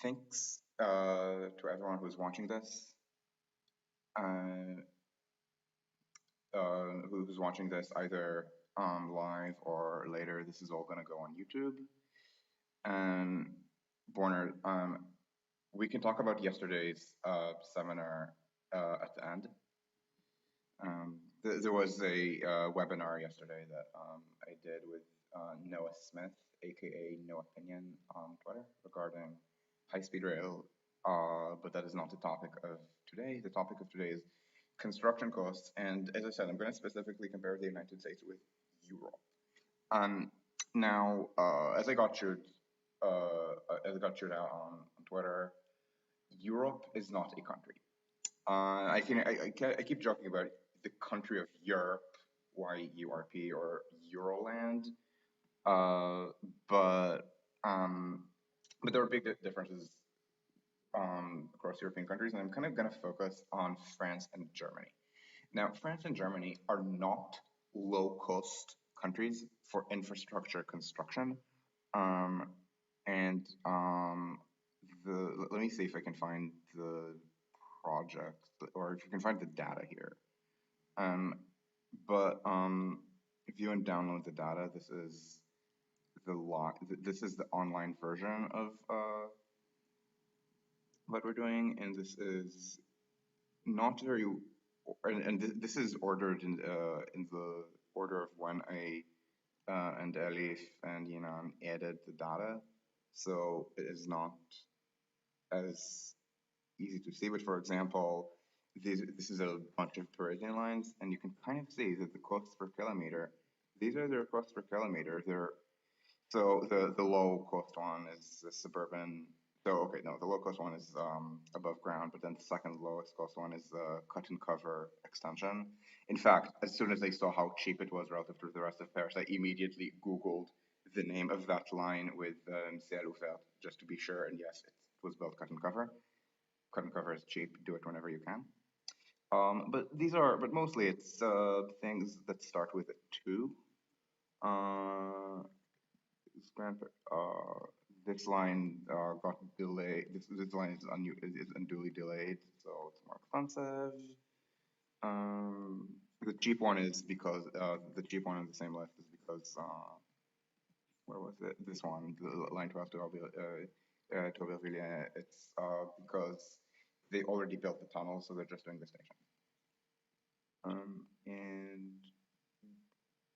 Thanks to everyone who's watching this, uh, who's watching this either live or later. This is all going to go on YouTube. And Borner, we can talk about yesterday's seminar at the end. There was a webinar yesterday that I did with Noah Smith, aka No Opinion, on Twitter regarding high-speed rail, but that is not the topic of today. The topic of today is construction costs, and as I said, I'm going to specifically compare the United States with Europe. Now, as I got chewed out on Twitter, Europe is not a country. I keep joking about the country of Europe, YURP, or Euroland, uh, but um, but there are big differences across European countries, and I'm kind of going to focus on France and Germany. Now, France and Germany are not low-cost countries for infrastructure construction, um, and let me see if I can find the project or if you can find the data here. But if you download the data, this is the online version of what we're doing, and this is not very, this is ordered in the order of when I and Elif and Yinan added the data, so it is not as easy to see. But for example, this is a bunch of Parisian lines, and you can kind of see that the costs per kilometer. These are their costs per kilometer. So the low cost one is the suburban. So okay, no, the low cost one is above ground, but then the second lowest cost one is the cut and cover extension. In fact, as soon as I saw how cheap it was relative to the rest of Paris, I immediately Googled the name of that line with ciel ouvert just to be sure. And yes, it was built cut and cover. Cut and cover is cheap. Do it whenever you can. But mostly it's things that start with a two. Uh, this line got delayed. This line is unduly delayed, so it's more expensive. The cheap one is because the cheap one on the same list is because where was it? This one, the line 12 to Aubervilliers. It's because they already built the tunnel, so they're just doing the station. And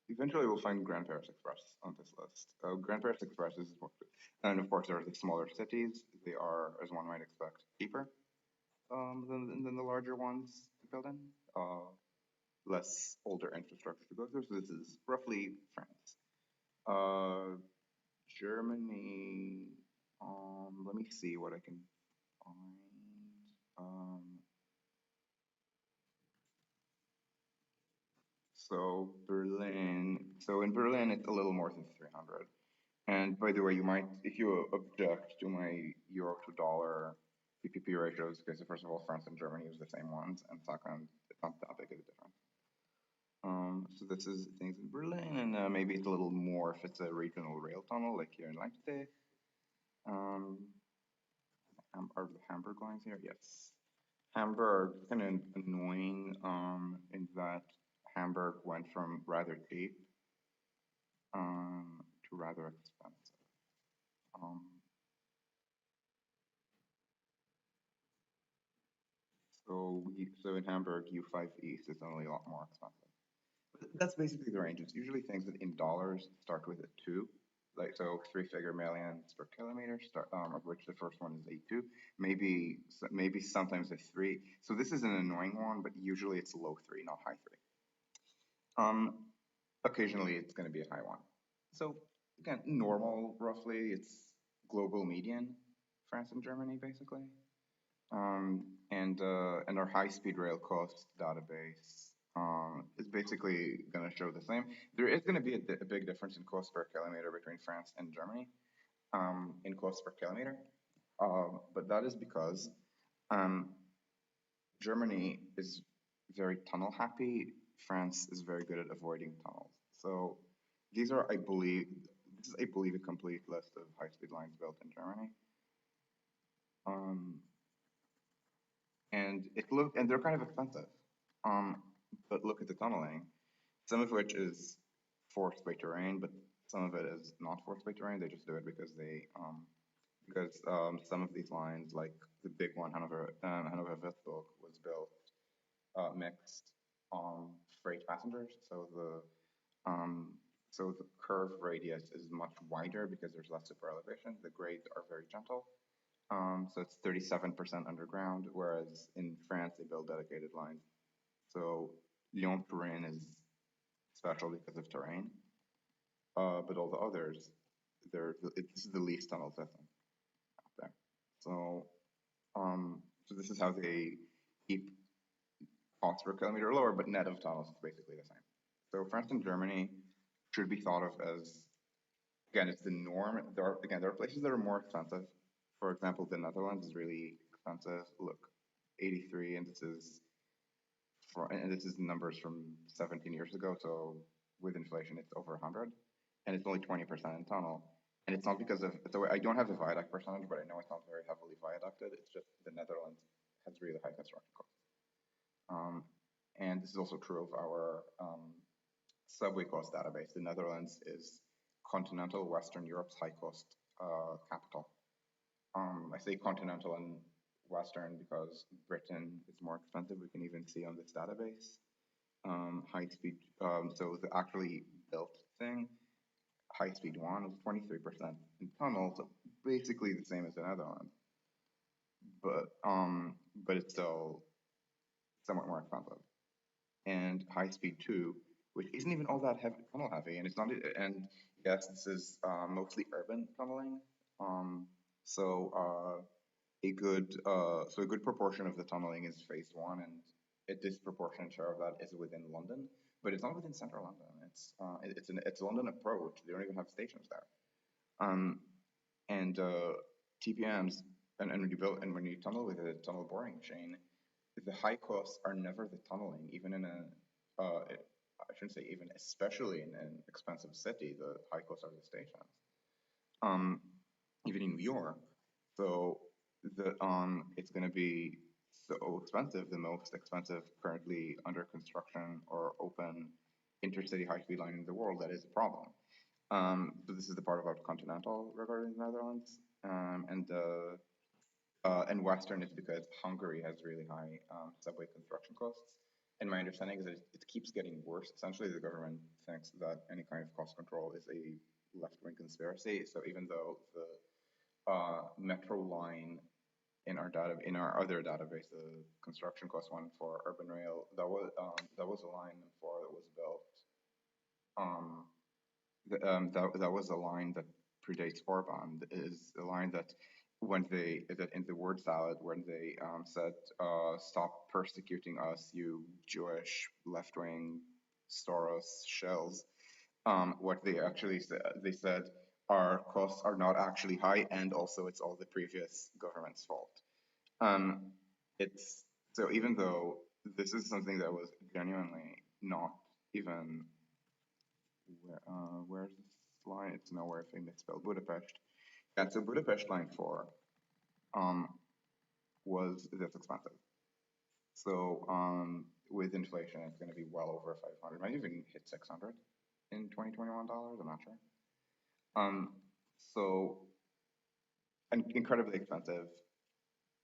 eventually we'll find Grand Paris Express on this list. Grand Paris Express is, and of course there are the smaller cities. They are, as one might expect, cheaper than the larger ones to build in. Less older infrastructure to go through. So this is roughly France. Germany. Let me see what I can find. So Berlin. So in Berlin, it's a little more than 300. And by the way, you might, if you object to my euro to dollar PPP ratios, because first of all, France and Germany use the same ones, and second, it's not that big of a difference. So this is things in Berlin, and maybe it's a little more if it's a regional rail tunnel, like here in Leipzig. Are the Hamburg lines here? Yes. Hamburg, kind of annoying in that Hamburg went from rather cheap to rather expensive. So in Hamburg, U5 East is only a lot more expensive. But that's basically the range. It's usually things that in dollars start with a 2, like so 3-figure millions per kilometer, of which the first one is a 2, maybe sometimes a 3. So this is an annoying one, but usually it's low 3, not high 3. Occasionally it's going to be a high one. So again, normal roughly, it's global median, France and Germany basically. And our high-speed rail cost database is basically going to show the same. There is going to be a big difference in cost per kilometer between France and Germany in cost per kilometer, but that is because Germany is very tunnel happy. France is very good at avoiding tunnels. So these are, I believe, a complete list of high-speed lines built in Germany. Um, and they're kind of expensive. Um, but look at the tunneling, some of which is forced by terrain, but some of it is not forced by terrain. They just do it because some of these lines, like the big one, Hanover Würzburg, was built mixed freight passengers. Um, so the curve radius is much wider because there's less super elevation. The grades are very gentle. So it's 37% underground, whereas in France they build dedicated lines. So Lyon-Turin is special because of terrain, but all the others, this is the least tunnel system out there. So, so this is how they keep cost per kilometer lower, but net of tunnels is basically the same. So France and Germany should be thought of as, again, it's the norm. There are places that are more expensive. For example, the Netherlands is really expensive. Look, 83, and this is numbers from 17 years ago. So with inflation, it's over 100, and it's only 20% in tunnel. And it's not because of, so I don't have the viaduct percentage, but I know it's not very heavily viaducted. It's just the Netherlands has really high construction costs. And this is also true of our subway cost database. The Netherlands is continental Western Europe's high cost capital. I say continental and Western because Britain is more expensive. We can even see on this database. High speed, so the actually built thing, high speed one is 23% in tunnels, so basically the same as the Netherlands, but it's still somewhat more expensive. And high speed two, which isn't even all that heavy, tunnel heavy, and it's not. And yes, this is mostly urban tunneling. Um, so a good proportion of the tunneling is phase one, and a disproportionate share of that is within London, but it's not within central London. It's London approach. They don't even have stations there. Um, and TPMs and when you tunnel with a tunnel boring machine, the high costs are never the tunneling. Even in I shouldn't say even, especially in an expensive city, the high costs are the stations. Um, even in New York, so it's going to be so expensive. The most expensive currently under construction or open intercity high-speed line in the world. That is a problem. So this is the part about continental regarding the Netherlands, and Western is because Hungary has really high subway construction costs. And my understanding is that it keeps getting worse. Essentially, the government thinks that any kind of cost control is a left-wing conspiracy. So even though the metro line in our other database, the construction cost one for urban rail, that was a line for that was built. That was a line that predates Orban. Is a line that that in the word salad when they said stop persecuting us, you Jewish left wing Soros shells. What they actually said, they said our costs are not actually high, and also it's all the previous government's fault. Um, it's so even though this is something that was genuinely not even where's this line? It's nowhere if I misspelled Budapest. Yeah, so Budapest line 4 um, was this expensive. So with inflation, it's going to be well over 500. Might even hit 600 in 2021 dollars. I'm not sure. So and incredibly expensive,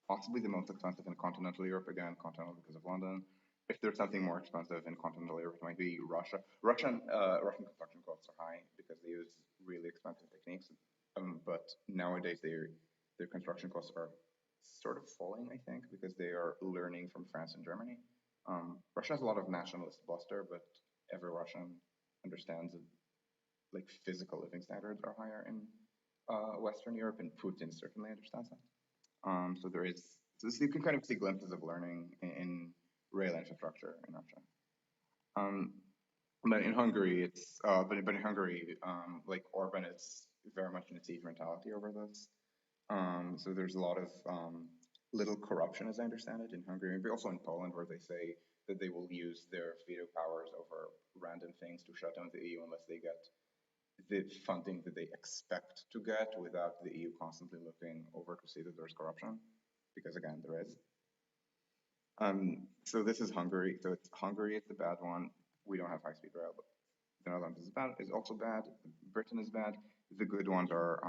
possibly the most expensive in continental Europe. Again, continental because of London. If there's something more expensive in continental Europe, it might be Russia. Russian construction costs are high because they use really expensive techniques. But nowadays their construction costs are sort of falling, I think, because they are learning from France and Germany. Russia has a lot of nationalist bluster, but every Russian understands that like physical living standards are higher in Western Europe, and Putin certainly understands that. So there is, so you can kind of see glimpses of learning in rail infrastructure in Russia. Um, but in Hungary, but in Hungary, like Orban is very much in a siege mentality over this. So there's a lot of little corruption, as I understand it, in Hungary, but also in Poland, where they say that they will use their veto powers over random things to shut down the EU unless they get the funding that they expect to get without the EU constantly looking over to see that there's corruption. because again, there is. So this is Hungary. So it's Hungary is the bad one. We don't have high-speed rail, but the Netherlands is also bad. Britain is bad. The good ones are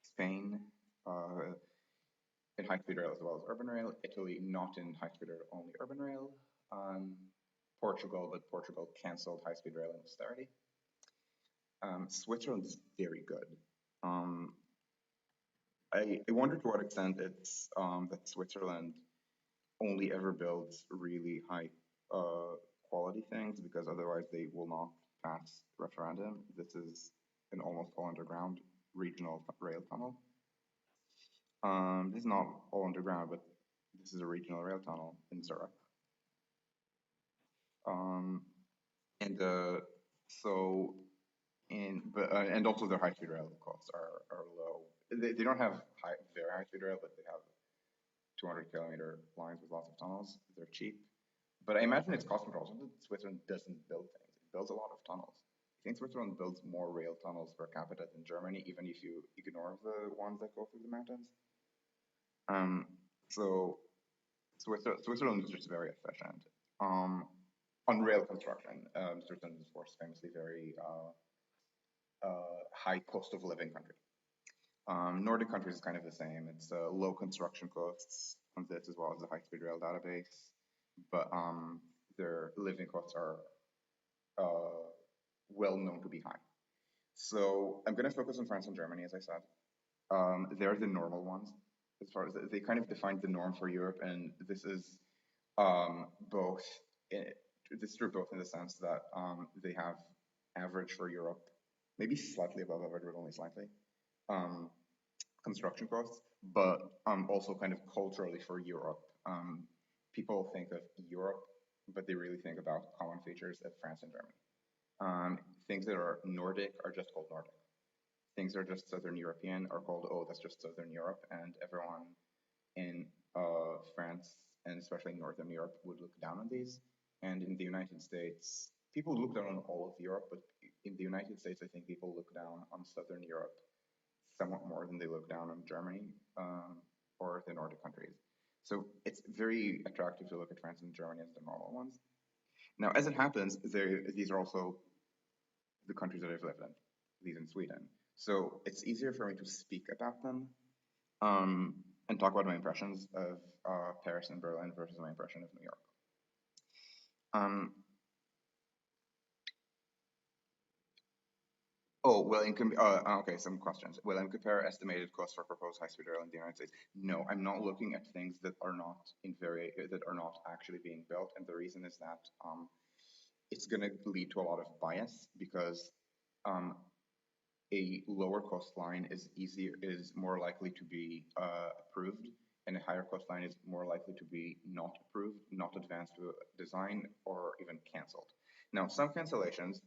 Spain, in high-speed rail as well as urban rail. Italy, not in high-speed rail, only urban rail. Portugal, but Portugal canceled high-speed rail in austerity. Switzerland is very good. I wonder to what extent it's that Switzerland only ever builds really high quality things, because otherwise they will not pass referendum. This is an almost all underground regional rail tunnel. This is not all underground, but this is a regional rail tunnel in Zurich. Um, and so and also their high speed rail costs are low. They don't have very high speed rail, but they have 200-kilometer lines with lots of tunnels. They're cheap, but I imagine it's cost control. Switzerland doesn't build things; it builds a lot of tunnels. I think Switzerland builds more rail tunnels per capita than Germany, even if you ignore the ones that go through the mountains. So Switzerland is just very efficient. On rail construction, Switzerland is, of course, famously very high cost of living country. Nordic countries is kind of the same. It's low construction costs on this, as well as the high-speed rail database, but their living costs are well known to be high. So I'm going to focus on France and Germany, as I said. They're the normal ones, as far as they kind of defined the norm for Europe, and this is both. This is true both in the sense that they have average for Europe, maybe slightly above average, but only slightly, construction costs, but also kind of culturally for Europe. People think of Europe, but they really think about common features of France and Germany. Things that are Nordic are just called Nordic. Things that are just Southern European are called, oh, that's just Southern Europe, and everyone in France and especially Northern Europe would look down on these. And in the United States, people look down on all of Europe, but in the United States, I think people look down on Southern Europe somewhat more than they look down on Germany or the Nordic countries. So it's very attractive to look at France and Germany as the normal ones. Now, as it happens, these are also the countries that I've lived in, these in Sweden. So it's easier for me to speak about them and talk about my impressions of Paris and Berlin versus my impression of New York. Oh, well, okay, some questions. Will I compare estimated costs for proposed high-speed rail in the United States? No, I'm not looking at things that are not actually being built, and the reason is that it's going to lead to a lot of bias, because a lower cost line is more likely to be approved, and a higher cost line is more likely to be not approved, not advanced to design, or even canceled. Now, some cancellations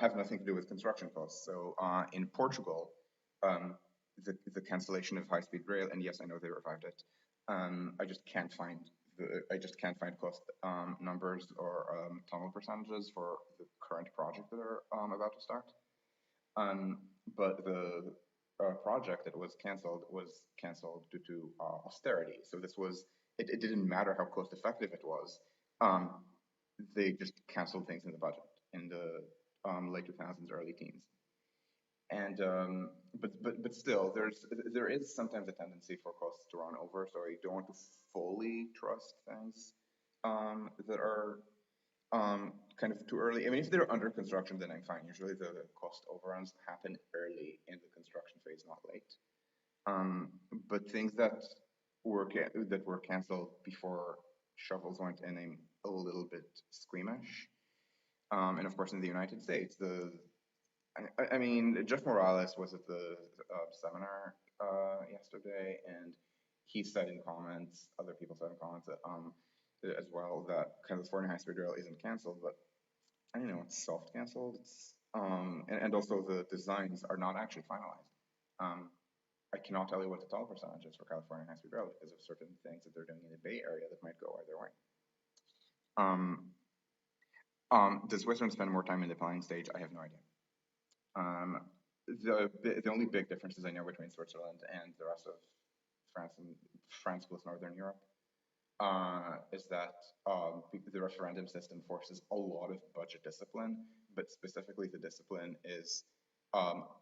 have nothing to do with construction costs. So in Portugal, the cancellation of high-speed rail, and yes, I know they revived it. I just can't find cost numbers or tunnel percentages for the current project that are about to start. But the project that was canceled due to austerity. So it didn't matter how cost effective it was. They just canceled things in the budget in the late 2000s, early teens. And but still, there is sometimes a tendency for costs to run over. So I don't want to fully trust things that are kind of too early. I mean, if they're under construction, then I'm fine. Usually the cost overruns happen early in the construction phase, not late. But things that were canceled before shovels went in, I'm a little bit squeamish. And of course, in the United States, I mean, Jeff Morales was at the seminar yesterday, and he said in comments, other people said in comments that as well, that California high-speed rail isn't canceled, but I don't know, it's soft canceled. It's and also the designs are not actually finalized. I cannot tell you what the total percentage is for California high-speed rail because of certain things that they're doing in the Bay Area that might go either way. Does Switzerland spend more time in the planning stage? I have no idea. The only big differences I know between Switzerland and the rest of France plus Northern Europe, is that the referendum system forces a lot of budget discipline, but specifically the discipline is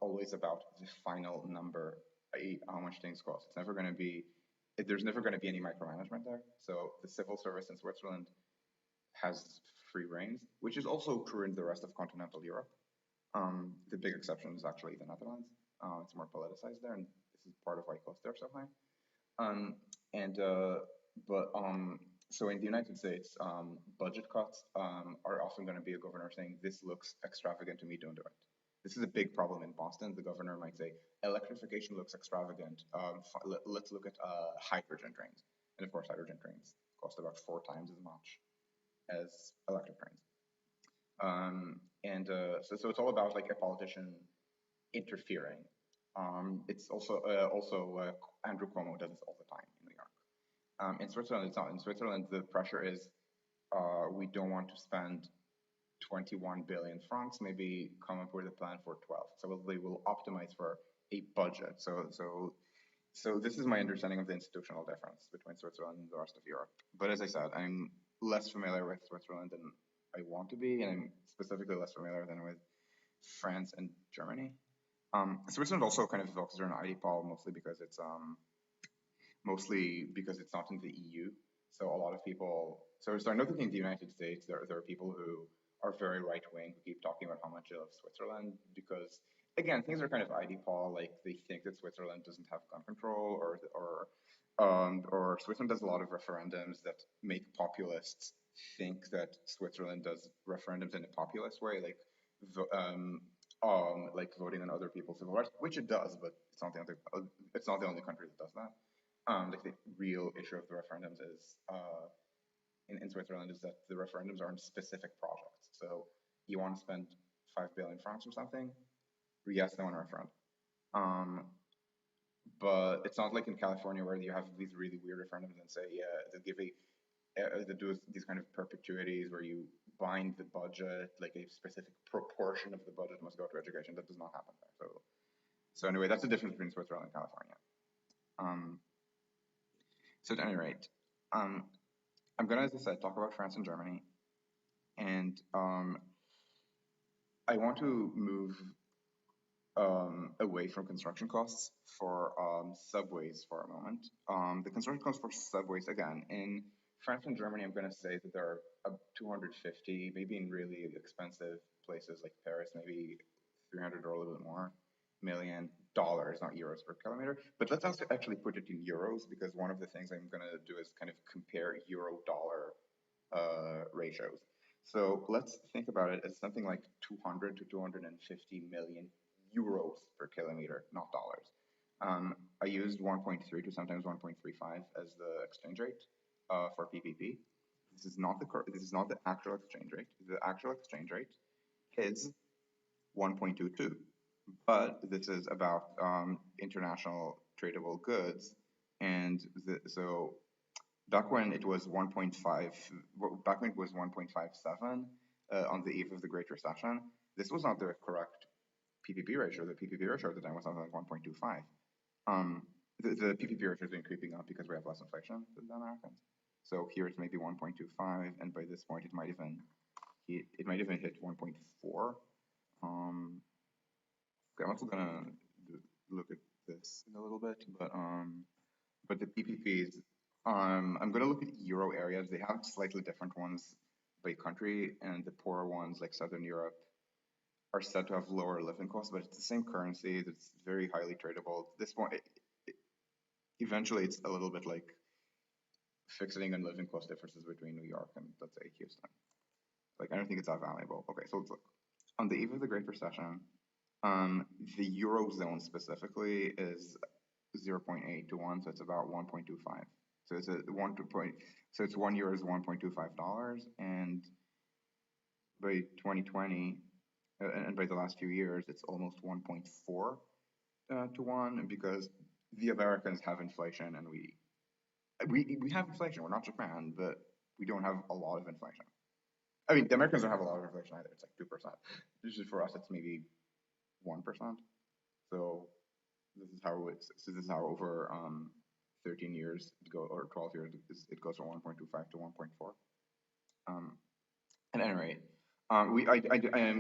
always about the final number, i.e., how much things cost. It's never going to be, there's never going to be any micromanagement there. So the civil service in Switzerland has free reins, which is also true in the rest of continental Europe. The big exception is actually the Netherlands. It's more politicized there, and this is part of why costs are so high. Um, and but So in the United States, budget cuts are often going to be a governor saying, "This looks extravagant to me, don't do it." This is a big problem in Boston. The governor might say, "Electrification looks extravagant. Let's look at hydrogen trains." And of course, hydrogen trains cost about 4 times as much as electric trains. So it's all about like a politician interfering. It's also Andrew Cuomo does this all the time in New York. In Switzerland, it's not. In Switzerland, the pressure is we don't want to spend 21 billion francs. Maybe come up with a plan for 12. So they will optimize for a budget. So this is my understanding of the institutional difference between Switzerland and the rest of Europe. But as I said, I'm less familiar with Switzerland than I want to be, and I'm specifically less familiar than with France and Germany. Switzerland also kind of focuses on IDPOL mostly because it's not in the EU. So a lot of people, so I know that in the United States there are people who are very right wing who keep talking about how much they love Switzerland because again things are kind of IDPOL, like they think that Switzerland doesn't have gun control or Switzerland does a lot of referendums that make populists think that Switzerland does referendums in a populist way, like voting on other people's civil rights, which it does, but it's not the only country that does that. Like the real issue of the referendums is in Switzerland is that the referendums are on specific projects. So you want to spend 5 billion francs or something? Yes, no, on a referendum. But it's not like in California where you have these really weird referendums and say, yeah, they do these kind of perpetuities where you bind the budget, like a specific proportion of the budget must go to education. That does not happen there. So anyway, that's the difference between Switzerland and California. So at any rate, I'm gonna, as I said, talk about France and Germany, and I want to move away from construction costs for subways for a moment. The construction costs for subways, again, in France and Germany, I'm going to say that there are 250, maybe in really expensive places like Paris, maybe 300 or a little bit more million dollars, not euros per kilometer. But let's also actually put it in euros because one of the things I'm going to do is kind of compare euro-dollar ratios. So let's think about it as something like 200 to 250 million euros per kilometer, not dollars. I used 1.3 to sometimes 1.35 as the exchange rate for PPP. This is not the actual exchange rate. The actual exchange rate is 1.22, but this is about international tradable goods, and so back when it was 1.5, back when it was 1.57 on the eve of the Great Recession, this was not the correct PPP ratio. The PPP ratio at the time was something like 1.25. The PPP ratio has been creeping up because we have less inflation than the Americans. So here it's maybe 1.25, and by this point it might even hit 1.4. Okay, I'm also gonna look at this in a little bit, but the PPPs, I'm gonna look at euro areas. They have slightly different ones by country, and the poorer ones like Southern Europe are said to have lower living costs, but it's the same currency that's very highly tradable. This one, eventually, it's a little bit like fixing and living cost differences between New York and, let's say, Houston. Like, I don't think it's that valuable. Okay, so let's look. On the eve of the Great Recession, the Eurozone specifically is 0.8 to 1, so it's about 1.25. So it's so it's 1 euro is $1.25, and by 2020, and by the last few years, it's almost 1.4 to 1 because the Americans have inflation and we have inflation. We're not Japan, but we don't have a lot of inflation. I mean, the Americans don't have a lot of inflation either. It's like 2%. Usually for us, it's maybe 1%. So this is how over 13 years or 12 years, it goes from 1.25 to 1.4. At any rate,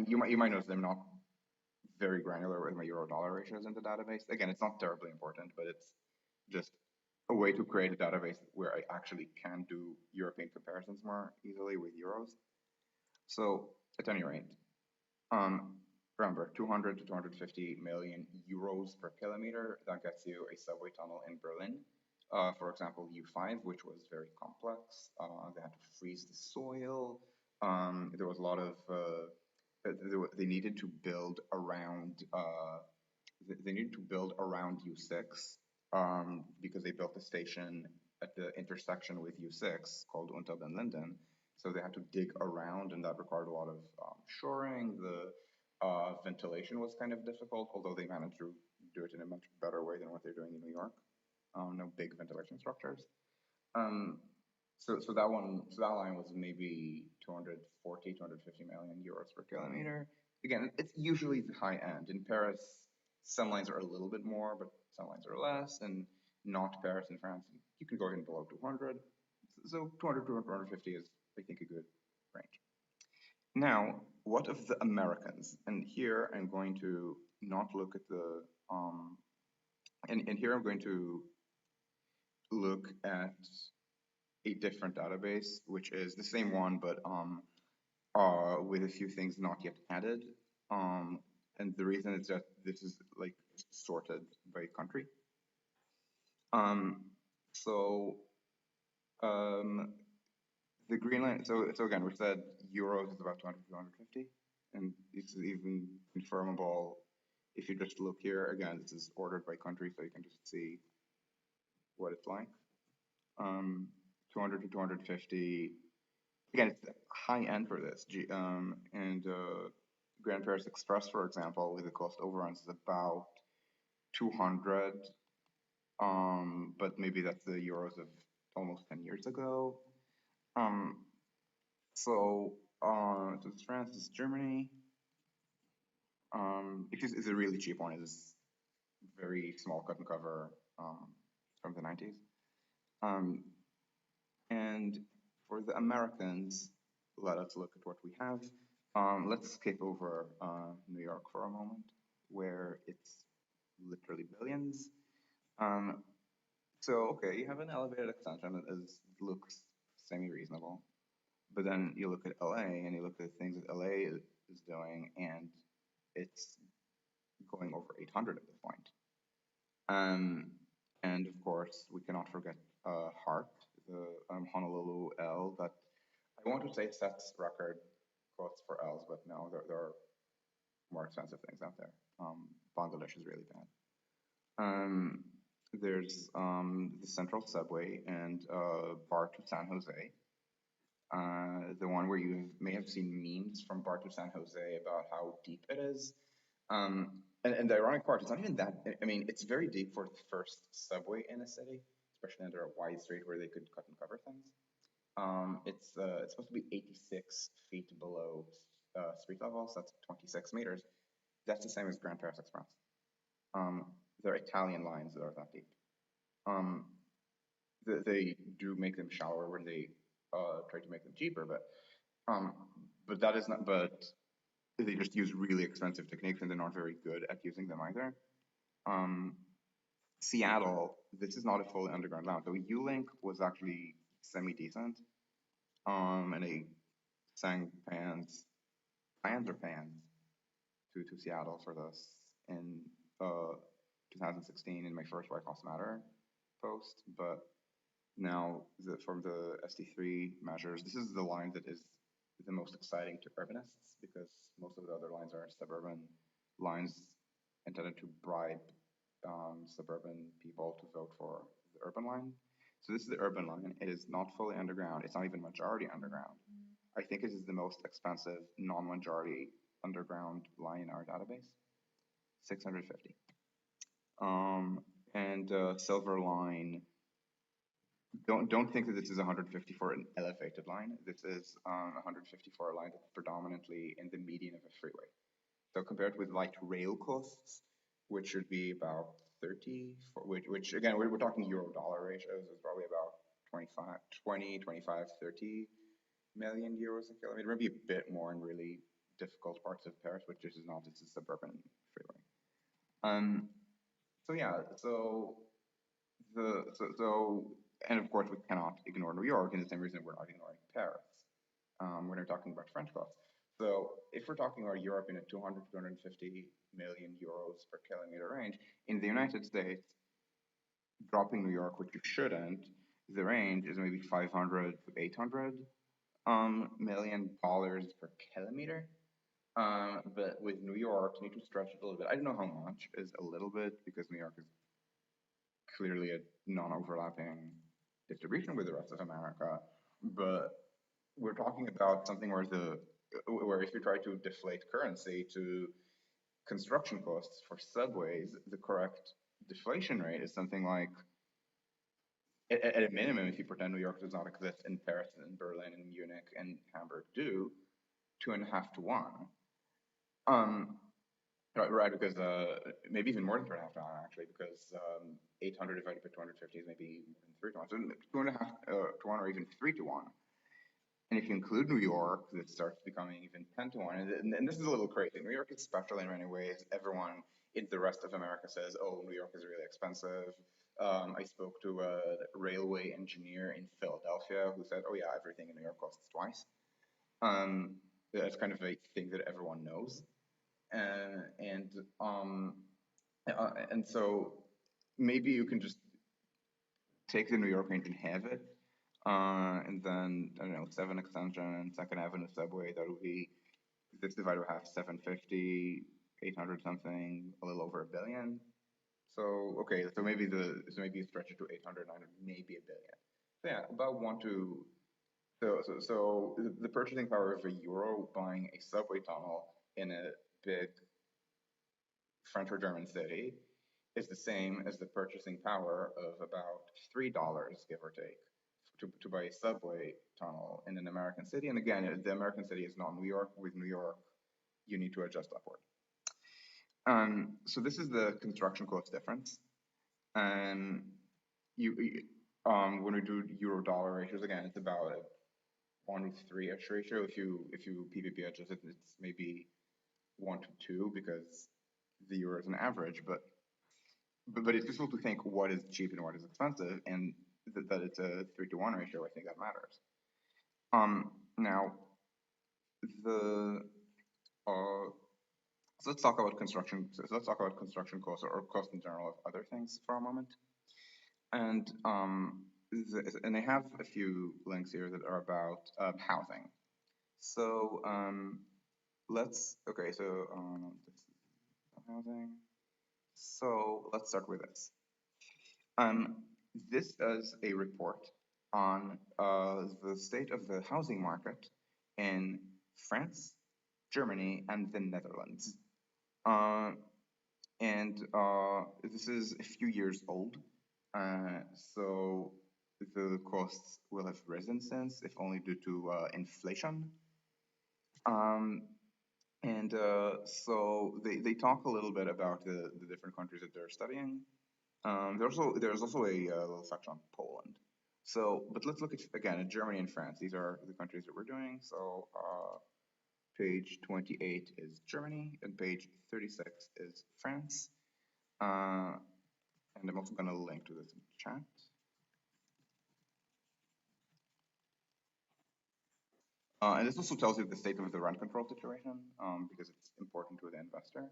you might notice I'm not very granular with my euro dollar ratios in the database. Again, it's not terribly important, but it's just a way to create a database where I actually can do European comparisons more easily with euros. So at any rate, remember 200 to 250 million euros per kilometer. That gets you a subway tunnel in Berlin. For example, U5, which was very complex. They had to freeze the soil. There was a lot of they needed to build around U6 because they built a station at the intersection with U6 called Unter den Linden. So they had to dig around, and that required a lot of shoring. The ventilation was kind of difficult, although they managed to do it in a much better way than what they're doing in New York. No big ventilation structures. So that line was maybe 240, 250 million euros per kilometer. Again, it's usually the high end. In Paris, some lines are a little bit more, but some lines are less. And not Paris in France, you can go even below 200. So 200 to 250 is, I think, a good range. Now, what of the Americans? And here I'm going to not look at the and here I'm going to look at a different database, which is the same one, but with a few things not yet added. And the reason is that this is like sorted by country. So the green line, so again, we said euros is about 200 to 250, and this is even confirmable if you just look here. Again, this is ordered by country, so you can just see what it's like. 200 to 250. Again, it's high end for this. Grand Paris Express, for example, with the cost overruns is about 200. But maybe that's the euros of almost 10 years ago. So this is France, this is Germany. Because it's a really cheap one. It's very small cut and cover from the 90s. And for the Americans, let us look at what we have. Let's skip over New York for a moment, where it's literally billions. So, okay, you have an elevated extension that looks semi-reasonable. But then you look at LA and you look at the things that LA is doing, and it's going over 800 at this point. And of course, we cannot forget HART, the Honolulu L, that I want to say sets record quotes for L's, but no, there are more expensive things out there. Bangladesh is really bad. There's the Central Subway and BART to San Jose. The one where you may have seen memes from BART to San Jose about how deep it is. And the ironic part, it's not even that, I mean, it's very deep for the first subway in a city, especially under a wide street where they could cut and cover things. It's supposed to be 86 feet below street level, so that's 26 meters. That's the same as Grand Paris Express. They're Italian lines that are that deep. They do make them shallower when they try to make them cheaper, but that is not. But they just use really expensive techniques, and they're not very good at using them either. Seattle, this is not a fully underground line. So U-Link was actually semi-decent, and they sang pans to Seattle for this in 2016 in my first White House Matter post. But now from the ST3 measures, this is the line that is the most exciting to urbanists, because most of the other lines are suburban lines intended to bribe suburban people to vote for the urban line. So this is the urban line. It is not fully underground. It's not even majority underground. I think it is the most expensive non-majority underground line in our database, 650. And Silver Line, don't think that this is 150 for an elevated line. This is 150 for a line that's predominantly in the median of a freeway. So compared with light rail costs, which should be about 30, for which again, we're talking euro dollar ratios, is probably about 30 million euros a kilometer, maybe a bit more in really difficult parts of Paris, which this is not, it's a suburban freeway. So yeah, and of course we cannot ignore New York, in the same reason we're not ignoring Paris when we're talking about French costs. So if we're talking about Europe in a 200 to 250 million euros per kilometer range, in the United States, dropping New York, which you shouldn't, the range is maybe 500 to 800 million dollars per kilometer. But with New York, you need to stretch it a little bit. I don't know how much is a little bit, because New York is clearly a non-overlapping distribution with the rest of America. But we're talking about something where if you try to deflate currency to construction costs for subways, the correct deflation rate is something like, at a minimum, if you pretend New York does not exist and Paris and Berlin and Munich and Hamburg do, 2.5 to 1. Right, because maybe even more than 2.5 to 1 actually, because 800 divided by 250 is maybe more than 3 to 1. So 2.5 to 1 or even 3 to 1. And if you include New York, this starts becoming even 10 to 1. And this is a little crazy. New York is special in many ways. Everyone in the rest of America says, oh, New York is really expensive. I spoke to a railway engineer in Philadelphia who said, oh, yeah, everything in New York costs twice. That's kind of a thing that everyone knows. And so maybe you can just take the New York range and have it. And then, I don't know, 7 extension, 2nd Avenue subway, that would be, this divided by half, 750, 800 something, a little over $1 billion. So, okay, so maybe you stretch it to 800, 900, maybe $1 billion. So yeah, about so the purchasing power of a euro buying a subway tunnel in a big French or German city is the same as the purchasing power of about $3, give or take, to buy a subway tunnel in an American city. And again, the American city is not New York. With New York, you need to adjust upward. So this is the construction cost difference. And when we do euro dollar ratios, again, it's about a 1 to 3-ish ratio. If you PPP adjust it, it's maybe 1 to 2 because the euro is an average. But it's useful to think what is cheap and what is expensive, and that it's a 3 to 1 ratio. I think that matters. Now, so let's talk about construction. So let's talk about construction costs or costs in general of other things for a moment. And they have a few links here that are about housing. So this is housing. So let's start with this. This is a report on the state of the housing market in France, Germany, and the Netherlands. This is a few years old, so the costs will have risen since, if only due to inflation. So they talk a little bit about the different countries that they're studying. There's also a little section on Poland. So, but let's look again at Germany and France. These are the countries that we're doing. So page 28 is Germany, and page 36 is France. And I'm also going to link to this in chat. And this also tells you the state of the rent control situation, because it's important to the investor.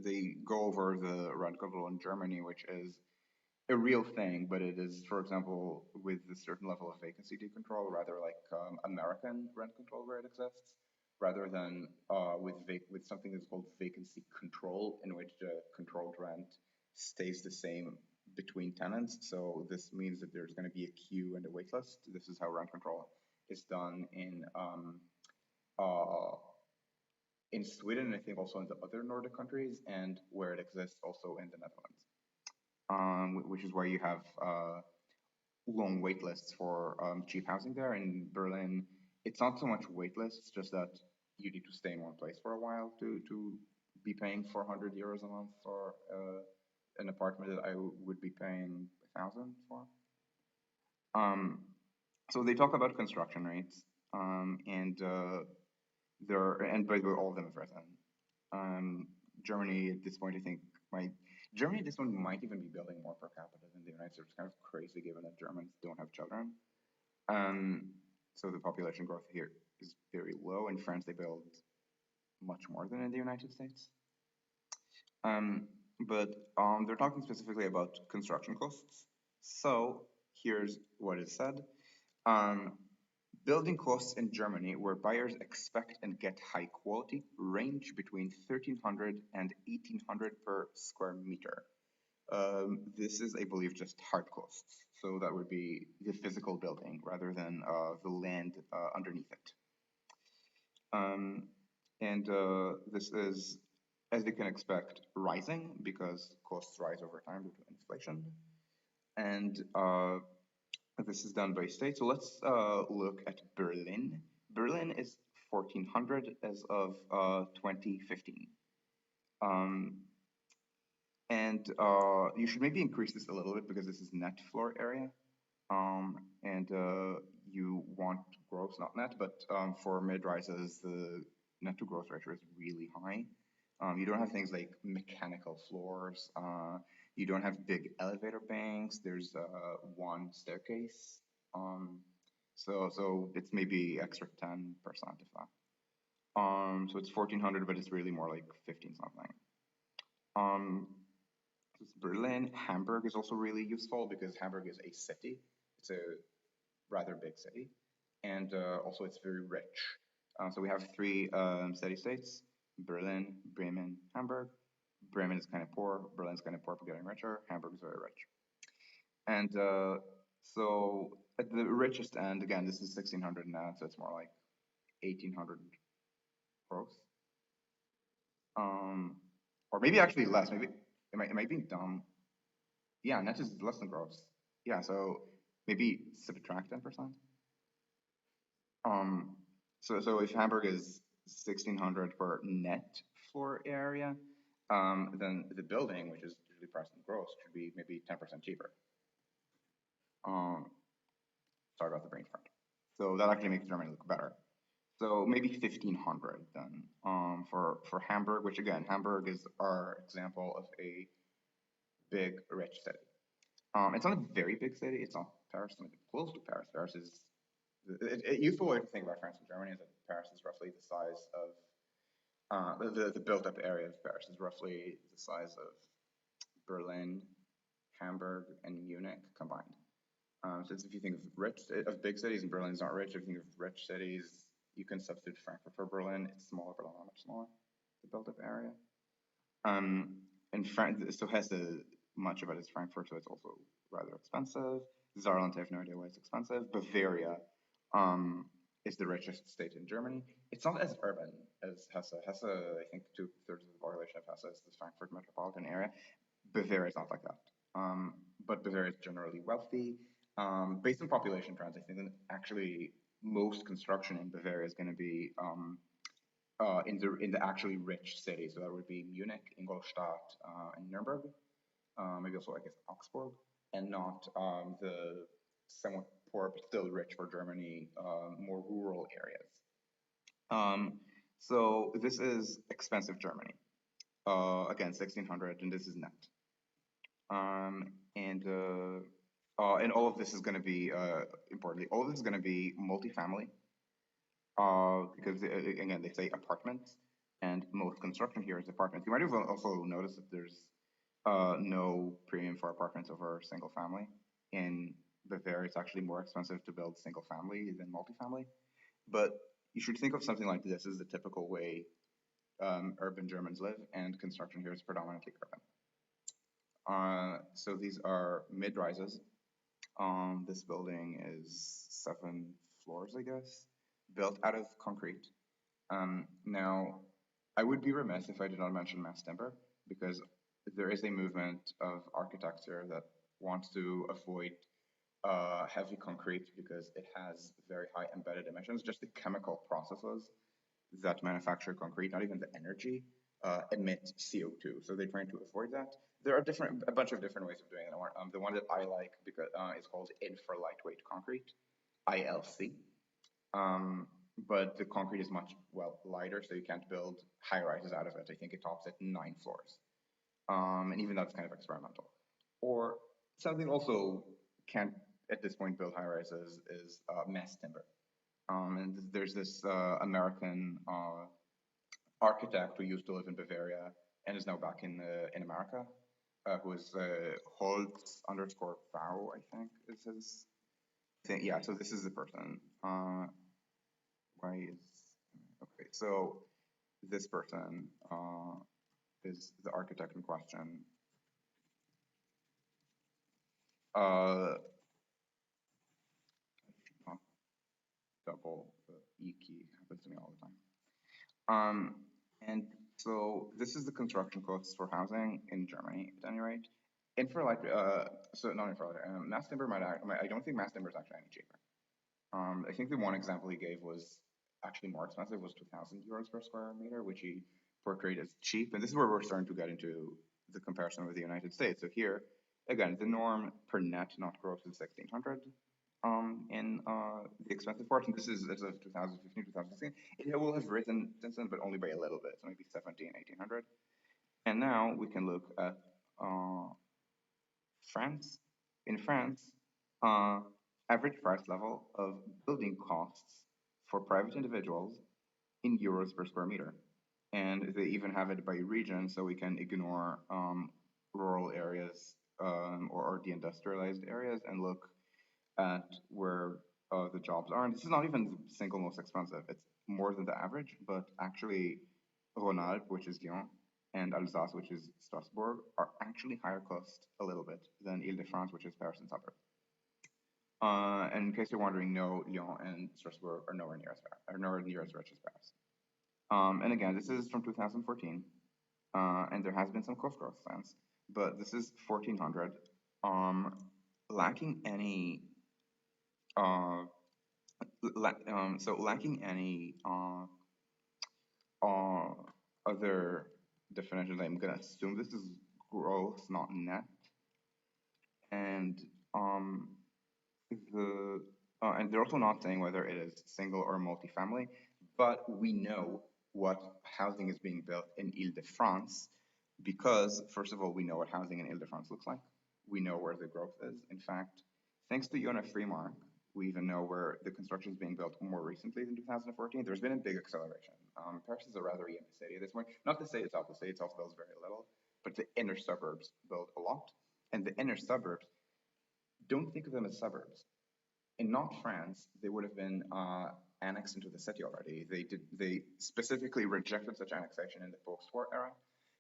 They go over the rent control in Germany, which is a real thing, but it is, for example, with a certain level of vacancy decontrol, rather like American rent control where it exists, rather than with something that's called vacancy control, in which the controlled rent stays the same between tenants. So this means that there's going to be a queue and a wait list. This is how rent control is done in Sweden, and I think also in the other Nordic countries, and where it exists also in the Netherlands, which is where you have long wait lists for cheap housing there. In Berlin, it's not so much wait lists, just that you need to stay in one place for a while to be paying 400 euros a month for an apartment that I would be paying 1,000 for. Um, so they talk about construction rates, and and by the way, all of them have risen. Um, Germany at this point, I think, Germany at this point might even be building more per capita than the United States. It's kind of crazy given that Germans don't have children. Um, so the population growth here is very low. In France, they build much more than in the United States. But they're talking specifically about construction costs. So here's what is said. Um, Building costs in Germany, where buyers expect and get high quality, range between 1,300 and 1,800 per square meter. This is, I believe, just hard costs. So that would be the physical building rather than the land underneath it. This is, as you can expect, rising because costs rise over time due to inflation. And this is done by state. So let's look at Berlin. Berlin is 1,400 as of 2015. You should maybe increase this a little bit because this is net floor area. You want gross, not net, but for mid-rises, the net to gross ratio is really high. You don't have things like mechanical floors. You don't have big elevator banks. There's one staircase. So it's maybe extra 10% if that. So it's 1,400, but it's really more like 15 something. Berlin, Hamburg is also really useful because Hamburg is a city. It's a rather big city, and also it's very rich. So we have three city-states: Berlin, Bremen, Hamburg. Bremen is kind of poor, Berlin's kind of poor but getting richer, Hamburg is very rich. And so at the richest end, again, this is 1,600 net, so it's more like 1,800 gross. Or maybe actually less, maybe, am I being dumb? Yeah, net is less than gross. Yeah, so maybe subtract 10%. So if Hamburg is 1,600 per net floor area, then the building, which is usually priced in gross, should be maybe 10% cheaper. Sorry about the brain fart. So that actually makes Germany look better. So maybe 1,500 then for Hamburg, which again, Hamburg is our example of a big, rich city. It's not a very big city. It's not Paris, it's not close to Paris. Paris is a useful way to think about France and Germany is that Paris is roughly the size of the built-up area of Paris is roughly the size of Berlin, Hamburg, and Munich combined. So if you think of big cities, and Berlin is not rich. If you think of rich cities, you can substitute Frankfurt for Berlin. It's smaller, but not much smaller. The built-up area. And so Hesse, much of it is Frankfurt, so it's also rather expensive. Saarland, I have no idea why it's expensive. Bavaria is the richest state in Germany. It's not as urban as Hesse. Hesse, I think 2/3 of the population of Hesse is the Frankfurt Metropolitan area. Bavaria is not like that. But Bavaria is generally wealthy. Based on population trends, I think that actually most construction in Bavaria is going to be in the actually rich cities. So that would be Munich, Ingolstadt, and Nuremberg. Maybe also I guess Augsburg, and not the somewhat poor but still rich for Germany, more rural areas. So this is expensive Germany. Again, 1,600, and this is net. And all of this is going to be, importantly, all of this is going to be multifamily, because again, they say apartments, and most construction here is apartments. You might have also noticed that there's no premium for apartments over single family. In Bavaria, it's actually more expensive to build single family than multifamily. But you should think of something like this as the typical way urban Germans live, and construction here is predominantly urban. So these are mid-rises. This building is 7 floors, I guess, built out of concrete. Now, I would be remiss if I did not mention mass timber, because there is a movement of architecture that wants to avoid heavy concrete because it has very high embedded emissions. Just the chemical processes that manufacture concrete, not even the energy, emit CO2. So they're trying to avoid that. there are a bunch of different ways of doing it. The one that I like because is called Infra lightweight concrete, ILC. Um, but the concrete is much lighter, so you can't build high rises out of it. I think it tops at 9 floors, and even that's kind of experimental. Or something also can't at this point build high rises is mass timber. And there's this American architect who used to live in Bavaria and is now back in America, who is Holtz underscore Vow, I think is his thing. Yeah, so this is the person. Why is okay? So this person is the architect in question. Not double the E key happens to me all the time. And so this is the construction costs for housing in Germany, at any rate. Infra like so not infra mass timber I don't think mass timber is actually any cheaper. I think the one example he gave was actually more expensive, was 2,000 euros per square meter, which he portrayed as cheap. And this is where we're starting to get into the comparison with the United States. So here, again, the norm per net, not gross, is 1,600 in the expensive part. And this is as of 2015, 2016. It will have risen since then, but only by a little bit, so maybe 17, 1,800. And now we can look at France. In France, uh, average price level of building costs for private individuals in euros per square meter. And they even have it by region, so we can ignore rural areas or deindustrialized areas and look at where the jobs are. And this is not even the single most expensive. It's more than the average, but actually Rhône-Alpes, which is Lyon, and Alsace, which is Strasbourg, are actually higher cost a little bit than Ile-de-France, which is Paris and suburbs. And in case you're wondering, no, Lyon and Strasbourg are nowhere near as rich as Paris. And again, this is from 2014, and there has been some cost growth since, but this is 1,400, lacking any lacking any other definitions. I'm gonna assume this is gross, not net, and and they're also not saying whether it is single or multifamily, but we know what housing is being built in Ile-de-France because, first of all, we know what housing in Ile-de-France looks like. We know where the growth is. In fact, thanks to Yona Freemark, we even know where the construction is being built more recently than 2014. There's been a big acceleration. Paris is a rather young city at this point. Not to say itself, the city itself builds very little, but the inner suburbs build a lot. And the inner suburbs, don't think of them as suburbs. In not France, they would have been annexed into the city already. They specifically rejected such annexation in the post-war era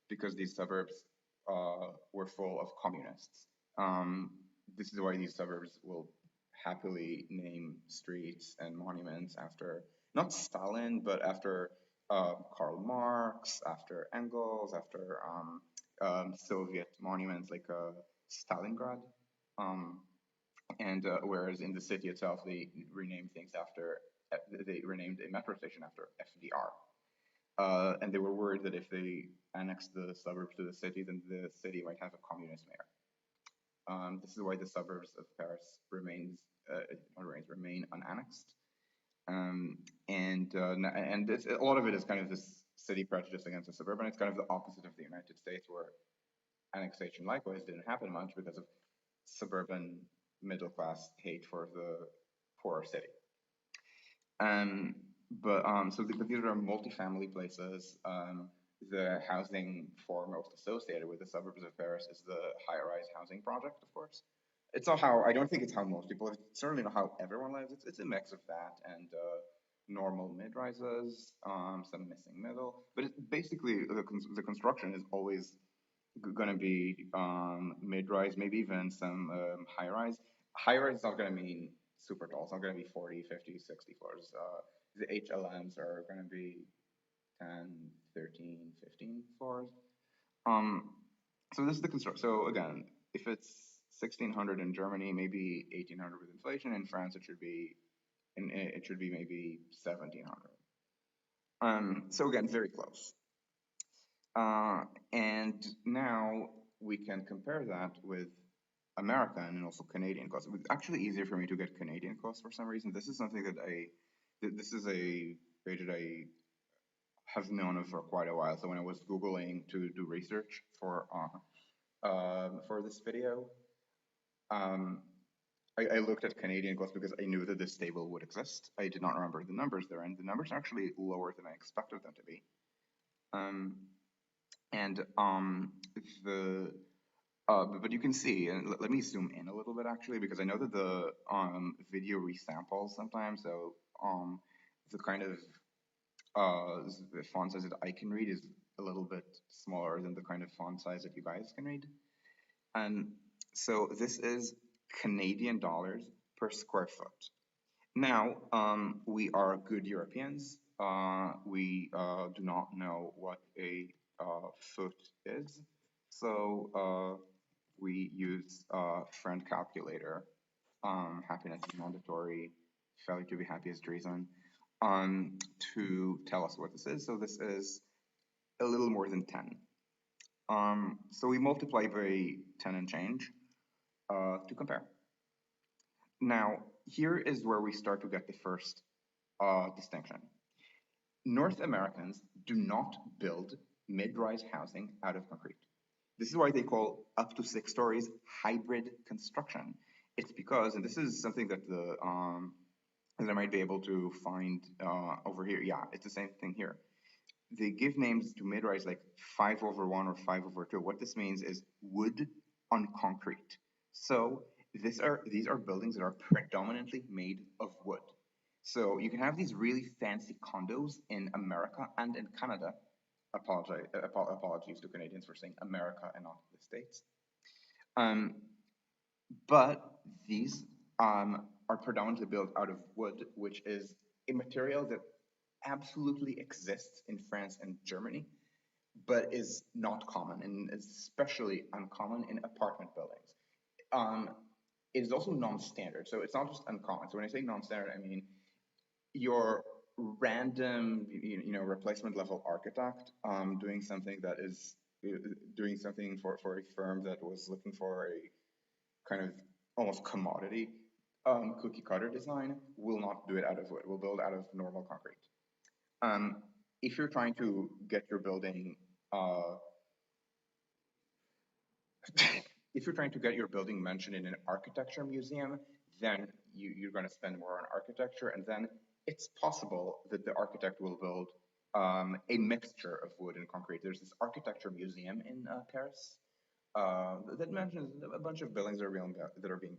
because these suburbs were full of communists. This is why these suburbs will happily name streets and monuments after not Stalin, but after Karl Marx, after Engels, after Soviet monuments like Stalingrad. And whereas in the city itself, they renamed things after, they renamed a metro station after FDR. And they were worried that if they annexed the suburbs to the city, then the city might have a communist mayor. This is why the suburbs of Paris remain unannexed. And a lot of it is kind of this city prejudice against the suburban. It's kind of the opposite of the United States, where annexation likewise didn't happen much because of suburban middle class hate for the poorer city. But these are multifamily places. The housing for most associated with the suburbs of Paris is the high-rise housing project, of course. It's not how, I don't think it's how most people, it's certainly not how everyone lives. It's a mix of that and normal mid-rises, some missing middle. But basically, the construction is always going to be mid-rise, maybe even some high-rise. High-rise is not going to mean super tall. It's not going to be 40, 50, 60 floors. The HLMs are going to be 10, 13, 15 floors. So this is the construction. So again, if it's 1,600 in Germany, maybe 1,800 with inflation. In France, it should be maybe 1,700. So again, very close. And now we can compare that with American and also Canadian costs. It's actually easier for me to get Canadian costs for some reason. This is something that this is a page that I have known of for quite a while. So when I was Googling to do research for this video, um, I looked at Canadian costs because I knew that this table would exist. I did not remember the numbers there, and the numbers are actually lower than I expected them to be. Um, and the but you can see, and let me zoom in a little bit actually, because I know that the video resamples sometimes. So the kind of the font size that I can read is a little bit smaller than the kind of font size that you guys can read. And so this is Canadian dollars per square foot. Now, we are good Europeans. We do not know what a foot is. So we use friend calculator. Happiness is mandatory. Failure to be happy is treason. To tell us what this is. So this is a little more than 10. So we multiply by 10 and change to compare. Now, here is where we start to get the first distinction. North Americans do not build mid-rise housing out of concrete. This is why they call up to 6 stories hybrid construction. It's because, and this is something that that I might be able to find over here. Yeah, it's the same thing here. They give names to mid-rise like 5/1 or 5/2. What this means is wood on concrete. So these are buildings that are predominantly made of wood. So you can have these really fancy condos in America and in Canada. Apologies to Canadians for saying America and not the States. But these are predominantly built out of wood, which is a material that absolutely exists in France and Germany, but is not common, and especially uncommon in apartment buildings. It is also non-standard, so it's not just uncommon. So when I say non-standard, I mean your random, replacement level architect doing something that is doing something for a firm that was looking for a kind of almost commodity cookie cutter design will not do it out of wood. Will build out of normal concrete. If you're trying to get your building, if you're trying to get your building mentioned in an architecture museum, then you're going to spend more on architecture, and then it's possible that the architect will build a mixture of wood and concrete. There's this architecture museum in Paris that mentions a bunch of buildings that are being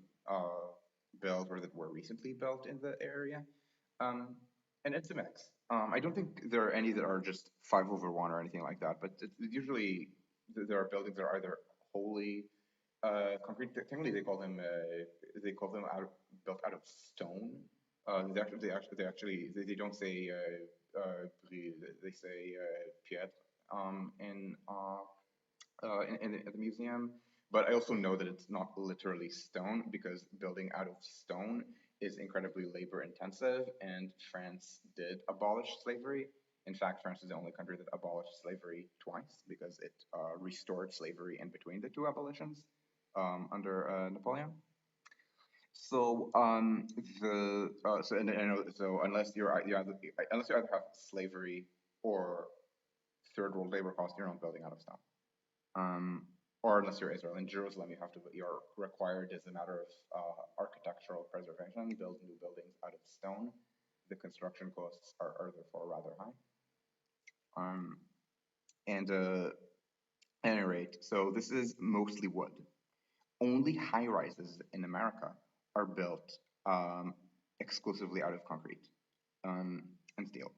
built or that were recently built in the area. And it's a mix. I don't think there are any that are just 5/1 or anything like that, but usually there are buildings that are either wholly concrete. Technically, they call them built out of stone. They don't say they say pied in the museum. But I also know that it's not literally stone because building out of stone is incredibly labor intensive, and France did abolish slavery. In fact, France is the only country that abolished slavery twice because it restored slavery in between the two abolitions under Napoleon. So so unless unless you either have slavery or third world labor costs, you're not building out of stone. Or unless you're Israel. In Jerusalem, you're required as a matter of architectural preservation, build new buildings out of stone. The construction costs are therefore rather high. At any rate, so this is mostly wood. Only high rises in America are built exclusively out of concrete and steel.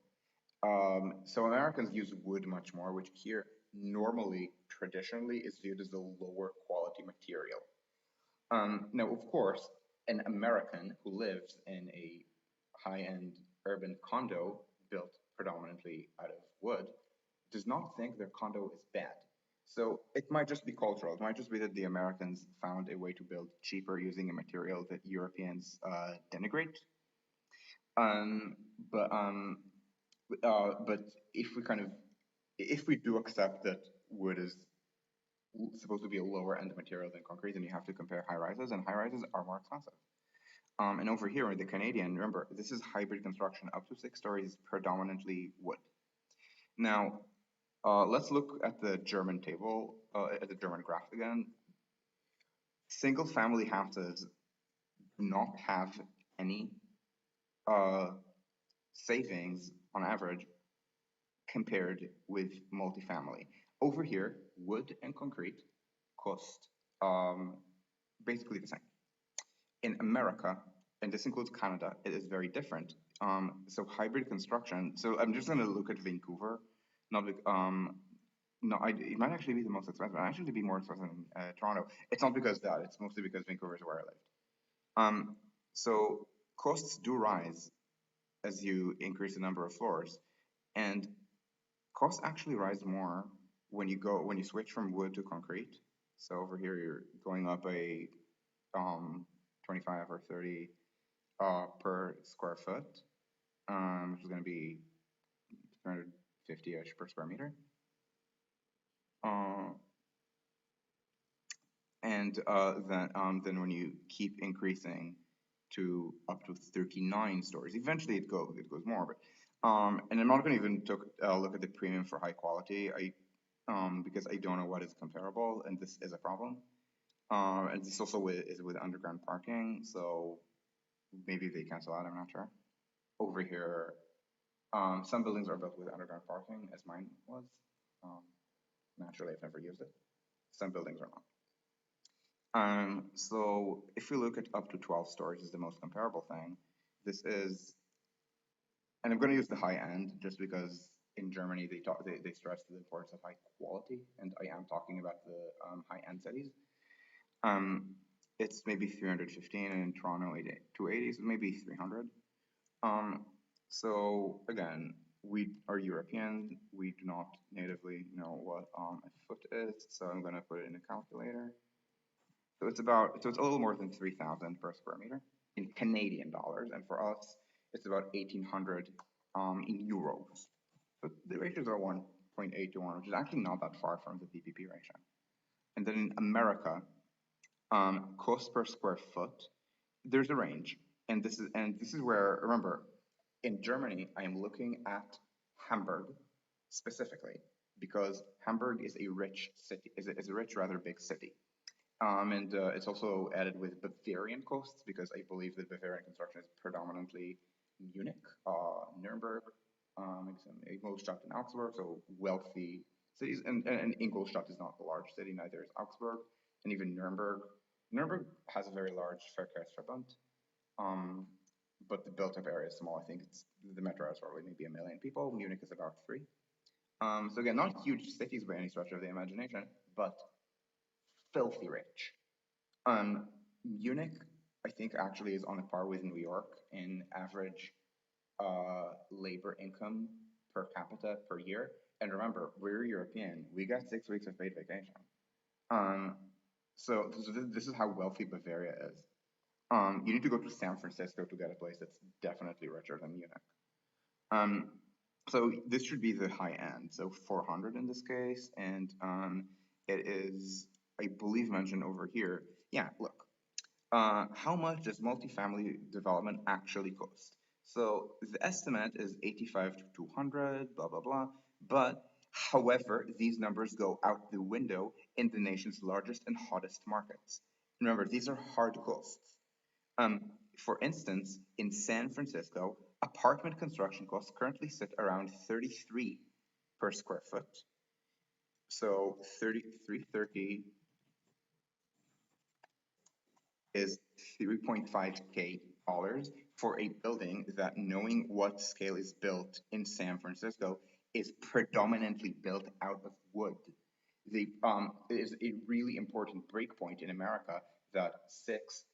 So Americans use wood much more, which here normally, traditionally, is viewed as a lower quality material. Now, of course, an American who lives in a high-end urban condo built predominantly out of wood does not think their condo is bad. So it might just be cultural. It might just be that the Americans found a way to build cheaper using a material that Europeans denigrate. But if we do accept that wood is supposed to be a lower end material than concrete, and you have to compare high rises, and high rises are more expensive. And over here, the Canadian, remember, this is hybrid construction, up to 6 stories, predominantly wood. Now, let's look at the German table, at the German graph again. Single family houses do not have any uh, savings on average compared with multifamily. Over here, wood and concrete cost basically the same. In America, and this includes Canada, it is very different. So hybrid construction. So I'm just going to look at Vancouver, not no, it might actually be the most expensive. It might actually be more expensive than Toronto. It's not because of that. It's mostly because Vancouver is where I lived. So costs do rise as you increase the number of floors, and costs actually rise more when you switch from wood to concrete. So over here you're going up a 25 or 30 per square foot, which is going to be 350-ish per square meter. And then when you keep increasing to up to 39 stories, eventually it goes more. But and I'm not going to even look at the premium for high quality. Because I don't know what is comparable, and this is a problem. And this also is with underground parking, so maybe they cancel out. I'm not sure. Over here, some buildings are built with underground parking, as mine was. Naturally, I've never used it. Some buildings are not. So if we look at up to 12 stories is the most comparable thing. This is, and I'm going to use the high end just because in Germany they stress the importance of high quality, and I am talking about the high end cities. It's maybe 315, and in Toronto 280, so maybe 300. So again, we are European. We do not natively know what a foot is, so I'm going to put it in a calculator. So it's a little more than 3,000 per square meter in Canadian dollars, and for us, it's about 1,800 in euros. So the ratios are 1.8 to 1, which is actually not that far from the PPP ratio. And then in America, cost per square foot, there's a range, and this is where, remember, in Germany, I am looking at Hamburg specifically because Hamburg is a rich city, is a rich, rather big city. And it's also added with Bavarian costs because I believe that Bavarian construction is predominantly Munich, Nuremberg, Ingolstadt and Augsburg, so wealthy cities. And Ingolstadt is not a large city, neither is Augsburg, and even Nuremberg. Nuremberg has a very large Verkehrsverbund, but the built-up area is small. I think the metro has probably maybe 1 million people. Munich is about 3. So again, not huge cities by any stretch of the imagination, but filthy rich. Munich, I think, actually is on a par with New York in average labor income per capita per year. And remember, we're European. We got 6 weeks of paid vacation. So this is how wealthy Bavaria is. You need to go to San Francisco to get a place that's definitely richer than Munich. So this should be the high end, so 400 in this case, and it is, I believe, mentioned over here. Yeah, look, how much does multifamily development actually cost? So the estimate is 85 to 200, blah, blah, blah. But however, these numbers go out the window in the nation's largest and hottest markets. Remember, these are hard costs. For instance, in San Francisco, apartment construction costs currently sit around 33 per square foot. So 330 is 3.5K dollars for a building that, knowing what scale is built in San Francisco, is predominantly built out of wood. It is a really important breakpoint in America that 6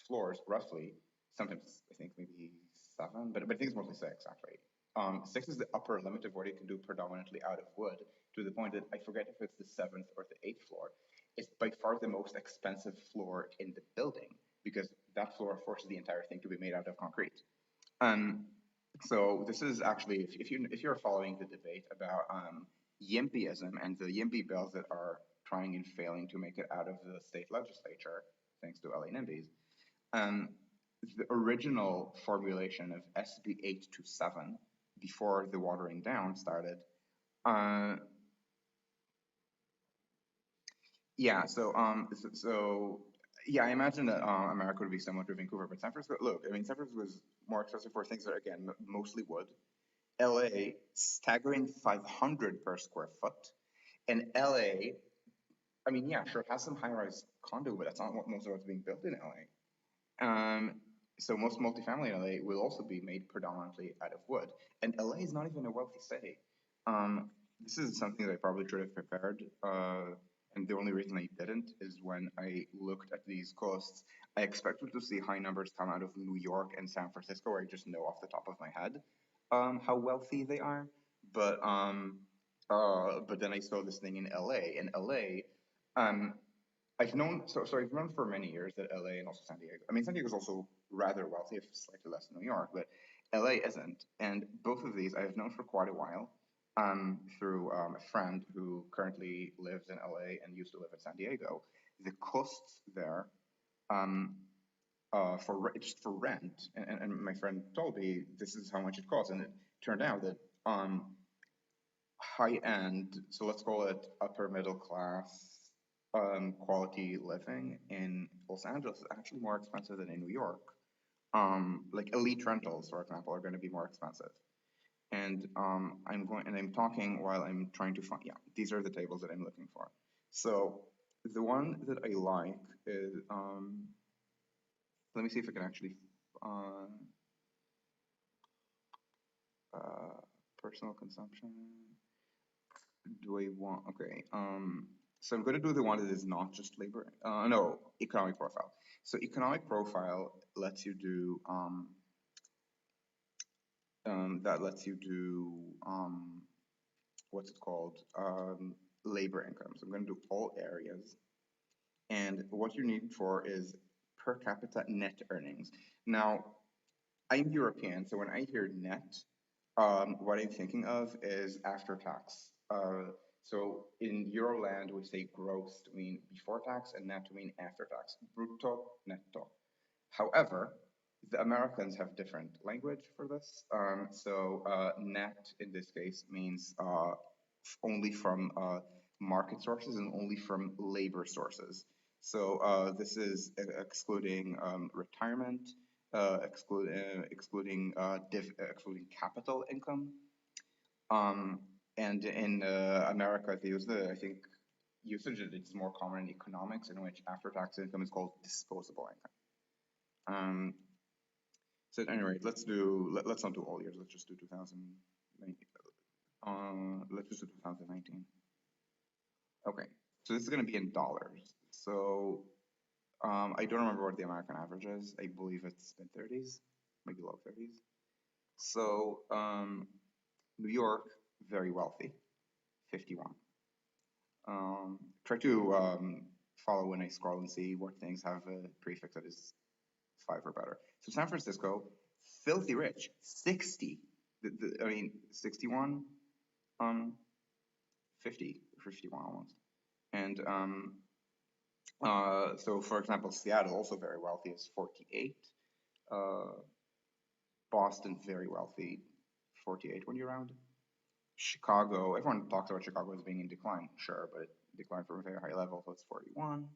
floors, roughly, sometimes I think maybe 7, but I think it's mostly 6 actually. 6 is the upper limit of what you can do predominantly out of wood, to the point that I forget if it's the 7th or the 8th floor. It's by far the most expensive floor in the building because that floor forces the entire thing to be made out of concrete. So this is actually, if you're following the debate about YIMBYism and the YIMBY bills that are trying and failing to make it out of the state legislature, thanks to LA NIMBYs. The original formulation of SB 827, before the watering down started, yeah, yeah, I imagine that America would be similar to Vancouver, but San Francisco, look, I mean, San Francisco was more expensive for things that are, again, mostly wood. LA, staggering 500 per square foot. And LA, I mean, yeah, sure, it has some high-rise condo, but that's not what most of what's being built in LA. So most multifamily in LA will also be made predominantly out of wood. And LA is not even a wealthy city. This is something that I probably should have prepared. And the only reason I didn't is when I looked at these costs, I expected to see high numbers come out of New York and San Francisco, where I just know off the top of my head how wealthy they are. But then I saw this thing in LA. In LA, I've known I've known for many years that LA and also San Diego. I mean, San Diego is also rather wealthy, if slightly less than New York, but LA isn't. And both of these I have known for quite a while. Through a friend who currently lives in LA and used to live in San Diego. The costs there just for rent, and my friend told me this is how much it costs, and it turned out that high end, so let's call it upper middle class quality living in Los Angeles is actually more expensive than in New York. Like elite rentals, for example, are going to be more expensive. And I'm talking while I'm trying to find, yeah, these are the tables that I'm looking for. So the one that I like is, let me see if I can actually, personal consumption. Do I want, okay. So I'm going to do the one that is not just labor, no, economic profile. So economic profile lets you do, that lets you do, what's it called? Labor income. So I'm going to do all areas. And what you need for is per capita net earnings. Now, I'm European, so when I hear net, what I'm thinking of is after tax. So in Euroland, we say gross to mean before tax and net to mean after tax. Brutto, netto. However, the Americans have different language for this. Net in this case means only from market sources and only from labor sources. So this is excluding retirement, excluding capital income. And in America, they use I think usage is more common in economics, in which after-tax income is called disposable income. So at any rate, let's not do all years. Let's just do 2019. Let's just do 2019. Okay, so this is going to be in dollars. So I don't remember what the American average is. I believe it's mid-30s, maybe low 30s. So New York, very wealthy, 51. Try to follow when I scroll and see what things have a prefix that is 5 or better. So San Francisco, filthy rich, 60. I mean, 61, 50, 51 almost. And so, for example, Seattle, also very wealthy, is 48. Boston, very wealthy, 48 when you're around. Chicago, everyone talks about Chicago as being in decline, sure, but it declined from a very high level, so it's 41.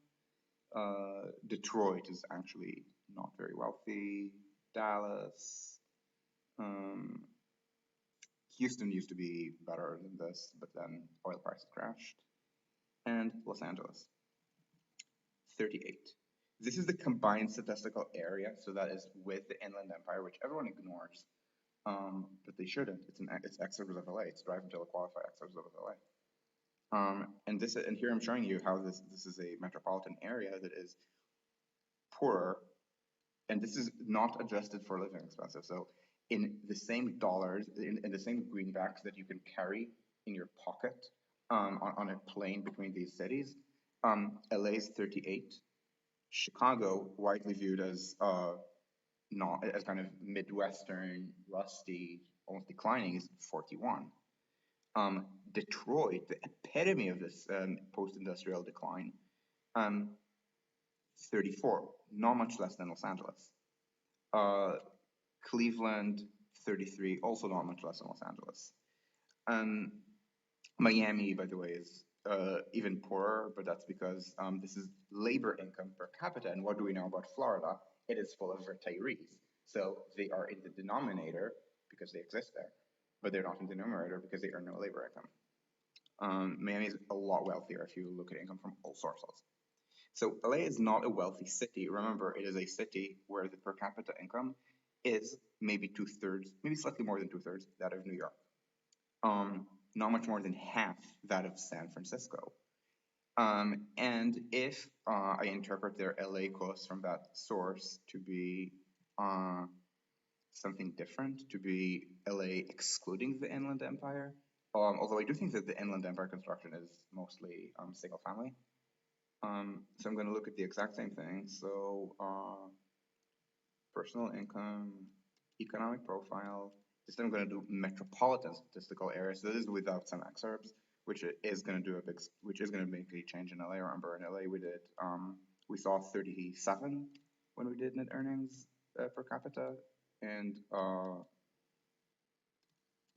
Detroit is actually not very wealthy. Dallas. Houston used to be better than this, but then oil prices crashed. And Los Angeles, 38. This is the combined statistical area, so that is with the Inland Empire, which everyone ignores, but they shouldn't. It's exurbs of LA. It's drive until qualify exurbs of LA. And here I'm showing you how this is a metropolitan area that is poorer, and this is not adjusted for living expenses. So in the same dollars, in the same greenbacks that you can carry in your pocket on a plane between these cities, LA is 38. Chicago, widely viewed as not as kind of Midwestern, rusty, almost declining, is 41. Detroit, the epitome of this post-industrial decline, 34, not much less than Los Angeles. Cleveland, 33, also not much less than Los Angeles. Miami, by the way, is even poorer, but that's because this is labor income per capita. And what do we know about Florida? It is full of retirees. So they are in the denominator because they exist there, but they're not in the numerator because they earn no labor income. Miami is a lot wealthier if you look at income from all sources. So LA is not a wealthy city. Remember, it is a city where the per capita income is maybe 2/3, maybe slightly more than 2/3 that of New York. Not much more than half that of San Francisco. And if I interpret their LA costs from that source to be something different, to be LA excluding the Inland Empire, although I do think that the Inland Empire construction is mostly single family. So I'm going to look at the exact same thing. So personal income, economic profile. This time I'm going to do metropolitan statistical area. So this is without some exurbs, which is going to make a change in LA. Remember, in LA we saw 37 when we did net earnings per capita, and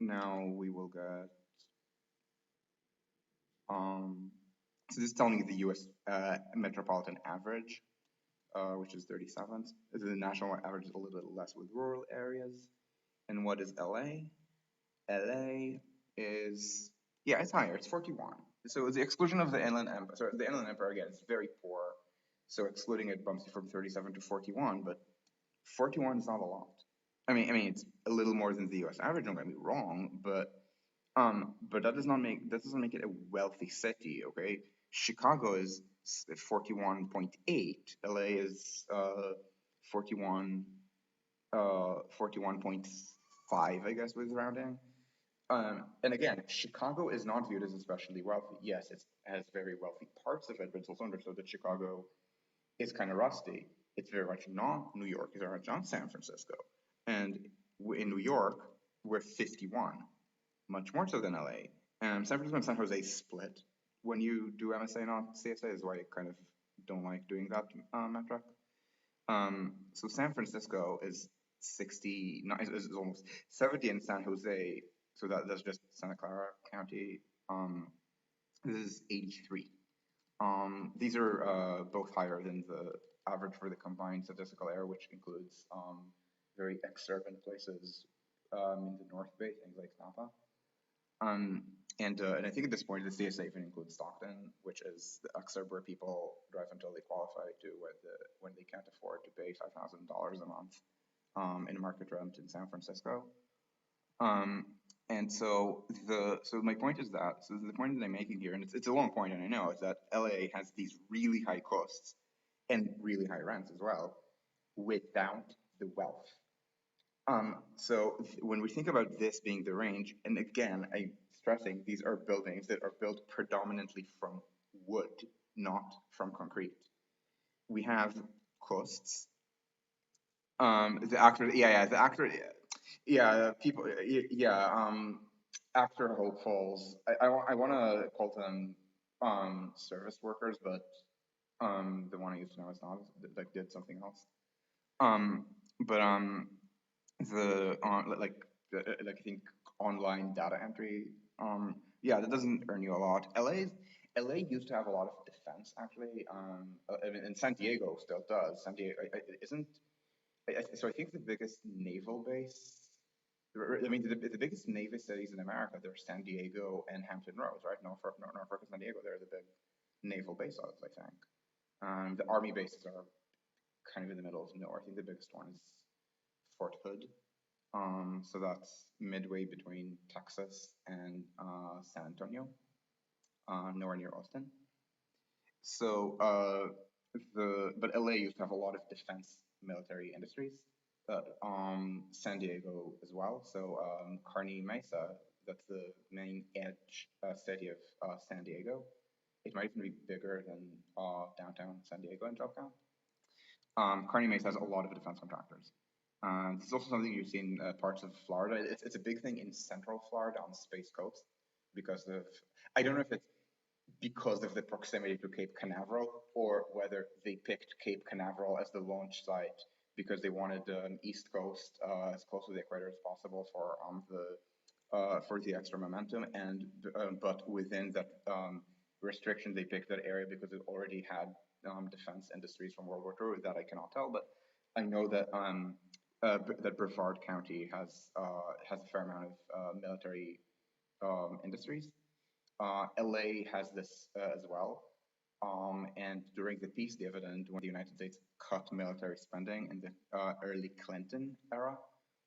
now we will get so this is telling you the U.S. Metropolitan average, which is 37. The national average is a little bit less with rural areas. And what is LA? LA is, yeah, it's higher. It's 41. So the exclusion of the Inland Empire, sorry, the Inland Empire again is very poor. So excluding it bumps you from 37 to 41, but 41 is not a lot. I mean, it's a little more than the U.S. average. Don't get me wrong, but that doesn't make it a wealthy city. Okay, Chicago is 41.8. LA is 41. 41.5, I guess, with rounding. And again, Chicago is not viewed as especially wealthy. Yes, it has very wealthy parts of it, but it's also understood that Chicago is kind of rusty. It's very much not New York. It's very much not San Francisco. And in New York, we're 51, much more so than LA. And San Francisco and San Jose split when you do MSA, not CSA, is why I kind of don't like doing that metric. So San Francisco is 60, is almost 70 in San Jose. So that's just Santa Clara County. This is 83. These are both higher than the average for the combined statistical area, which includes very exurban places in the North Bay, things like Napa. And I think at this point the CSA even includes Stockton, which is the exurb where people drive until they qualify to when they can't afford to pay $5,000 a month in market rent in San Francisco. And so my point is that the point that I'm making here, and it's a long point, and I know, is that LA has these really high costs and really high rents as well, without the wealth. So when we think about this being the range, and again, I'm stressing these are buildings that are built predominantly from wood, not from concrete. We have costs. Actor hopefuls. I want to call them service workers, but the one I used to know is not, like, did something else. But I think online data entry, that doesn't earn you a lot. LA used to have a lot of defense, actually, and San Diego still does. San Diego isn't. So I think the biggest naval base, the biggest Navy cities in America, they're San Diego and Hampton Roads, right? Norfolk and San Diego, they're the big naval base hubs, I think. The Army bases are kind of in the middle of nowhere. I think the biggest one is Fort Hood. So that's midway between Texas and San Antonio, nowhere near Austin. So but LA used to have a lot of defense military industries. San Diego as well. So Kearny Mesa, that's the main edge city of San Diego. It might even be bigger than downtown San Diego in job count. Kearny Mesa has a lot of defense contractors. This is also something you see in parts of Florida. It's a big thing in central Florida on the Space Coast, because of, I don't know if it's because of the proximity to Cape Canaveral, or whether they picked Cape Canaveral as the launch site because they wanted the East Coast as close to the equator as possible for the extra momentum, and but within that restriction, they picked that area because it already had defense industries from World War II. That I cannot tell, but I know that that Brevard County has a fair amount of military industries. LA has this as well. And during the peace dividend, when the United States cut military spending in the early Clinton era,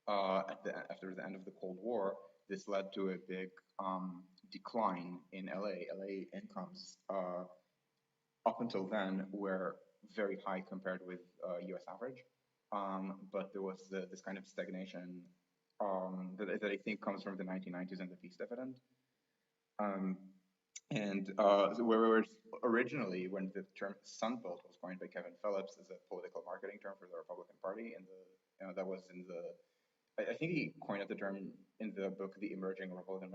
after the end of the Cold War, this led to a big decline in LA. LA incomes up until then were very high compared with US average. But there was this kind of stagnation that I think comes from the 1990s and the peace dividend. Um, and where we were originally, when the term Sun Belt was coined by Kevin Phillips as a political marketing term for the Republican Party, and that was in the, I think he coined the term in the book the emerging Republican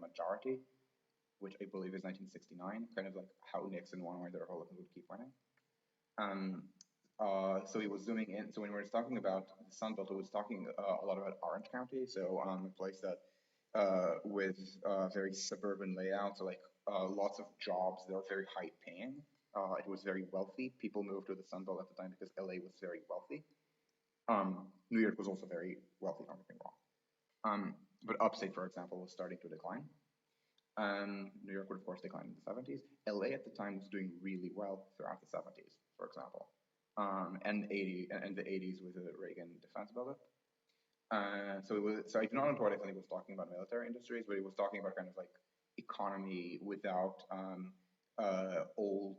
majority, which I believe is 1969, kind of like how Nixon won, where the Republicans would keep winning. So he was zooming in. So when we were talking about the Sun Belt, he was talking a lot about Orange County, so a place that with very suburban layout, so like lots of jobs that are very high paying. It was very wealthy. People moved to the Sun Belt at the time because LA was very wealthy. New York was also very wealthy, don't get me wrong. But upstate, for example, was starting to decline. New York would, of course, decline in the 70s. LA at the time was doing really well throughout the 70s, for example, and the 80s with the Reagan defense buildup. So I do not know to what extent he was talking about military industries, but he was talking about kind of like economy without old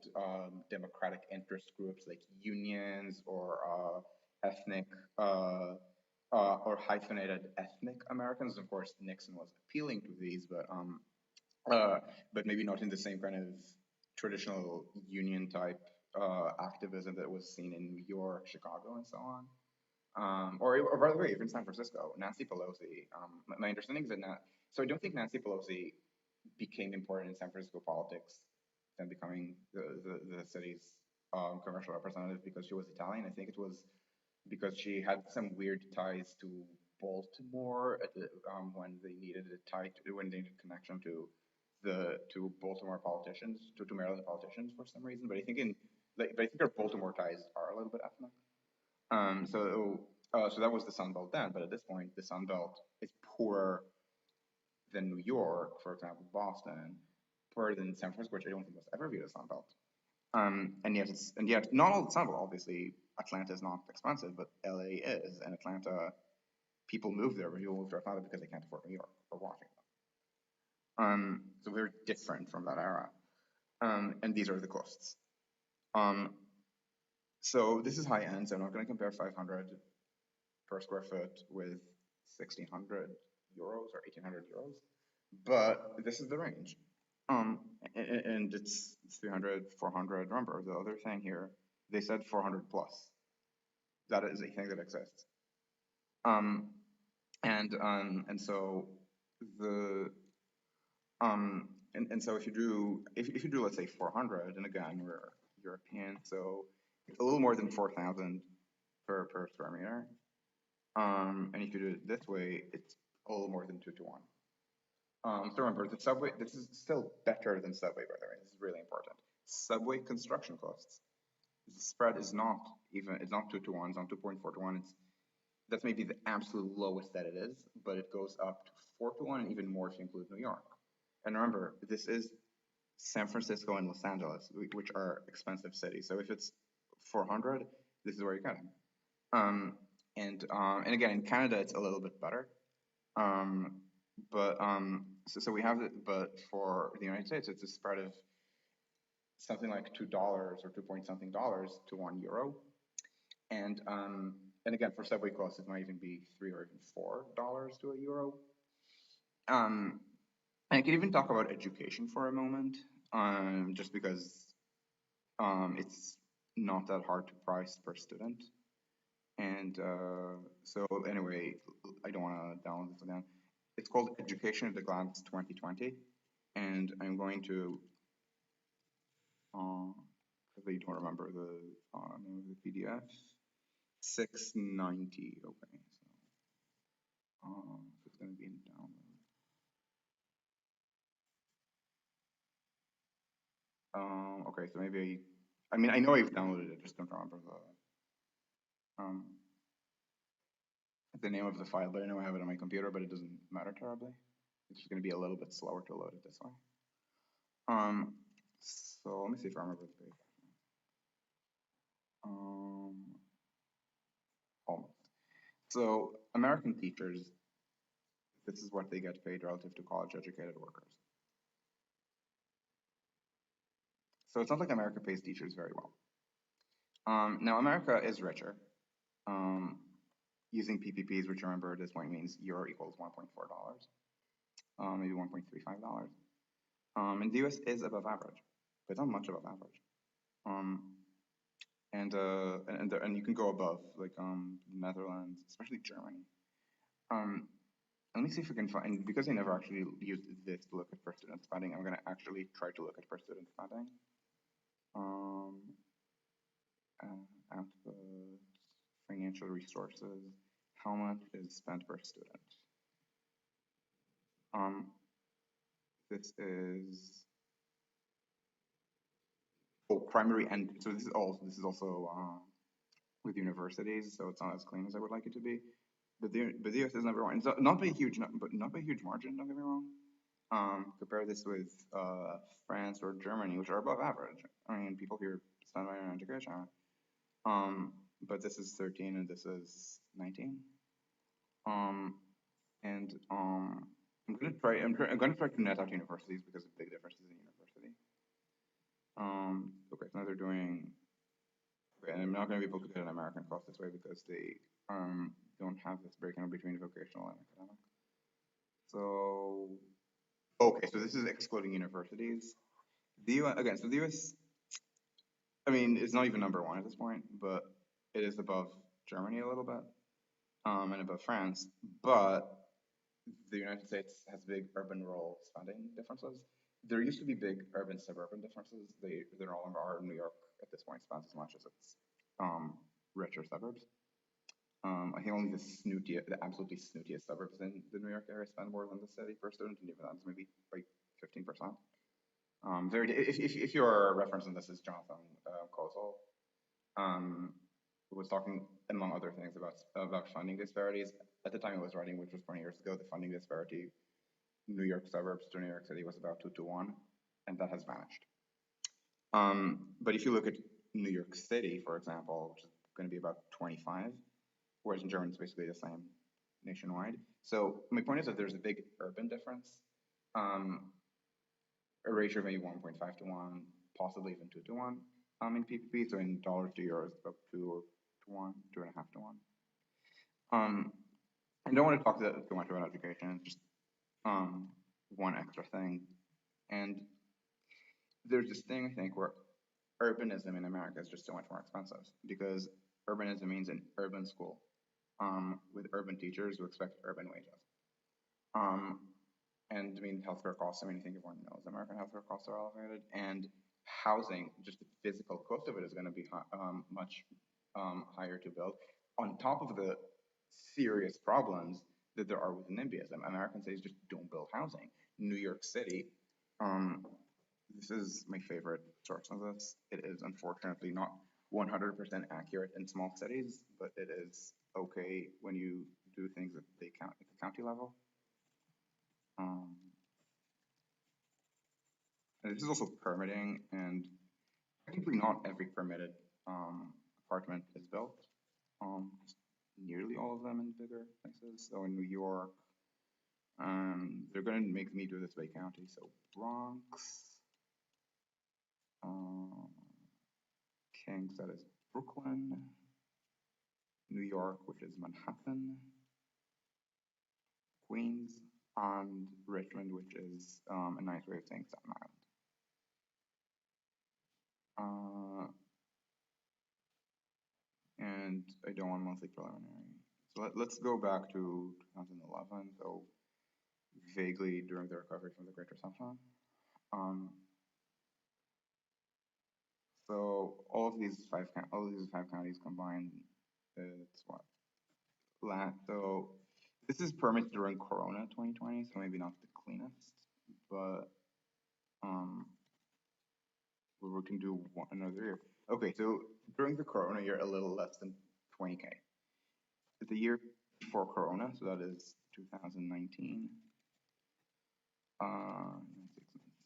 democratic interest groups like unions or ethnic or hyphenated ethnic Americans. Of course, Nixon was appealing to these, but maybe not in the same kind of traditional union type activism that was seen in New York, Chicago, and so on. Or by the way, even San Francisco, Nancy Pelosi. My understanding is that so I don't think Nancy Pelosi became important in San Francisco politics than becoming the city's commercial representative because she was Italian. I think it was because she had some weird ties to Baltimore at the, when they needed when they needed connection to Baltimore politicians, to Maryland politicians for some reason. But I think but I think her Baltimore ties are a little bit ethnic. So that was the Sun Belt then, but at this point, the Sun Belt is poorer than New York, for example, Boston, poorer than San Francisco, which I don't think was ever viewed as Sun Belt. And yet not all the Sun Belt. Obviously, Atlanta is not expensive, but LA is, and Atlanta, people move there, but people move to Atlanta because they can't afford New York or Washington. So very different from that era. And these are the costs. So this is high end, so I'm not going to compare 500 per square foot with 1,600 euros or 1,800 euros, but this is the range. And it's 300, 400. Remember, the other thing here, they said 400 plus. That is a thing that exists. And so the and so if you do let's say 400, and again we're European, so it's a little more than 4,000 per square meter. And if you do it this way, it's a little more than 2 to 1. So remember, the subway, this is still better than subway, by the way. This is really important. Subway construction costs. The spread is not even, it's not 2 to 1, it's not 2.4 to 1. That's maybe the absolute lowest that it is, but it goes up to 4 to 1 and even more if you include New York. And remember, this is San Francisco and Los Angeles, which are expensive cities. So if it's 400, this is where you're getting. And again, in Canada, it's a little bit better. So we have it, but for the United States, it's a spread of something like $2 or 2 point something dollars to €1. And again, for subway costs, it might even be $3 or even $4 to €1. And I can even talk about education for a moment, just because it's not that hard to price per student. And so anyway, I don't want to download this again. It's called Education at a Glance 2020, and I'm going to, because I don't remember the name of the PDF, 690. Okay, so it's going to be in download. Okay, so maybe I mean I know I've downloaded it, just don't remember the name of the file, but I know I have it on my computer, but it doesn't matter terribly. It's just going to be a little bit slower to load it this way. So let me see if I remember the page. Almost. So American teachers, this is what they get paid relative to college educated workers. So it's not like America pays teachers very well. Now America is richer. Using PPPs, which remember at this point means euro equals $1.4, maybe $1.35. And the US is above average, but not much above average. And you can go above, like Netherlands, especially Germany. Let me see if we can find, because I never actually used this to look at per student spending, I'm going to actually try to look at per student spending. Output, financial resources, how much is spent per student? This is primary, and so this is also with universities, so it's not as clean as I would like it to be. But the US is number one. It's not by a huge, but not by a huge margin. Don't get me wrong. Compare this with France or Germany, which are above average. I mean, people here spend money on education. But this is 13 and this is 19. I'm gonna try. I'm gonna try to net out universities because of big differences in university. Okay, so now they're doing. Okay, and I'm not gonna be able to get an American cost this way because they don't have this breakdown between vocational and academic. So okay, so this is excluding universities. The US, again, so the US, I mean, it's not even number one at this point, but it is above Germany a little bit, and above France. But the United States has big urban-rural spending differences. There used to be big urban-suburban differences. They no longer are. New York at this point spends as much as its richer suburbs. I think only the absolutely snootiest suburbs in the New York area spend more than the city per student, and even that's maybe like 15%. If your reference in this is Jonathan Kozol, who was talking, among other things, about funding disparities. At the time I was writing, which was 20 years ago, the funding disparity, New York suburbs to New York City was about 2 to 1, and that has vanished. But if you look at New York City, for example, which is going to be about 25, whereas in Germany it's basically the same nationwide. So my point is that there's a big urban difference. A ratio of maybe 1.5 to 1, possibly even 2 to 1 in PPP. So in dollars to euros, about 2 to 1, 2.5 to 1. I don't want to talk too much about education. Just one extra thing, and there's this thing I think where urbanism in America is just so much more expensive because urbanism means an urban school with urban teachers who expect urban wages. And I mean, healthcare costs, I mean, I think everyone knows American healthcare costs are elevated, and housing, just the physical cost of it is going to be much higher to build, on top of the serious problems that there are with NIMBYism. American cities just don't build housing. New York City, this is my favorite source of this. It is unfortunately not 100% accurate in small cities, but it is okay when you do things at the county level. And this is also permitting, and technically not every permitted apartment is built. Nearly all of them in bigger places. So in New York, they're going to make me do this by county. So Bronx, Kings, that is Brooklyn, New York, which is Manhattan, Queens, and Richmond, which is a nice way of saying Staten Island. And I don't want monthly preliminary. So let's go back to 2011. So vaguely during the recovery from the Great Recession. Um, so all of these five counties combined, it's what? So this is permits during Corona 2020, so maybe not the cleanest, but um, we can do another year. Okay, so during the Corona year, a little less than 20K. The year before Corona, so that is 2019,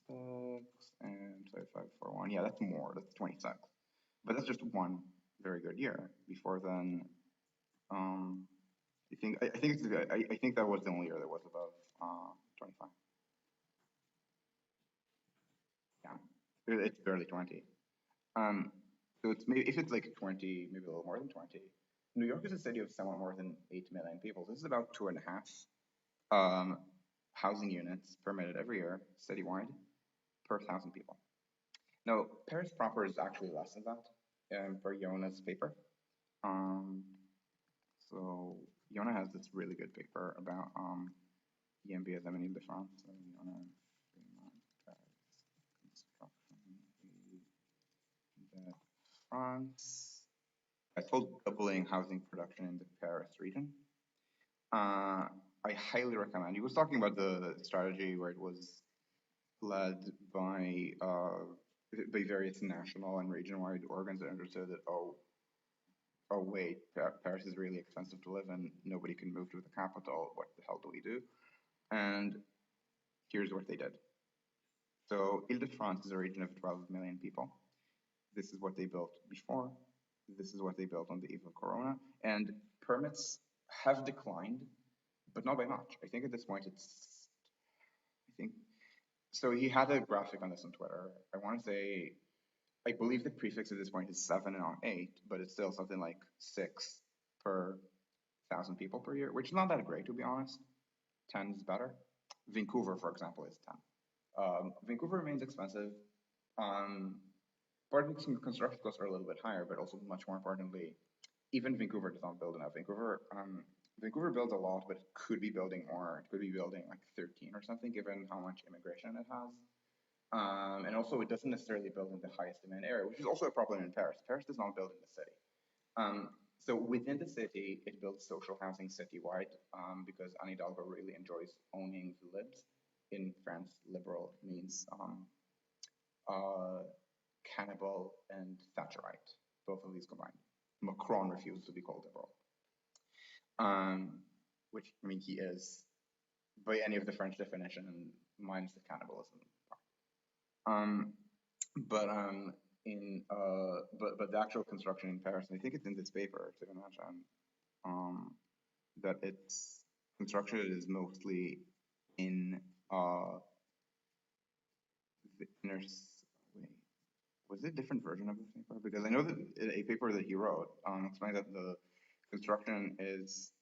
96 and 5541. Yeah, that's more. That's 26. But that's just one very good year. Before then, um, I think that was the only year that was above 25. Yeah, it's barely 20. Um, so it's maybe if it's like 20, maybe a little more than 20. New York is a city of somewhat more than 8 million people. This is about 2.5 um, housing units permitted every year citywide per 1,000 people. Now, Paris proper is actually less than that per Yona's paper. Um, so Yona has this really good paper about EMB as Avenue de France. So Yona, construction, France. It's called Doubling Housing Production in the Paris region. I highly recommend. He was talking about the strategy where it was led by various national and region-wide organs that understood that oh wait, Paris is really expensive to live in. Nobody can move to the capital. What the hell do we do? And here's what they did. So Ile-de-France is a region of 12 million people. This is what they built before. This is what they built on the eve of Corona. And permits have declined, but not by much. I think at this point I think, so he had a graphic on this on Twitter. I want to say, I believe the prefix at this point is 7 and not 8, but it's still something like 6 per 1,000 people per year, which is not that great, to be honest. 10 is better. Vancouver, for example, is 10. Vancouver remains expensive. Part of the construction costs are a little bit higher, but also much more importantly, even Vancouver does not build enough. Vancouver builds a lot, but it could be building more. It could be building like 13 or something, given how much immigration it has. And also, it doesn't necessarily build in the highest demand area, which is also a problem in Paris. Paris does not build in the city. So within the city, it builds social housing citywide because Anne Hidalgo really enjoys owning the libs. In France, liberal means cannibal and Thatcherite, both of these combined. Macron refused to be called liberal, which I mean he is by any of the French definition, minus the cannibalism. Um, but but the actual construction in Paris, and I think it's in this paper to mention, that its construction is mostly in the inner. Wait, was it a different version of this paper? Because I know that a paper that he wrote explained that the construction is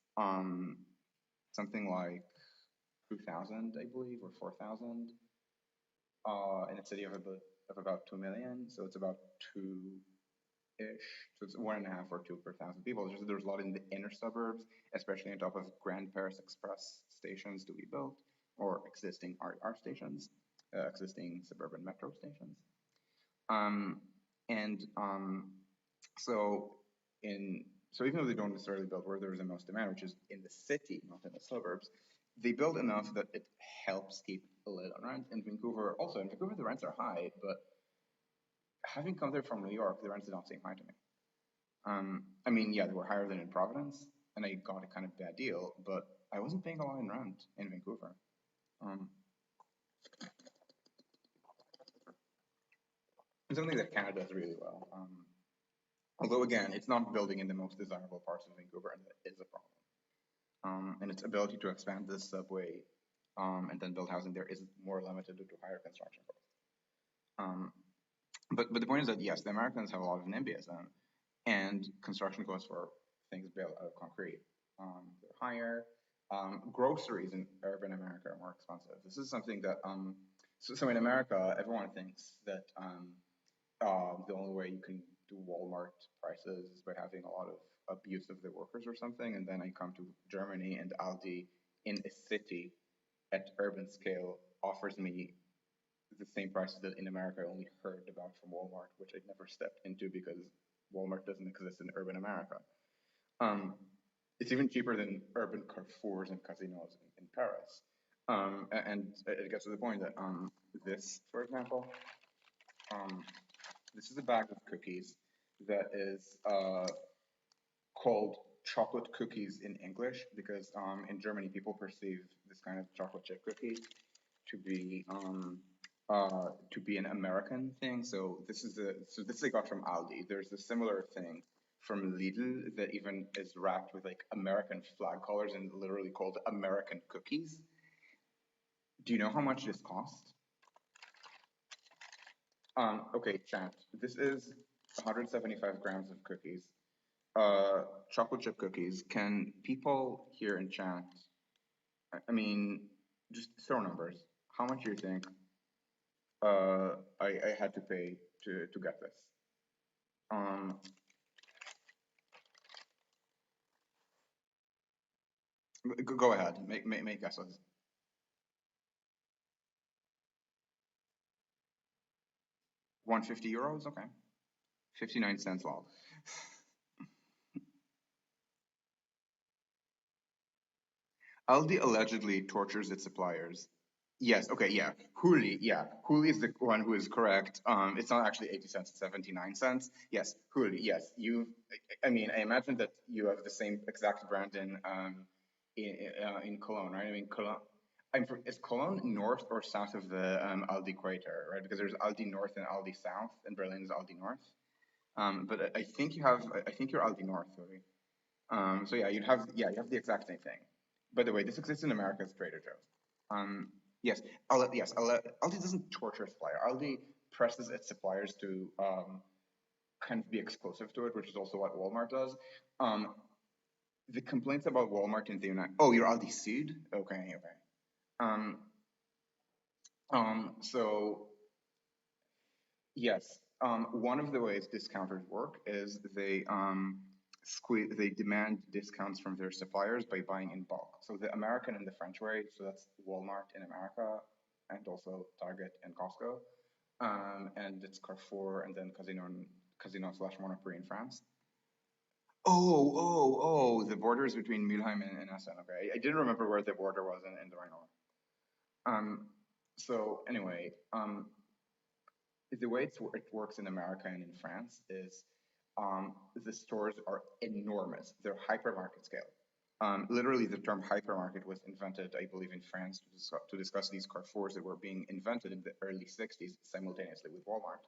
something like 2,000, I believe, or 4,000 in a city of about 2 million. So it's about two-ish. So it's 1.5 or 2 per 1,000 people. There's a lot in the inner suburbs, especially on top of Grand Paris Express stations to be built, or existing RR stations, existing suburban metro stations. And so even though they don't necessarily build where there's the most demand, which is in the city, not in the suburbs, they build enough that it helps keep a lid on rent. In Vancouver, the rents are high, but having come there from New York, the rents did not seem high to me. I mean, yeah, they were higher than in Providence, and I got a kind of bad deal, but I wasn't paying a lot in rent in Vancouver. It's something that Canada does really well. Although again, it's not building in the most desirable parts of Vancouver, and that is a problem. And its ability to expand the subway and then build housing there is more limited due to higher construction costs. But the point is that yes, the Americans have a lot of NIMBYism, and construction costs for things built out of concrete they're higher. Groceries in urban America are more expensive. This is something that so in America, everyone thinks that the only way you can do Walmart prices is by having a lot of abuse of the workers or something. And then I come to Germany, and Aldi in a city at urban scale offers me the same prices that in America I only heard about from Walmart, which I'd never stepped into because Walmart doesn't exist in urban America. Um, it's even cheaper than urban Carrefours and casinos in Paris. And it gets to the point that this, for example, um, this is a bag of cookies that is called chocolate cookies in English because in Germany people perceive this kind of chocolate chip cookie to be an American thing. So this I got from Aldi. There's a similar thing from Lidl that even is wrapped with like American flag colors and literally called American cookies. Do you know how much this costs? Okay, chat. This is 175 grams of cookies. Chocolate chip cookies. Can people here in chat, I mean, just throw numbers. How much do you think I had to pay to get this? Um, go ahead, make guesses. 150 euros, okay. 59 cents lol. Aldi allegedly tortures its suppliers. Yes, okay, yeah. Huli, yeah. Huli is the one who is correct. It's not actually 80 cents, it's 79 cents. Yes, Huli, yes. I mean, I imagine that you have the same exact brand in Cologne, right? I mean, Cologne. Is Cologne north or south of the Aldi equator, right? Because there's Aldi North and Aldi South, and Berlin is Aldi North. But I think I think you're Aldi North, Huli. So yeah, you have the exact same thing. By the way, this exists in America as Trader Joe's. Yes, Aldi doesn't torture supplier. Aldi presses its suppliers to kind of be exclusive to it, which is also what Walmart does. Um, the complaints about Walmart in the United. Oh, you're Aldi Sud? Okay, okay. Um, so yes, one of the ways discounters work is they demand discounts from their suppliers by buying in bulk. So the American and the French way, so that's Walmart in America and also Target and Costco, and it's Carrefour and then Casino slash Monoprix in France. The border is between Mülheim and Essen. Okay, I didn't remember where the border was in the Rhine. So anyway, the way it works in America and in France is the stores are enormous. They're hypermarket scale. Literally, the term hypermarket was invented, I believe, in France to discuss these Carrefours that were being invented in the early 60s simultaneously with Walmart.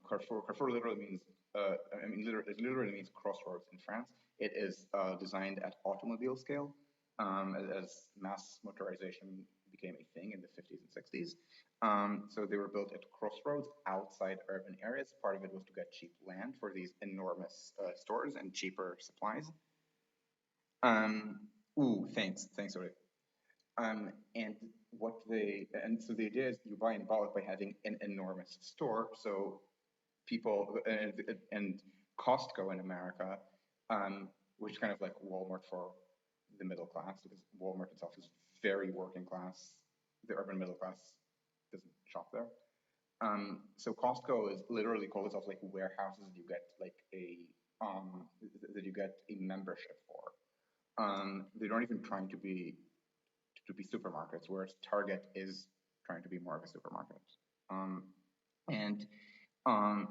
Carrefour literally means, it literally means crossroads in France. It is designed at automobile scale as mass motorization became a thing in the 50s and 60s. So they were built at crossroads outside urban areas. Part of it was to get cheap land for these enormous stores and cheaper supplies. Um, thanks, sorry. And so the idea is you buy in bulk by having an enormous store. So people and Costco in America, which is kind of like Walmart for the middle class, because Walmart itself is very working class. The urban middle class doesn't shop there. So Costco is literally called itself like warehouses that you get like that you get a membership for. They're not even trying to be supermarkets, whereas Target is trying to be more of a supermarket. And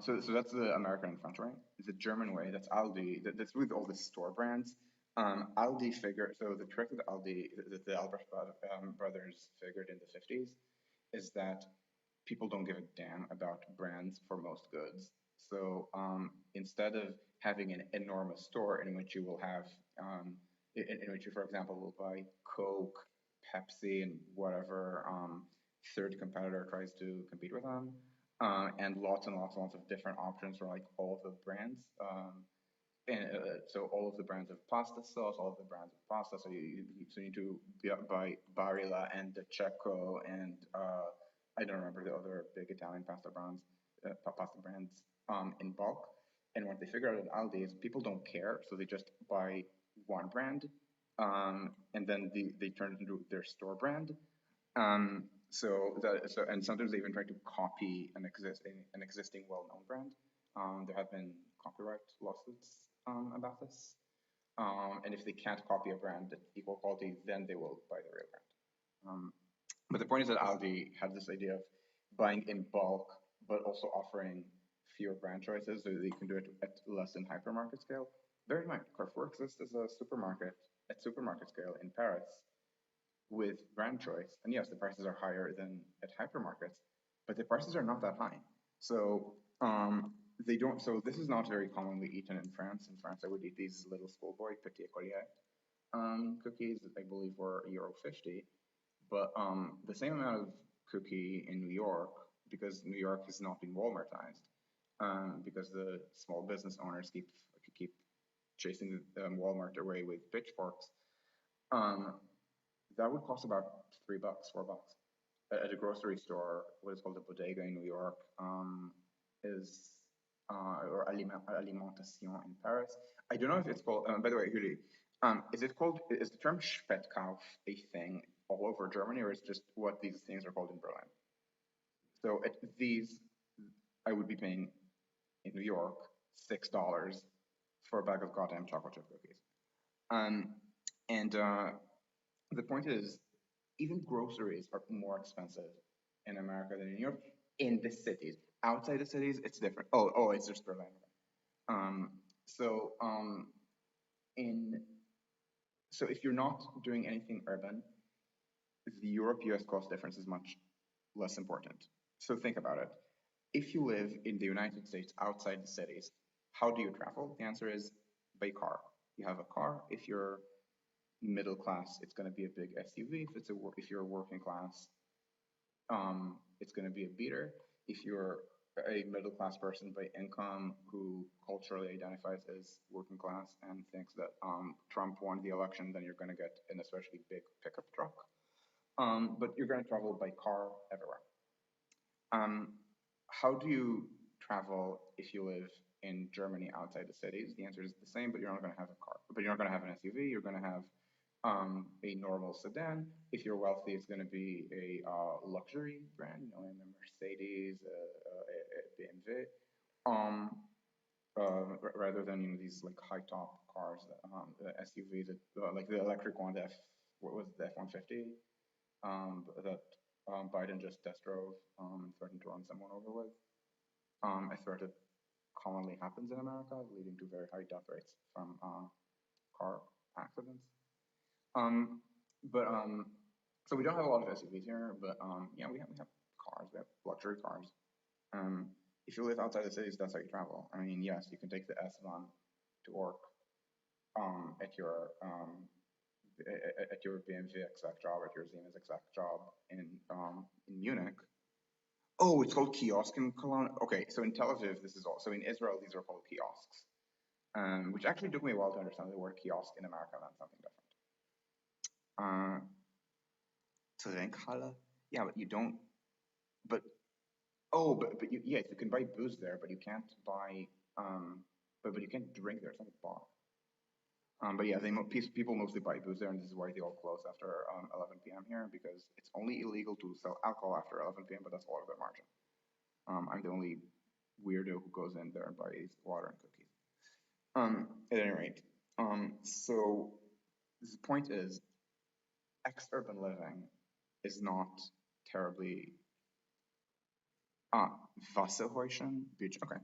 so that's the American and French way. The German way, that's Aldi. That's with all the store brands. Aldi figured, so the trick that the Albrecht brothers figured in the 50s is that people don't give a damn about brands for most goods. So instead of having an enormous store in which you will have, in which you, for example, will buy Coke, Pepsi, and whatever third competitor tries to compete with them, and lots and lots and lots of different options for like all of the brands. So all of the brands of pasta sauce, all of the brands of pasta. So you need to buy Barilla and the Checo and I don't remember the other big Italian pasta brands in bulk. And what they figure out at Aldi is people don't care, so they just buy one brand and then they turn it into their store brand. And sometimes they even try to copy an existing well-known brand. There have been copyright lawsuits about this. And if they can't copy a brand at equal quality, then they will buy the real brand. But the point is that Aldi had this idea of buying in bulk, but also offering fewer brand choices so they can do it at less than hypermarket scale. Bear in mind, Carrefour exists as a supermarket at supermarket scale in Paris with brand choice. And yes, the prices are higher than at hypermarkets, but the prices are not that high. So they don't. So this is not very commonly eaten in France. In France, I would eat these little schoolboy petit écolier cookies. I believe were €1.50, but the same amount of cookie in New York, because New York has not been Walmartized, because the small business owners keep chasing Walmart away with pitchforks. That would cost about $3, $4. At a grocery store, what is called a bodega in New York, is or alimentation in Paris. I don't know if it's called. By the way, Huli, is the term Spätkauf a thing all over Germany, or is it just what these things are called in Berlin? So at these, I would be paying in New York $6 for a bag of goddamn chocolate chip cookies. And the point is, even groceries are more expensive in America than in Europe in the cities. Outside the cities, it's different. Oh, it's just Berlin. Um, so in so if you're not doing anything urban, the Europe-US cost difference is much less important. So think about it. If you live in the United States outside the cities, how do you travel? The answer is by car. You have a car. If you're middle class, it's going to be a big SUV. If you're working class, it's going to be a beater. If you're a middle class person by income who culturally identifies as working class and thinks that Trump won the election, then you're going to get an especially big pickup truck. But you're going to travel by car everywhere. How do you travel if you live in Germany outside the cities? The answer is the same, but you're not going to have a car. But you're not going to have an SUV. You're going to have a normal sedan. If you're wealthy, it's going to be a luxury brand, a Mercedes, a BMW, rather than these like high top cars, the SUVs, like the electric one, what was the F-150 that Biden just test drove, threatened to run someone over with. A threat that commonly happens in America, leading to very high death rates from car accidents. But so we don't have a lot of SUVs here, but yeah, we have cars. We have luxury cars. If you live outside the cities, that's how you travel. I mean, yes, you can take the S1 to work at your BMW exec job, at your Siemens exec job in Munich. Oh, it's called kiosk in Cologne. Okay, so in Tel Aviv, this is also in Israel. These are called kiosks, which actually took me a while to understand the word kiosk in America meant something different. Trinkhalle? Yeah, but you don't. But yes, you can buy booze there, but you can't buy. But you can't drink there. It's not a bar. But yeah, people mostly buy booze there, and this is why they all close after 11 p.m. here, because it's only illegal to sell alcohol after 11 p.m. But that's all of their margin. I'm the only weirdo who goes in there and buys water and cookies. At any rate, so the point is, ex-urban living is not terribly Wasserhäuschen beach. Okay.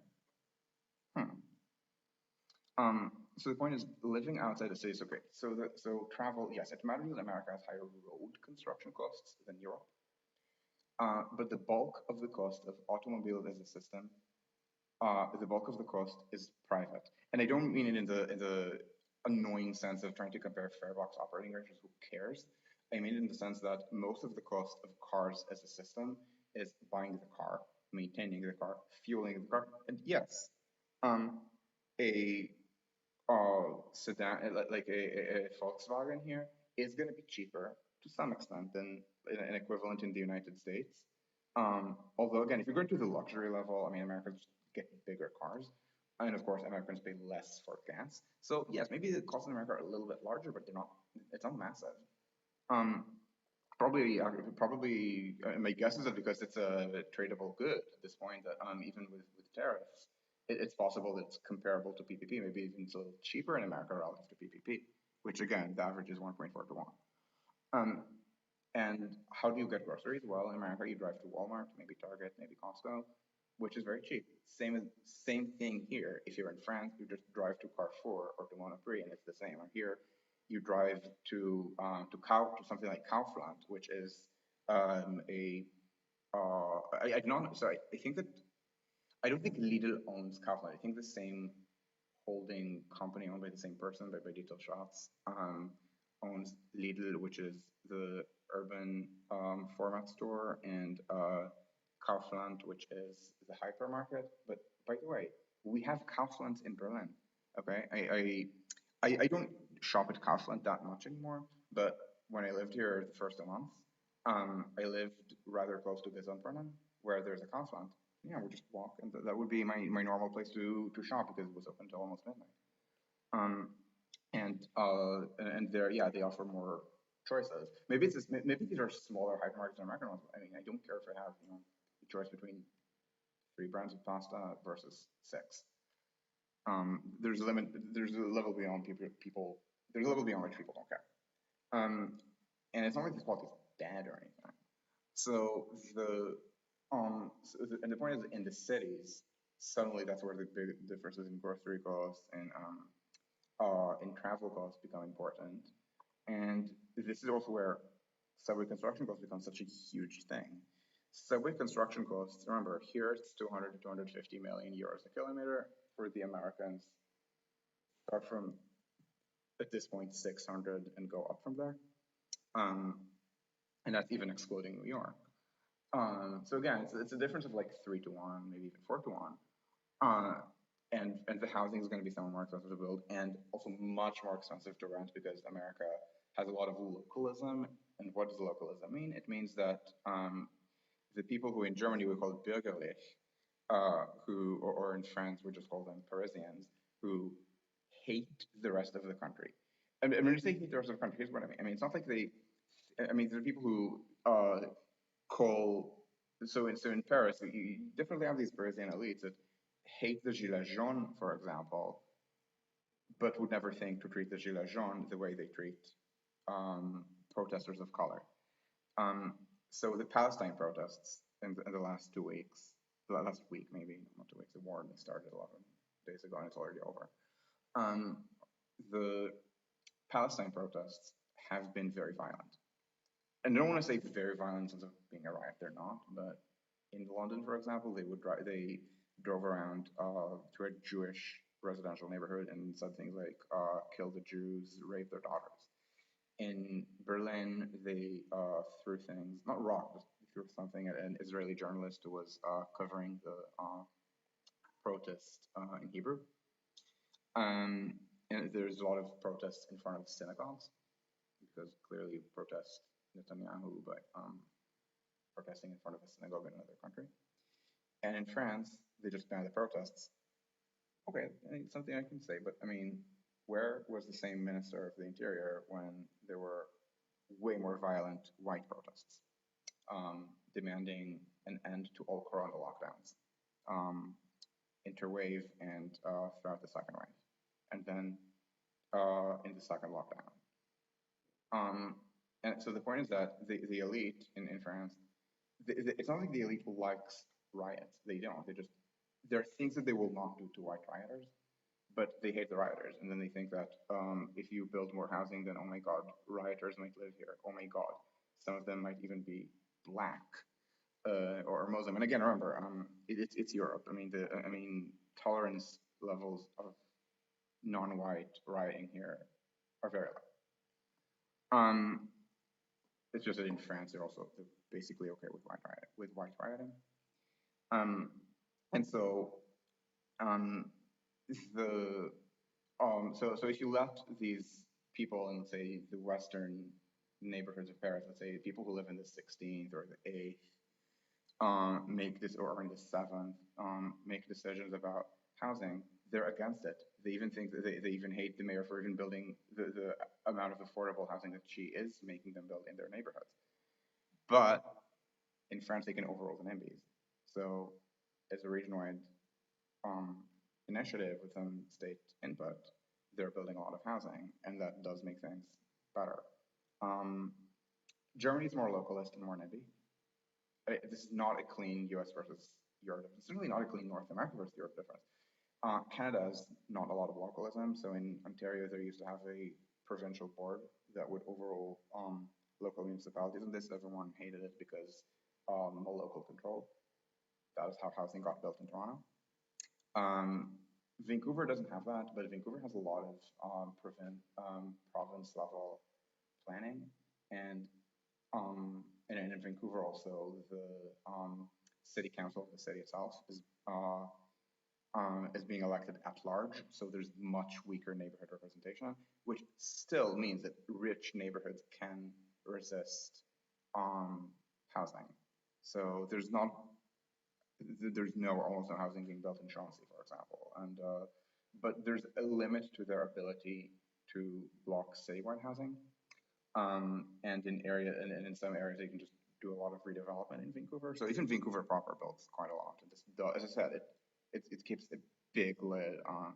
So the point is, living outside the city is okay. So travel, yes, it matters that America has higher road construction costs than Europe. But the bulk of the cost of automobiles as a system, the bulk of the cost is private. And I don't mean it in the annoying sense of trying to compare farebox operating ratios. Who cares? I mean it in the sense that most of the cost of cars as a system is buying the car, maintaining the car, fueling the car, and yes, a sedan like a Volkswagen here is going to be cheaper to some extent than an equivalent in the United States. Although again, if you're going to the luxury level, I mean, Americans get bigger cars. And of course, Americans pay less for gas. So yes, maybe the costs in America are a little bit larger, but they're not. It's not massive. Um, probably, my guess is that because it's a tradable good at this point, that even with tariffs, it's possible that it's comparable to PPP, maybe even a little cheaper in America relative to PPP, which again, the average is 1.4 to 1. Um, and how do you get groceries? Well, in America, you drive to Walmart, maybe Target, maybe Costco, which is very cheap. Same thing here. If you're in France, you just drive to Carrefour or to Monoprix, and it's the same. Or here, you drive to something like Kaufland, which is a I don't so I think that I don't think Lidl owns Kaufland. I think the same holding company owned by the same person, by Dieter Schatz, owns Lidl, which is the urban format store, and Kaufland, which is the hypermarket. But by the way, we have Kauflands in Berlin. Okay, I don't shop at Kaufland that much anymore, but when I lived here the first 2 months, I lived rather close to Gesundbrunnen, where there's a Kaufland. Yeah, we just walk, and that would be my normal place to shop because it was open until almost midnight. Um, and there, yeah, they offer more choices. Maybe maybe these are smaller hypermarkets in American ones. I mean, I don't care if I have a choice between 3 brands of pasta versus 6. There's a limit. There's a level beyond people. There's a level beyond which people don't care. And it's not like this quality is bad or anything. And the point is, in the cities, suddenly that's where the big differences in grocery costs and in travel costs become important. And this is also where subway construction costs become such a huge thing. Subway construction costs, remember, here it's 200 to 250 million euros a kilometer. For the Americans, start from, at this point, 600 and go up from there. And that's even excluding New York. So again, it's a difference of like 3 to 1, maybe even 4 to 1. And the housing is going to be somewhat more expensive to build, and also much more expensive to rent, because America has a lot of localism. And what does localism mean? It means that the people who in Germany we call bürgerlich, or in France we just call them Parisians, who hate the rest of the country. And when you say hate the rest of the country, here's what I mean. I mean, it's not like I mean, there are people who call. So in Paris, you definitely have these Parisian elites that hate the Gilets jaunes, for example, but would never think to treat the Gilets jaunes the way they treat protesters of color. So the Palestine protests in the last 2 weeks, the last week maybe, not 2 weeks, the war started 11 days ago and it's already over. The Palestine protests have been very violent. And I don't want to say very violent in terms of being a riot, they're not, but in London, for example, they drove around to a Jewish residential neighborhood and said things like, kill the Jews, rape their daughters. In Berlin, they threw things, not rock, but threw something at an Israeli journalist who was covering the protest in Hebrew. And there's a lot of protests in front of synagogues, because clearly you protest Netanyahu by protesting in front of a synagogue in another country. And in France, they just banned the protests. Okay, it's something I can say, but I mean, where was the same Minister of the Interior when there were way more violent white protests demanding an end to all Corona lockdowns, interwave and throughout the second wave, and then in the second lockdown. And so the point is that the elite in France, it's not like the elite likes riots. They don't. There are things that they will not do to white rioters, but they hate the rioters. And then they think that if you build more housing, then, oh my God, rioters might live here. Oh my God, some of them might even be black or Muslim. And again, remember, it's Europe. I mean, tolerance levels of non-white rioting here are very low. It's just that in France, they're basically okay with white rioting. And so so if you let these people in, say, the western neighborhoods of Paris, let's say people who live in the 16th or the 8th, make this, or in the 7th, make decisions about housing, they're against it. They even think that they even hate the mayor for even building the amount of affordable housing that she is making them build in their neighborhoods. But in France, they can overrule the NIMBYs. So as a region-wide um, initiative with some state input, they're building a lot of housing, and that does make things better. Um, Germany is more localist and more NIMBY. This is not a clean US versus Europe. It's certainly not a clean North America versus Europe difference. Canada has not a lot of localism. So in Ontario, they used to have a provincial board that would overrule local municipalities, and this everyone hated it because the local control. That is how housing got built in Toronto. Vancouver doesn't have that, but Vancouver has a lot of province level planning, and in Vancouver also the city council of the city itself is being elected at large, so there's much weaker neighborhood representation, which still means that rich neighborhoods can resist housing. So there's almost no housing being built in Chauncey, for example, and but there's a limit to their ability to block citywide housing, and in some areas they can just do a lot of redevelopment in Vancouver. So even Vancouver proper builds quite a lot. And this, as I said, it keeps a big lid on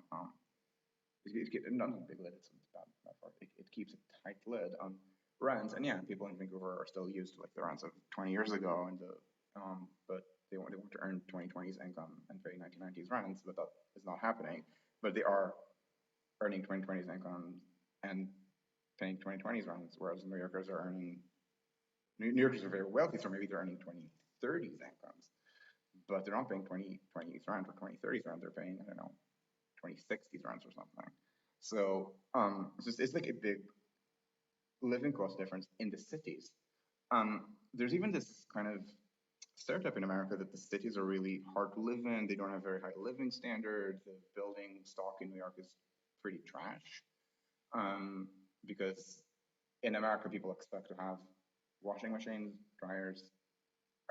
not a big lid. It's bad metaphor. It keeps a tight lid on rents, and yeah, people in Vancouver are still used to like the rents of 20 years ago, and but they want to earn 2020's income and pay 1990's rents, but that is not happening. But they are earning 2020's income and paying 2020's rents, whereas New Yorkers are very wealthy, so maybe they're earning 2030's incomes, but they're not paying 2020's rent or 2030's rent. They're paying, I don't know, 2060's rents or something. So it's like a big living cost difference in the cities. There's even this kind of stereotype in America that the cities are really hard to live in. They don't have very high living standards. The building stock in New York is pretty trash. Because in America, people expect to have washing machines, dryers,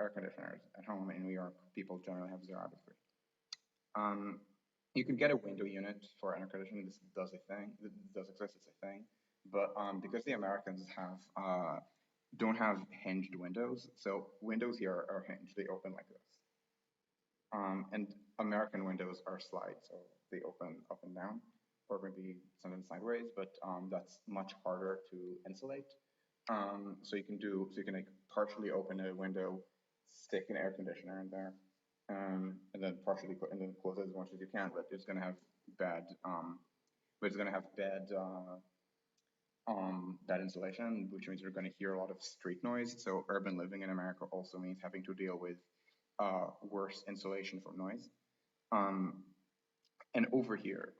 air conditioners at home. In New York, people generally have zero habits. You can get a window unit for air conditioning. This does a thing. It does exist. It's a thing. But because the Americans don't have hinged windows, so windows here are hinged. They open like this. And American windows are slide, so they open up and down, or maybe sometimes sideways. But that's much harder to insulate. So you can like partially open a window, stick an air conditioner in there, and then partially and then close it as much as you can. But it's going to have bad bad insulation, which means you're going to hear a lot of street noise. So urban living in America also means having to deal with worse insulation from noise. And over here,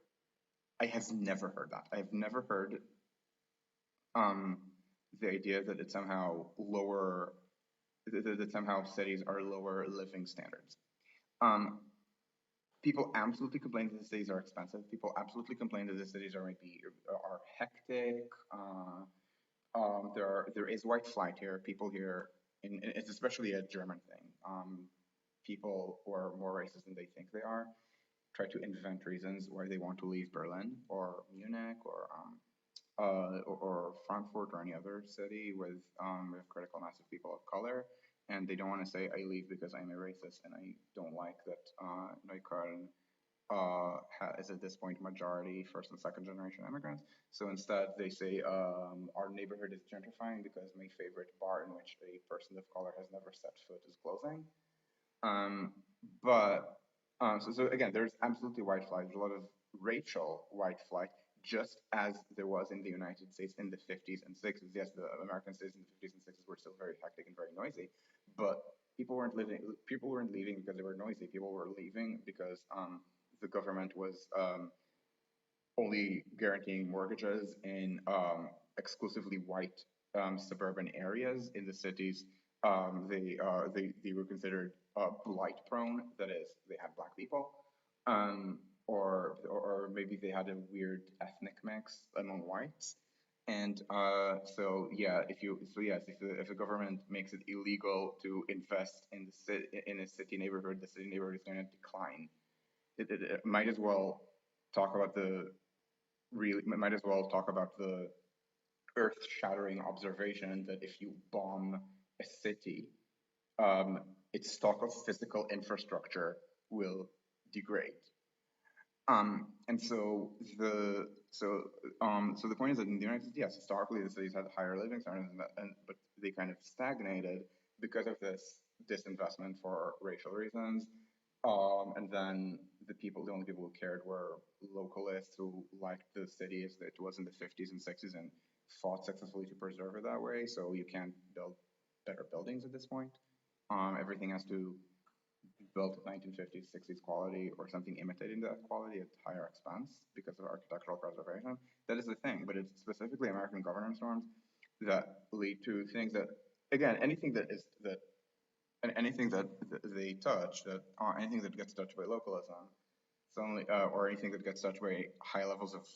I have never heard that. I have never heard the idea that it's somehow that somehow cities are lower living standards. People absolutely complain that the cities are expensive. People absolutely complain that the cities are hectic. There is white flight here. People here, and it's especially a German thing. People who are more racist than they think they are try to invent reasons why they want to leave Berlin or Munich or Frankfurt or any other city with critical mass of people of color, and they don't want to say I leave because I'm a racist and I don't like that Neukölln is at this point majority first and second generation immigrants. So instead they say our neighborhood is gentrifying because my favorite bar in which a person of color has never set foot is closing. So again, there's absolutely white flight. There's a lot of racial white flight, just as there was in the United States in the 50s and 60s. Yes, the American cities in the 50s and 60s were still very hectic and very noisy, but people weren't leaving because they were noisy. People were leaving because the government was only guaranteeing mortgages in exclusively white suburban areas in the cities. They were considered blight prone. That is, they had black people, or maybe they had a weird ethnic mix among whites. And if the government makes it illegal to invest in a city neighborhood, the city neighborhood is going to decline. It might as well talk about the might as well talk about the earth-shattering observation that if you bomb a city, um, its stock of physical infrastructure will degrade. And so the point is that in the United States, yes, historically the cities had higher living standards, but they kind of stagnated because of this disinvestment for racial reasons. And then the only people who cared were localists who liked the city as it was in the 50s and 60s and fought successfully to preserve it that way. So you can't build better buildings at this point. Everything has to built at 1950s, 60s quality or something imitating that quality at higher expense because of architectural preservation. That is the thing, but it's specifically American governance norms that lead to things that, again, anything that anything that they touch, anything that gets touched by localism, suddenly, or anything that gets touched by high levels of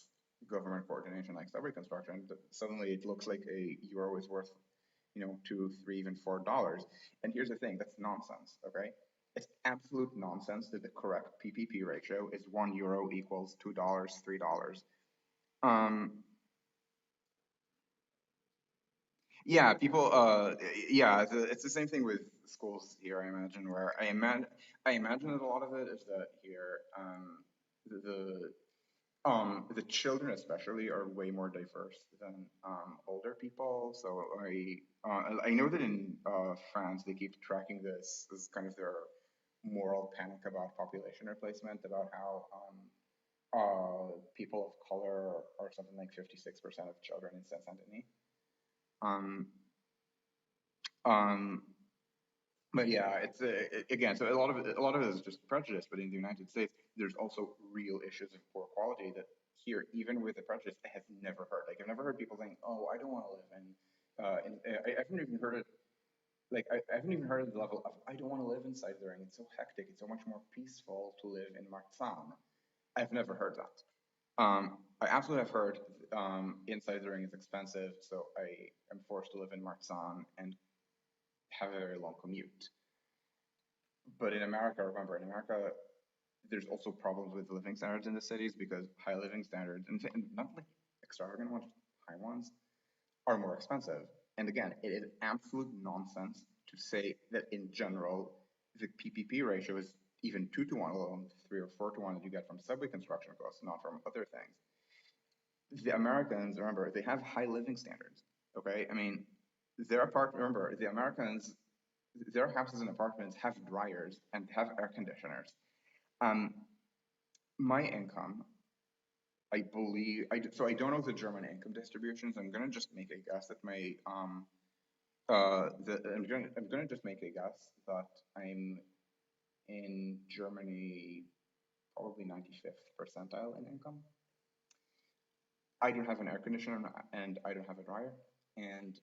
government coordination, like subway construction, suddenly it looks like a euro is worth, $2, $3, even $4. And here's the thing, that's nonsense, okay? It's absolute nonsense that the correct PPP ratio is €1 equals $2, $3. Um, yeah, people. Yeah, it's the same thing with schools here. I imagine I imagine that a lot of it is that here, the the children especially are way more diverse than older people. So I know that in France they keep tracking this kind of their moral panic about population replacement, about how people of color are something like 56% of children in Saint-Saint-Denis. Um, um, but yeah, again, so a lot of it is just prejudice. But in the United States, there's also real issues of poor quality that here, even with the prejudice, I have never heard. Like I've never heard people saying, "Oh, I don't want to live I haven't even heard it. Like I haven't even heard of the level of I don't want to live inside the ring. It's so hectic. It's so much more peaceful to live in Marzahn. I've never heard that. I absolutely have heard inside the ring is expensive, so I am forced to live in Marzahn and have a very long commute. But in America, remember, in America, there's also problems with living standards in the cities because high living standards, and not like extravagant ones, high ones, are more expensive. And again, it is absolute nonsense to say that in general, the PPP ratio is even 2 to 1 alone, 3 or 4 to 1 that you get from subway construction costs, not from other things. The Americans, remember, they have high living standards. Okay, I mean, remember, the Americans, their houses and apartments have dryers and have air conditioners. Um, my income, I believe, so I don't know the German income distributions. I'm gonna just make a guess that I'm gonna just make a guess that I'm in Germany probably 95th percentile in income. I don't have an air conditioner and I don't have a dryer. And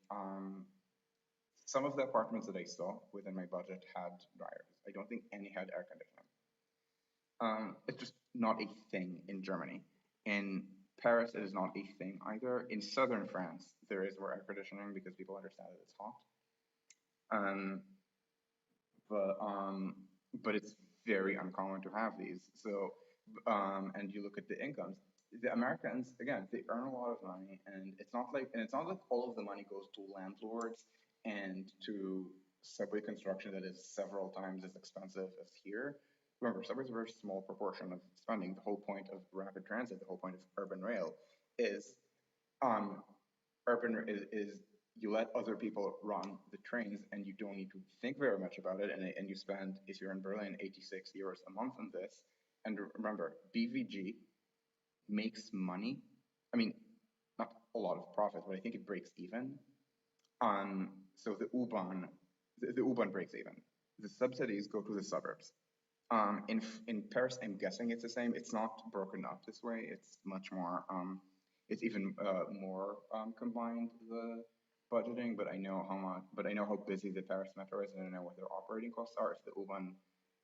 some of the apartments that I saw within my budget had dryers. I don't think any had air conditioning. It's just not a thing in Germany. In Paris, it is not a thing either. In southern France, there is more air conditioning because people understand that it's hot. Um, but it's very uncommon to have these. So, and you look at the incomes. The Americans, again, they earn a lot of money, and it's not like all of the money goes to landlords and to subway construction that is several times as expensive as here. Remember, subway is a very small proportion of spending. The whole point of rapid transit, the whole point of urban rail, is um, is you let other people run the trains and you don't need to think very much about it. And you spend, if you're in Berlin, 86 euros a month on this. And remember, BVG makes money. I mean, not a lot of profit, but I think it breaks even. So the U-Bahn breaks even. The subsidies go to the suburbs. In Paris, I'm guessing it's the same. It's not broken up this way. It's much more. It's even more combined the budgeting. But I know how much. But I know how busy the Paris Metro is, and I know what their operating costs are. If the U-Bahn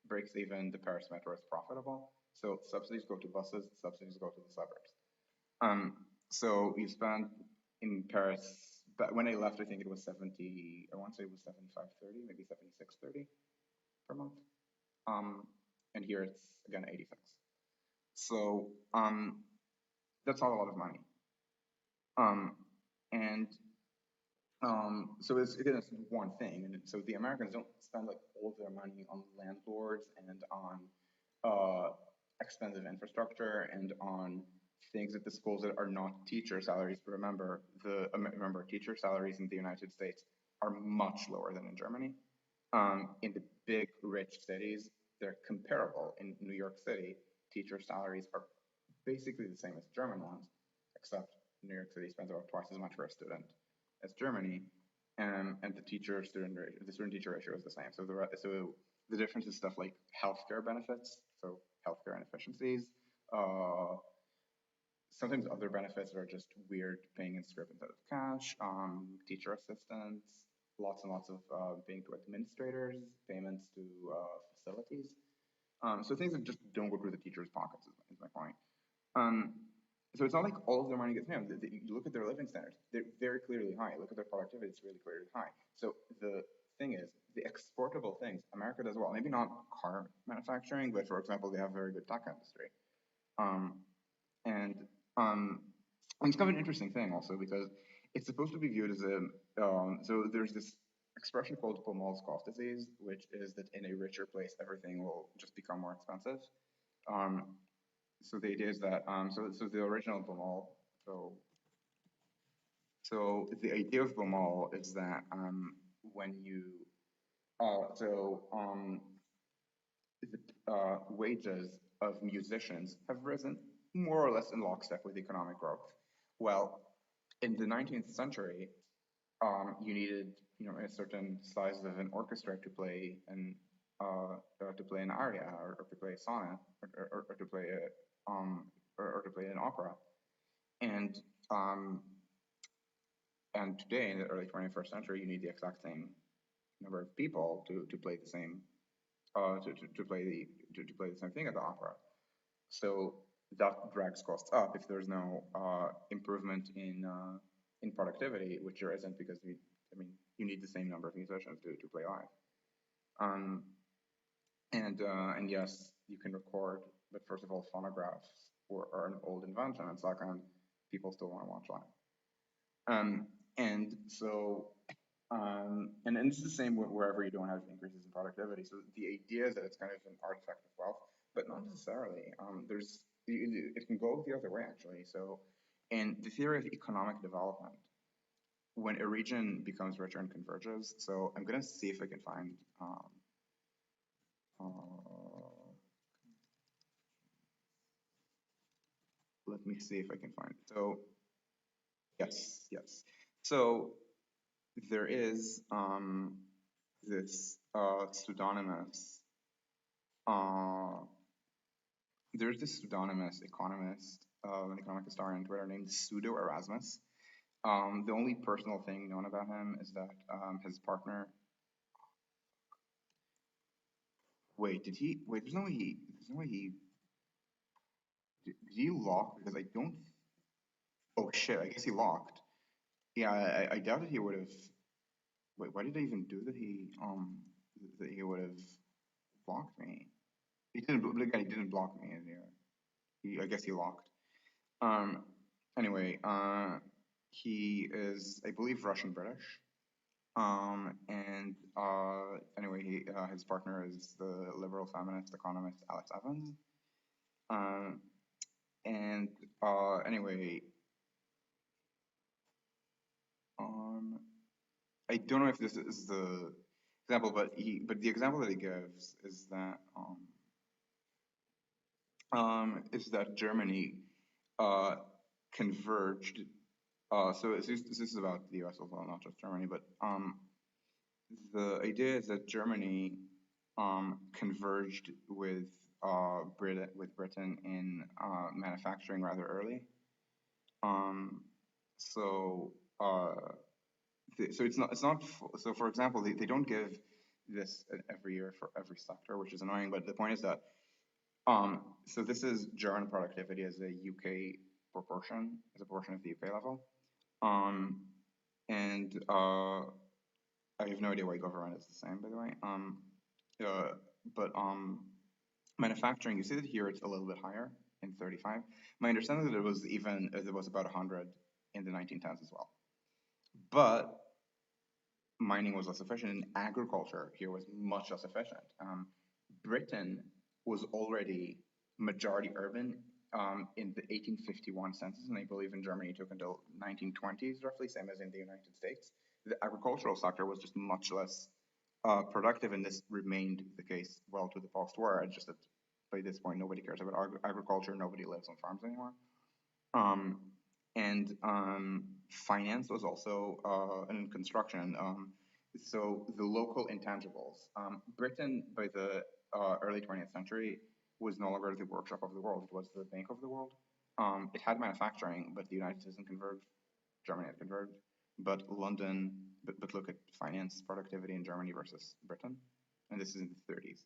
breaks even, the Paris Metro is profitable. So subsidies go to buses. Subsidies go to the suburbs. So we spent in Paris. But when I left, I think it was 70. I want to say it was 75.30, maybe 76.30 per month. And here it's again 86. So that's not a lot of money. Um, and so again, it's one thing, and so the Americans don't spend like all of their money on landlords and on expensive infrastructure and on things at the schools that are not teacher salaries. But remember, teacher salaries in the United States are much lower than in Germany. In the big rich cities, they're comparable. In New York City, teacher salaries are basically the same as German ones, except New York City spends about twice as much for a student as Germany, and the student teacher ratio is the same. So the difference is stuff like healthcare benefits, so healthcare inefficiencies, uh, sometimes other benefits are just weird, paying in script instead of cash, teacher assistants, lots and lots of paying to administrators, payments to facilities. So things that just don't go through the teacher's pockets is my point. Um, so it's not like all of their money gets paid. You look at their living standards; they're very clearly high. Look at their productivity; it's really clearly high. So the thing is, the exportable things America does well. Maybe not car manufacturing, but for example, they have a very good tech industry. Um, and it's kind of an interesting thing also because it's supposed to be viewed as so there's this expression called Pomal's cost disease, which is that in a richer place, everything will just become more expensive. Um, so the idea is that so the original Pomal, so the idea of Pomal is that when you so the wages of musicians have risen more or less in lockstep with economic growth. Well, in the 19th century, you needed a certain size of an orchestra to play an aria or to play a sonnet or to play or to play an opera, and um, and today in the early 21st century, you need the exact same number of people to play the same to play the same thing at the opera. So that drags costs up if there's no improvement in productivity, which there isn't because you need the same number of musicians to play live. And yes, you can record, but first of all, phonographs are an old invention, and second, people still want to watch live. And so and it's the same wherever you don't have increases in productivity. So the idea is that it's kind of an artifact of wealth, but not necessarily. It can go the other way actually. So in the theory of economic development, when a region becomes richer and converges, so I'm gonna see if I can find. Let me see if I can find it. So yes. So there is this pseudonymous there's this pseudonymous economist, an economic historian on Twitter named Pseudo Erasmus. The only personal thing known about him is that his partner. Wait, did he? Wait, there's no way he. There's no way he. Did he lock? Because I don't. Oh shit! I guess he locked. Yeah, I doubt that he would have. Wait, why did I even do that? That he would have blocked me. He didn't. Again, he didn't block me. I guess he locked. Um. Anyway, he is, I believe, Russian British. And anyway, his partner is the liberal feminist economist Alex Evans. And anyway, I don't know if this is the example, but the example that he gives is that Germany converged. So this is about the U.S. as well, not just Germany, but the idea is that Germany converged with Britain in manufacturing rather early. So so it's not so for example they don't give this every year for every sector, which is annoying. But the point is that so this is German productivity as a UK proportion, as a portion of the UK level. And I have no idea why government is the same, by the way. But manufacturing, you see that here it's a little bit higher. in 35. My understanding is that it was about 100 in the 1910s as well. But mining was less efficient, and agriculture here was much less efficient. Britain was already majority urban in the 1851 census, and I believe in Germany it took until 1920s, roughly, same as in the United States. The agricultural sector was just much less productive, and this remained the case well to the post-war. It's just that by this point, nobody cares about agriculture, nobody lives on farms anymore. Um, and finance was also in construction. So the local intangibles. Britain, by the early 20th century, was no longer the workshop of the world. It was the bank of the world. It had manufacturing, but the United States didn't converge. Germany had converged. But London, but look at finance productivity in Germany versus Britain. And this is in the 30s.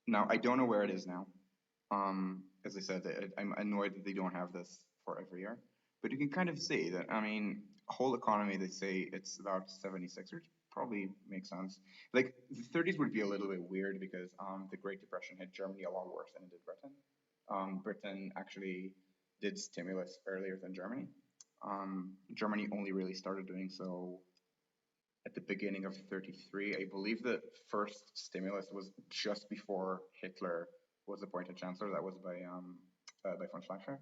Now, I don't know where it is now. As I said, I'm annoyed that they don't have this for every year. But you can kind of see that, I mean, whole economy, they say it's about 76, which probably makes sense. Like, the 30s would be a little bit weird because the Great Depression hit Germany a lot worse than it did Britain. Britain actually did stimulus earlier than Germany. Germany only really started doing so at the beginning of 33. I believe the first stimulus was just before Hitler was appointed chancellor. That was by von Schleicher.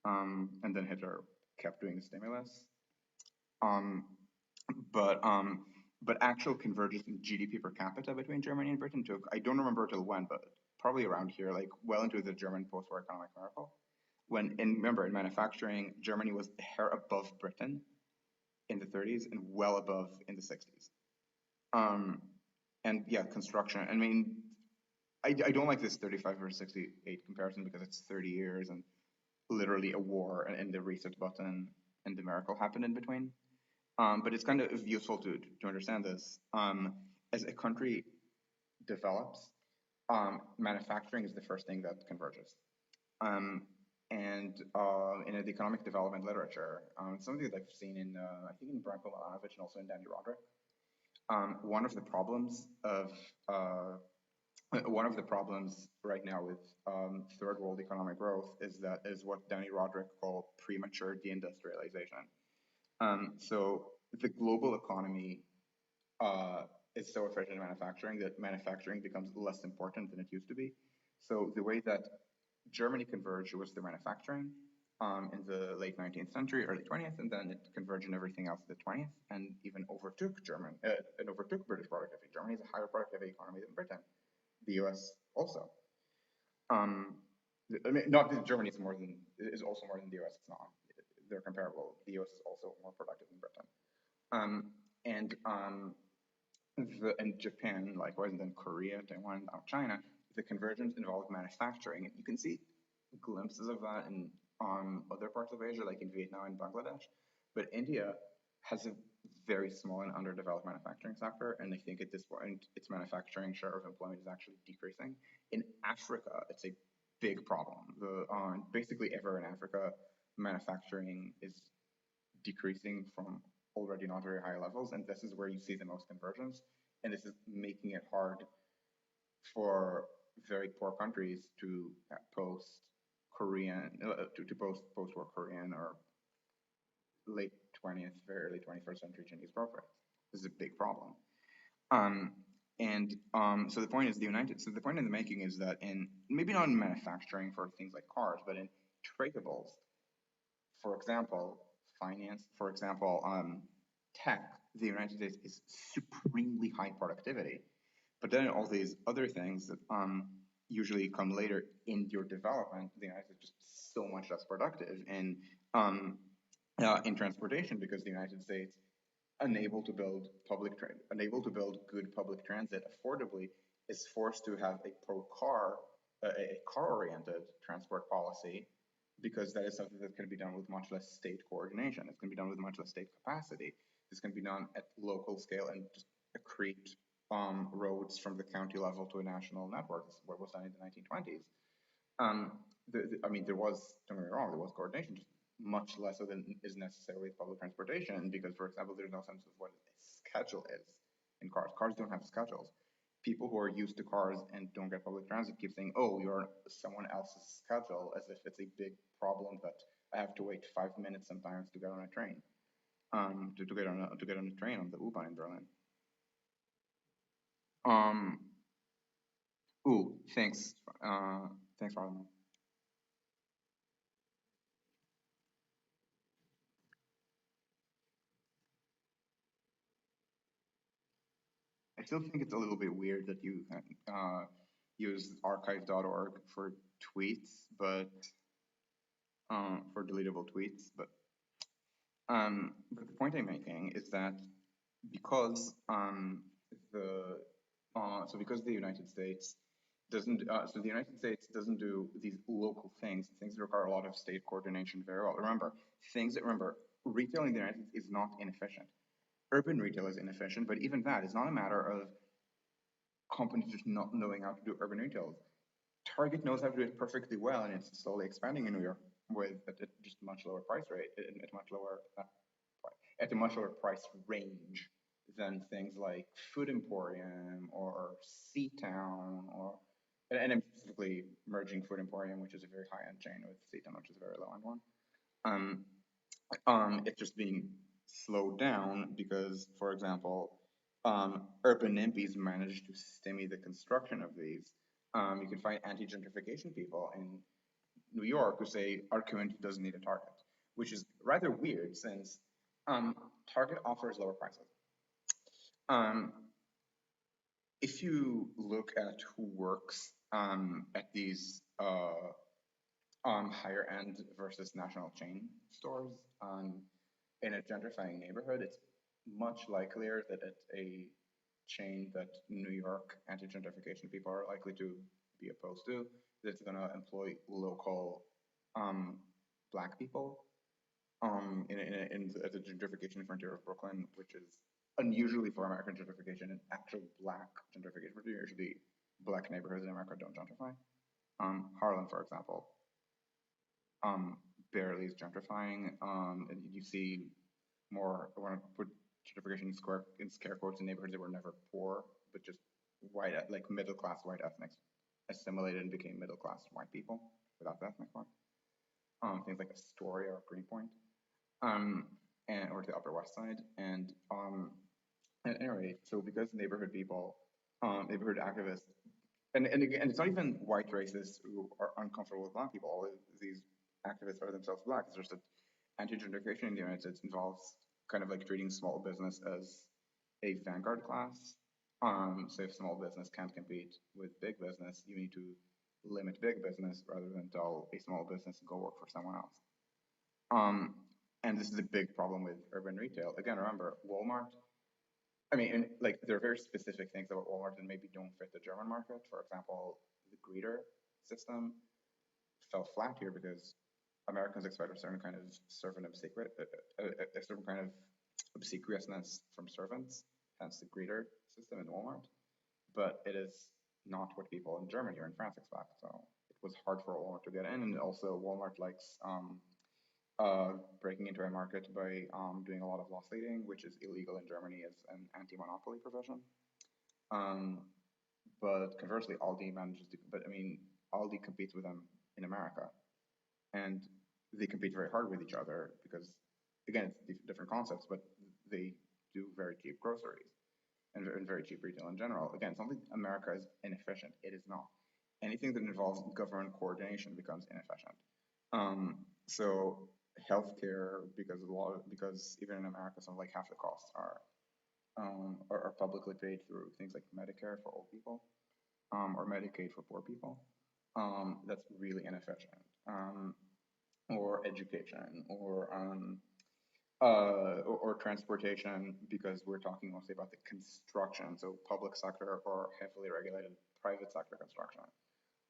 And then Hitler kept doing the stimulus. Um, but actual convergence in GDP per capita between Germany and Britain took, I don't remember till when, but probably around here, like well into the German post-war economic miracle. Remember, in manufacturing, Germany was a hair above Britain in the 30s and well above in the 60s. And yeah, construction. I mean, I don't like this 35 versus 68 comparison because it's 30 years and literally a war and the reset button and the miracle happened in between. But it's kind of useful to understand this. As a country develops, manufacturing is the first thing that converges. And in the economic development literature, something that I've seen in, I think in Branko Milanovic and also in Danny Roderick, one of the problems right now with third world economic growth is what Danny Roderick called premature de-industrialization. So the global economy is so efficient in manufacturing that manufacturing becomes less important than it used to be. So the way that Germany converged was through manufacturing in the late 19th century, early 20th, and then it converged in everything else in the 20th, and even overtook British productivity. Germany is a higher productivity economy than Britain. The U.S. also. I mean, not that Germany is also more than the U.S. It's not. They're comparable. The U.S. is also more productive than Britain. And Japan, likewise, and then Korea, Taiwan, now China, the convergence involved manufacturing. And you can see glimpses of that in other parts of Asia, like in Vietnam and Bangladesh. But India has a very small and underdeveloped manufacturing sector, and I think at this point, its manufacturing share of employment is actually decreasing. In Africa, it's a big problem. Basically, everywhere in Africa, manufacturing is decreasing from already not very high levels, and this is where you see the most convergence, and this is making it hard for very poor countries to post-war Korean or late 20th, very early 21st century Chinese growth rates. This is a big problem. So the point is the point in the making is that in, maybe not in manufacturing for things like cars, but in tradables, for example, finance, for example, tech, the United States is supremely high productivity. But then all these other things that usually come later in your development, the United States is just so much less productive in transportation because the United States, unable to build good public transit affordably, is forced to have a car-oriented transport policy because that is something that can be done with much less state coordination. It's going to be done with much less state capacity. This can be done at local scale and just accrete roads from the county level to a national network. This is what was done in the 1920s. There was, don't get me wrong, there was coordination, just much less than is necessary with public transportation because, for example, there's no sense of what a schedule is in cars. Cars don't have schedules. people who are used to cars and don't get public transit keep saying, "Oh, you're on someone else's schedule," as if it's a big problem that I have to wait 5 minutes sometimes to get on a train, to get on a train on the U-Bahn in Berlin. Um, ooh, thanks, thanks, Harlan. I still think it's a little bit weird that you use archive.org for tweets, but for deletable tweets. But the point I'm making is that because the because the United States doesn't do these local things that require a lot of state coordination very well. Remember, retail in the United States is not inefficient. Urban retail is inefficient, but even that is not a matter of companies just not knowing how to do urban retail. Target knows how to do it perfectly well, and it's slowly expanding in New York with at just much lower price rate, at a much lower price range than things like Food Emporium or Seatown and I'm specifically merging Food Emporium, which is a very high end chain, with Seatown, which is a very low end one. Um, it's just being slowed down because, for example, urban NIMBYs managed to stymie the construction of these. You can find anti-gentrification people in New York who say our community doesn't need a Target, which is rather weird since Target offers lower prices. Um, if you look at who works at these higher end versus national chain stores in a gentrifying neighborhood, it's much likelier that at a chain that New York anti-gentrification people are likely to be opposed to, that it's going to employ local black people at the gentrification frontier of Brooklyn, which is unusually for American gentrification, an actual black gentrification frontier. Usually, black neighborhoods in America don't gentrify. Harlem, for example, barely is gentrifying, and you see more. I want to put gentrification in scare quotes in neighborhoods that were never poor, but just white, like middle class white ethnics, assimilated and became middle class white people without the ethnic part. Things like Astoria or Greenpoint, or the Upper West Side, and anyway, so because neighborhood people, neighborhood activists, and again, it's not even white racists who are uncomfortable with black people. All of these activists are themselves black. It's just that anti-gentrification in the United States involves kind of like treating small business as a vanguard class. So if small business can't compete with big business, you need to limit big business rather than tell a small business to go work for someone else. Um, and this is a big problem with urban retail. Again, remember, Walmart. I mean, and, like there are very specific things about Walmart that maybe don't fit the German market. For example, the greeter system fell flat here because Americans expect a certain kind of a certain kind of obsequiousness from servants, hence the greeter system in Walmart. But it is not what people in Germany or in France expect. So it was hard for Walmart to get in, and also Walmart likes breaking into a market by doing a lot of loss leading, which is illegal in Germany as an anti-monopoly provision. Um, but conversely, Aldi manages to. But I mean, Aldi competes with them in America, and they compete very hard with each other because, again, it's different concepts, but they do very cheap groceries and very cheap retail in general. Again, it's not like America is inefficient. It is not. Anything that involves government coordination becomes inefficient. So healthcare, because even in America, some like half the costs are publicly paid through things like Medicare for old people, or Medicaid for poor people. That's really inefficient. Or education, or transportation, because we're talking mostly about the construction, so public sector or heavily regulated private sector construction.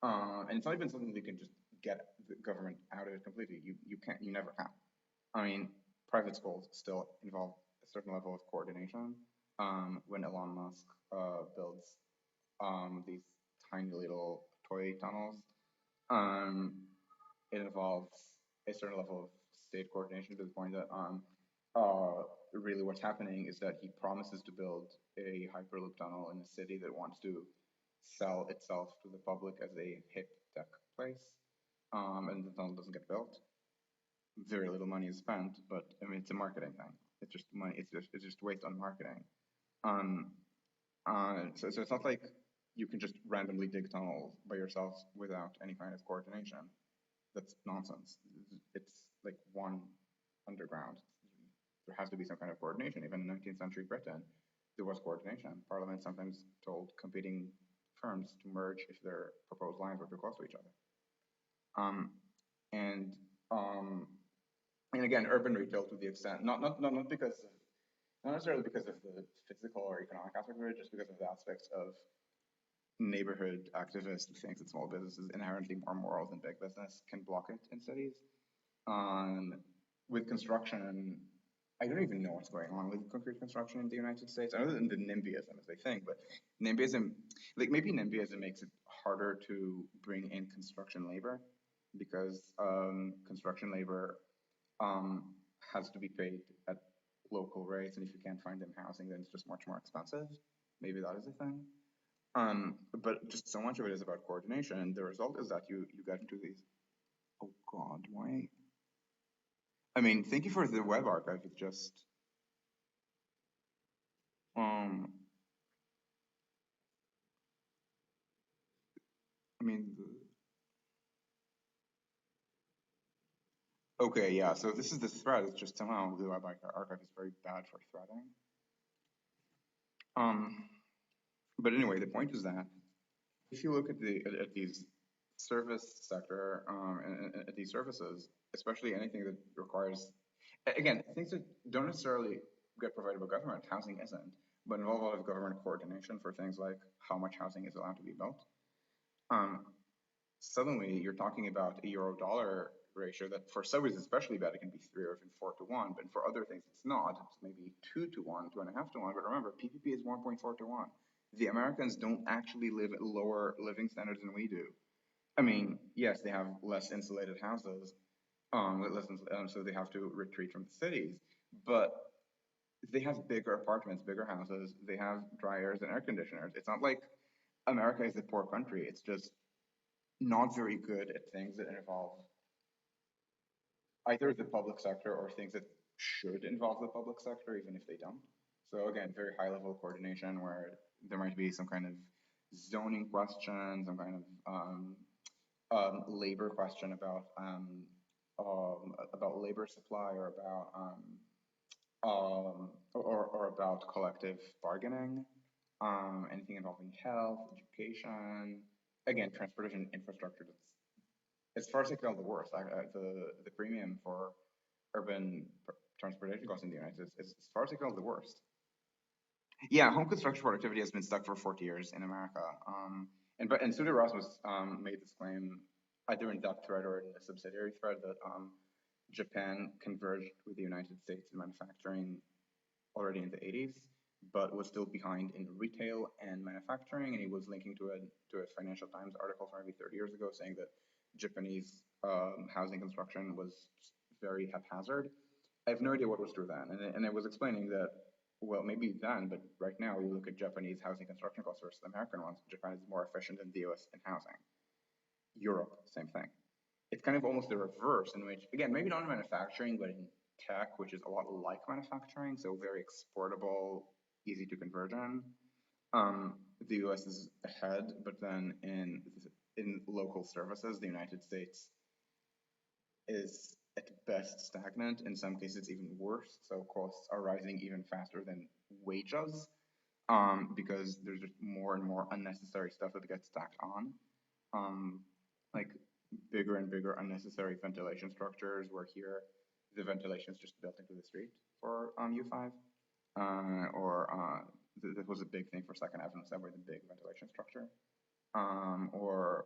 And it's not even something that you can just get the government out of it completely. You never can. I mean, private schools still involve a certain level of coordination. When Elon Musk builds these tiny little toy tunnels, um, it involves a certain level of state coordination to the point that really what's happening is that he promises to build a hyperloop tunnel in a city that wants to sell itself to the public as a hip tech place, and the tunnel doesn't get built. Very little money is spent, but I mean it's a marketing thing. It's just money. It's just waste on marketing. Um, so it's not like you can just randomly dig tunnels by yourself without any kind of coordination. That's nonsense. It's like one underground. There has to be some kind of coordination. Even in 19th century Britain, there was coordination. Parliament sometimes told competing firms to merge if their proposed lines were too close to each other. Um, and um, and again, urban retail to the extent not because of, not necessarily because of the physical or economic aspect of it, just because of the aspects of neighborhood activists who think that small business is inherently more moral than big business can block it in cities. Um, with construction, I don't even know what's going on with concrete construction in the United States, other than the NIMBYism as they think. But NIMBYism, like maybe NIMBYism makes it harder to bring in construction labor because construction labor has to be paid at local rates, and if you can't find them housing, then it's just much more expensive. Maybe that is a thing. But just so much of it is about coordination, and the result is that you get into these. Oh God, why? I mean, thank you for the web archive. It's just um. I mean, okay, yeah. So this is the thread. It's just somehow the web archive is very bad for threading. Um, but anyway, the point is that if you look at these service sector and at these services, especially anything that requires, again, things that don't necessarily get provided by government, housing isn't, but involve a lot of government coordination for things like how much housing is allowed to be built. Um, Suddenly you're talking about a euro dollar ratio that for some reason especially bad, it can be 3 or even 4 to 1, but for other things it's not. It's maybe 2 to 1, 2.5 to 1. But remember, PPP is 1.4 to 1. The Americans don't actually live at lower living standards than we do. I mean, yes, they have less insulated houses, so they have to retreat from the cities, but they have bigger apartments, bigger houses, they have dryers and air conditioners. It's not like America is a poor country. It's just not very good at things that involve either the public sector or things that should involve the public sector, even if they don't. So again, very high level coordination where there might be some kind of zoning question, some kind of labor question about labor supply or or about collective bargaining, anything involving health, education, again, transportation infrastructure. That's, as far as I can tell, the worst. The premium for urban transportation costs in the United States is, as far as I can tell, the worst. Yeah, home construction productivity has been stuck for 40 years in America. And Sudhir Rasmus made this claim either in that thread or in the subsidiary thread that Japan converged with the United States in manufacturing already in the 80s, but was still behind in retail and manufacturing. And he was linking to a Financial Times article from maybe 30 years ago saying that Japanese housing construction was very haphazard. I have no idea what was true then. And I was explaining that, well, maybe then, but right now you look at Japanese housing construction costs versus American ones. Japan is more efficient than the US in housing. Europe, same thing. It's kind of almost the reverse, in which, again, maybe not in manufacturing, but in tech, which is a lot like manufacturing, so very exportable, easy to convert in. The US is ahead, but then in local services, the United States is at best stagnant. In some cases, even worse. So costs are rising even faster than wages, because there's just more and more unnecessary stuff that gets stacked on, like bigger and bigger unnecessary ventilation structures. Where here, the ventilation is just built into the street for U5, that was a big thing for Second Avenue Subway, the big ventilation structure, or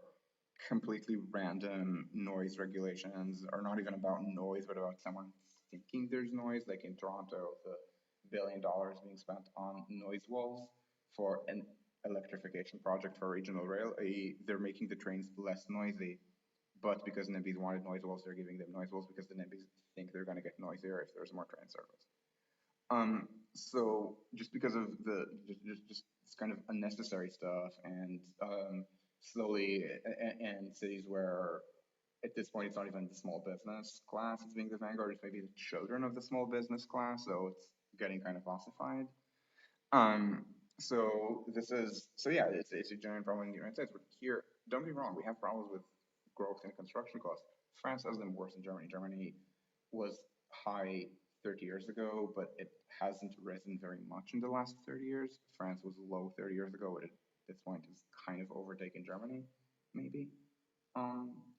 completely random noise regulations are not even about noise, but about someone thinking there's noise. Like in Toronto, the $1 billion being spent on noise walls for an electrification project for regional rail. They're making the trains less noisy, but because NIMBYs wanted noise walls, they're giving them noise walls because the NIMBYs think they're going to get noisier if there's more train service. So just because of the just this kind of unnecessary stuff, and slowly, and cities where at this point it's not even the small business class that's being the vanguard, it's maybe the children of the small business class, so it's getting kind of ossified. Um, so yeah, it's a giant problem in the United States. But here, don't get me wrong, we have problems with growth and construction costs. France has them worse than Germany. Germany was high 30 years ago, but it hasn't risen very much in the last 30 years. France was low 30 years ago, but at this point is kind of overtaken Germany, maybe,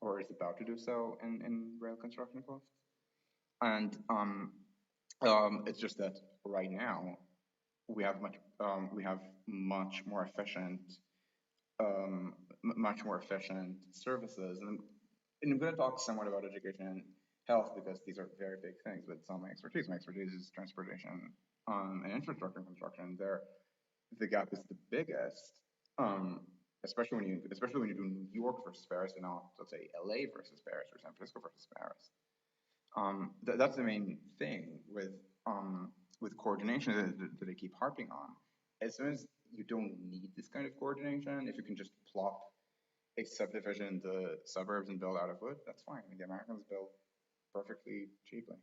or is about to do so in rail construction costs. And it's just that right now we have much more efficient services. And I'm going to talk somewhat about education and health because these are very big things, but it's not my expertise. My expertise is transportation and infrastructure and construction. There, the gap is the biggest, especially when you do New York versus Paris, and not, let's say, LA versus Paris or San Francisco versus Paris. That's the main thing with coordination that I keep harping on. As soon as you don't need this kind of coordination, if you can just plop a subdivision in the suburbs and build out of wood, that's fine. I mean, the Americans build perfectly cheaply.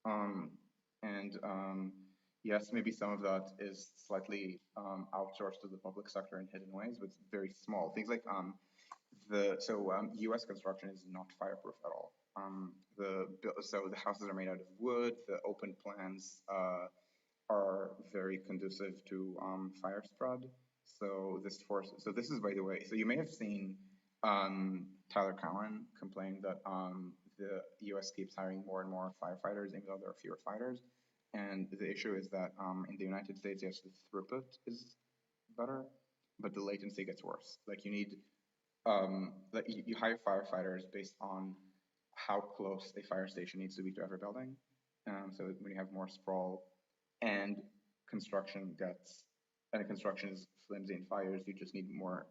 And yes, maybe some of that is slightly outsourced to the public sector in hidden ways, but it's very small. Things like U.S. construction is not fireproof at all. So the houses are made out of wood. The open plans are very conducive to fire spread. So this is, by the way, so you may have seen Tyler Cowen complain that the U.S. keeps hiring more and more firefighters, even though there are fewer fighters. And the issue is that in the United States, yes, the throughput is better, but the latency gets worse. Like you hire firefighters based on how close a fire station needs to be to every building. So when you have more sprawl and construction is flimsy in fires, you just need more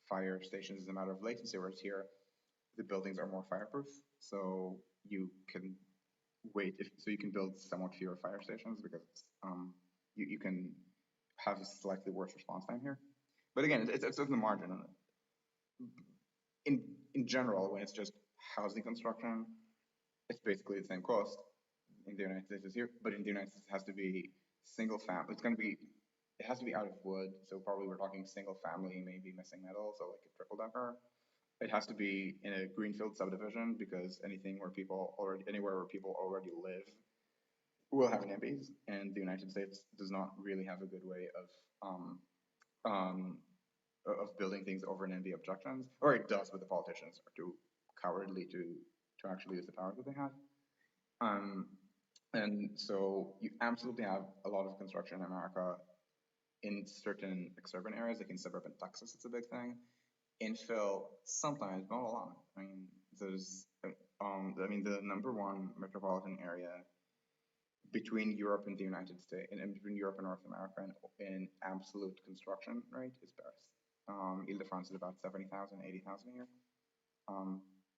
fire stations as a matter of latency. Whereas here, the buildings are more fireproof, so you can so you can build somewhat fewer fire stations because you can have a slightly worse response time here. But again, it's in the margin. In general, when it's just housing construction, it's basically the same cost in the United States as here. But in the United States, it has to be single family. It has to be out of wood. So probably we're talking single family, maybe missing metal, so like a triple decker. It has to be in a greenfield subdivision because anywhere where people already live will have NIMBYs, and the United States does not really have a good way of building things over NIMBY objections, or it does, but the politicians are too cowardly to actually use the power that they have. And so you absolutely have a lot of construction in America in certain exurban areas, like in suburban Texas, it's a big thing. Infill, sometimes, not a lot. I mean, the number one metropolitan area between Europe and the United States, and between Europe and North America in absolute construction rate is Paris. Ile-de-France is about 70,000, 80,000 a year.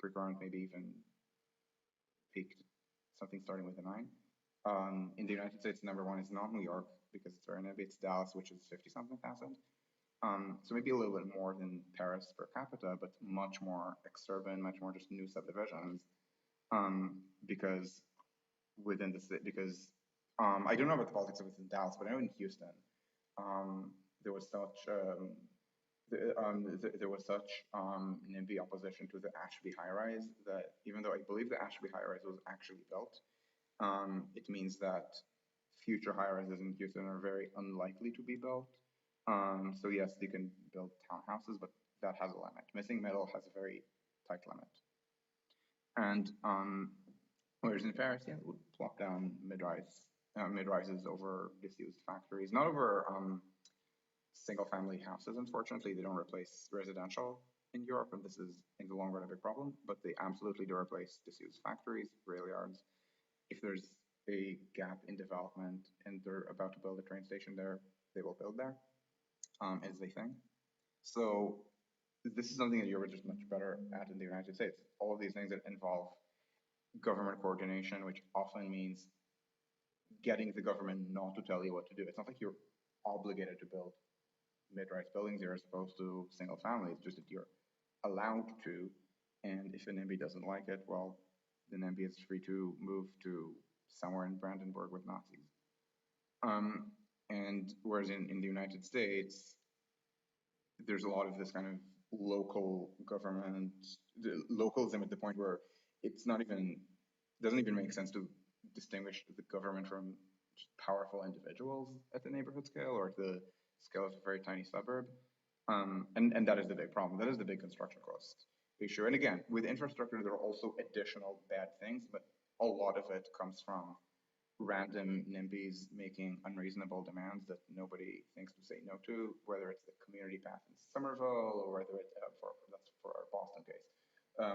Pre-current maybe even peaked something starting with a 9. In the United States, number one is not New York because it's very NIMBY. It's Dallas, which is 50-something thousand. So maybe a little bit more than Paris per capita, but much more exurban, much more just new subdivisions. Because I don't know about the politics of it in Dallas, but I know in Houston, there was such NIMBY opposition to the Ashby high-rise that even though I believe the Ashby high-rise was actually built, it means that future high-rises in Houston are very unlikely to be built. So yes, you can build townhouses, but that has a limit. Missing metal has a very tight limit. And whereas in Paris, yeah, it would plop down mid-rises over disused factories, not over single-family houses. Unfortunately, they don't replace residential in Europe, and this is in the long run a big problem. But they absolutely do replace disused factories, rail yards. If there's a gap in development and they're about to build a train station there, they will build there, is the thing. So this is something that Europe is just much better at in the United States. All of these things that involve government coordination, which often means getting the government not to tell you what to do. It's not like you're obligated to build mid-rise buildings. You're supposed to single family. It's just that you're allowed to. And if an NIMBY doesn't like it, well, the NIMBY is free to move to somewhere in Brandenburg with Nazis. And whereas in the United States, there's a lot of this kind of local government, localism at the point where it's not even, doesn't even make sense to distinguish the government from just powerful individuals at the neighborhood scale or at the scale of a very tiny suburb. And that is the big problem. That is the big construction cost issue. And again, with infrastructure, there are also additional bad things, but a lot of it comes from random NIMBYs making unreasonable demands that nobody thinks to say no to, whether it's the community path in Somerville or whether it's that's for our Boston case,